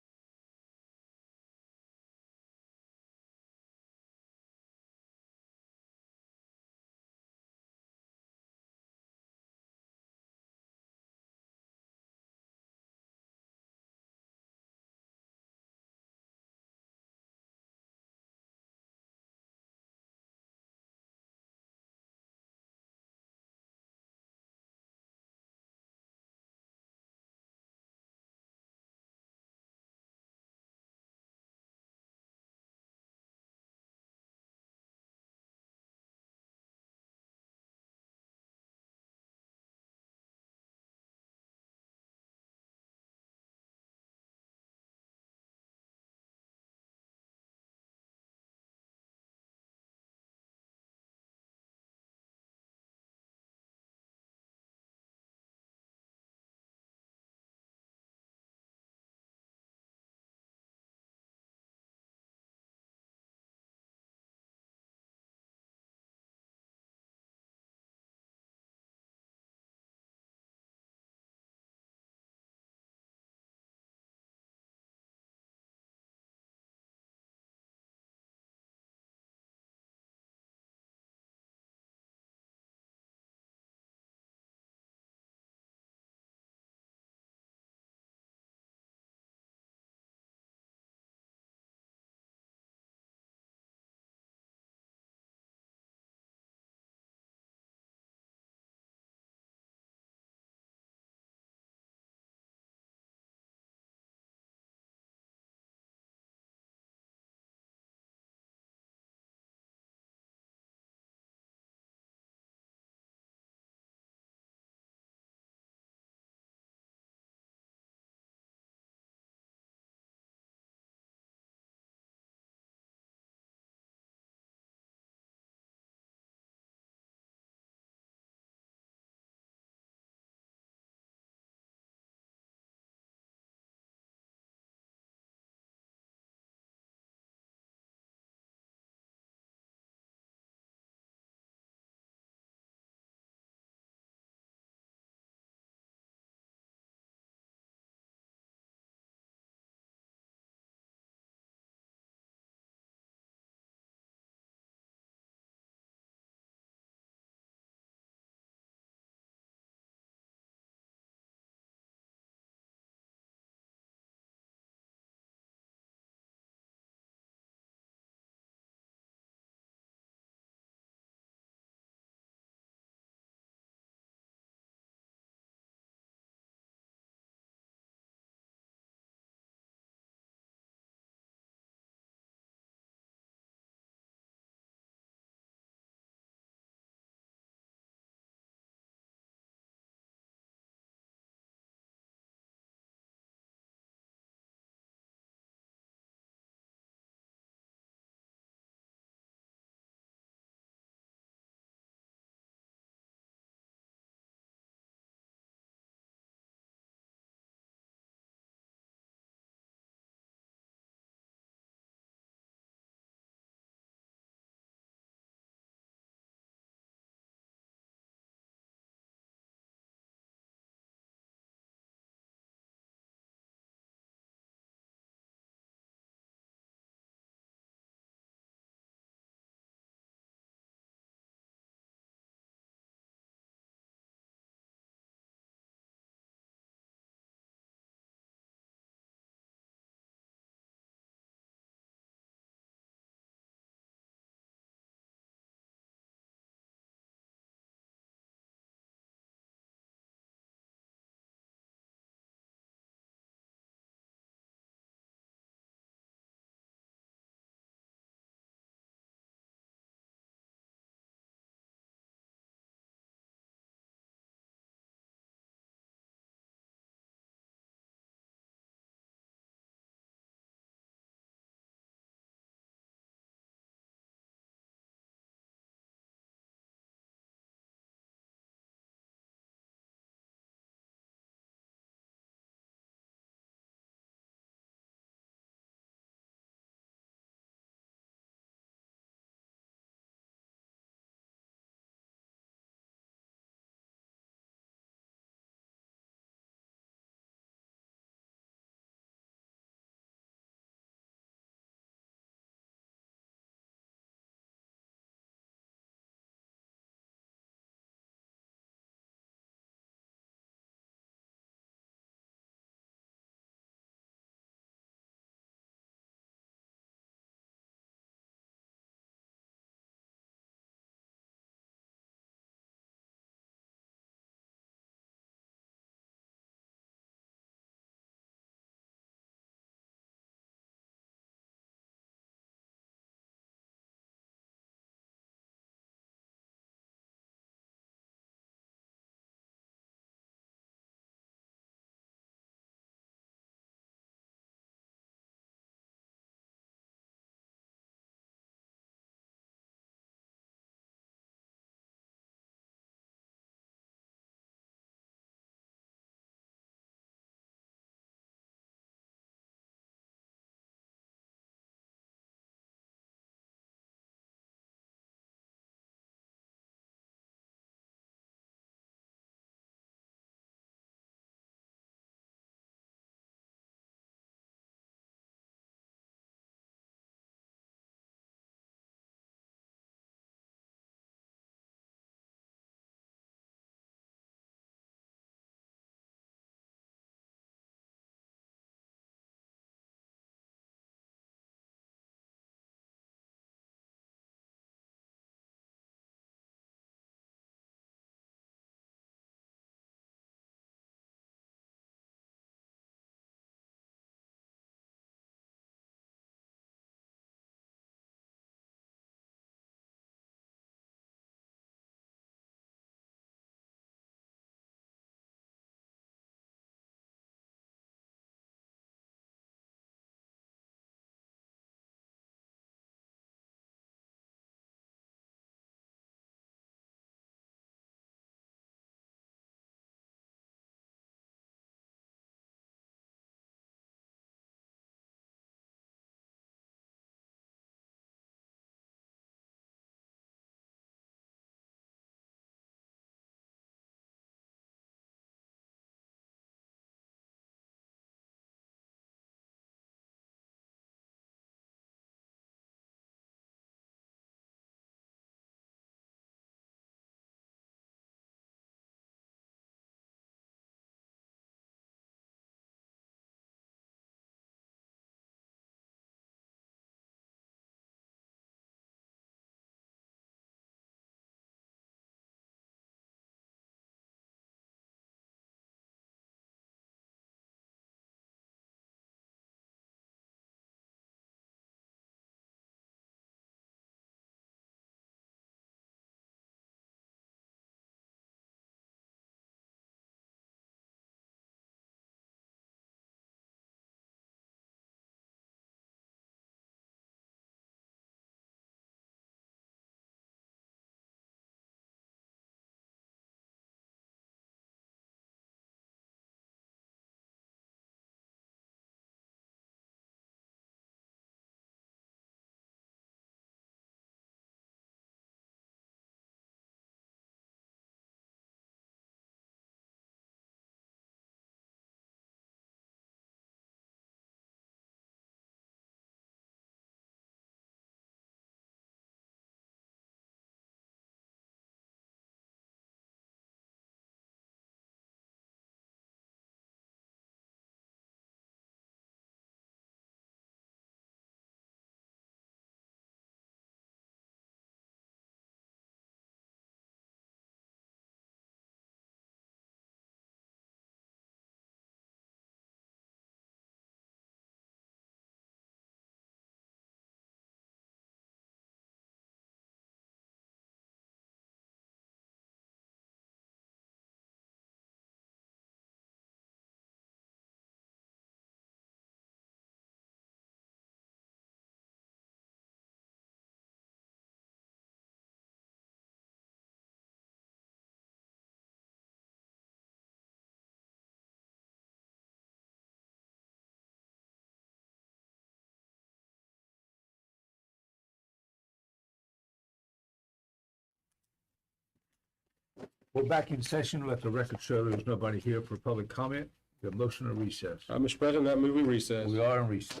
We're back in session. Let the record show there's nobody here for public comment. The motion to recess. Mr. President, that movie recess. We are in recess.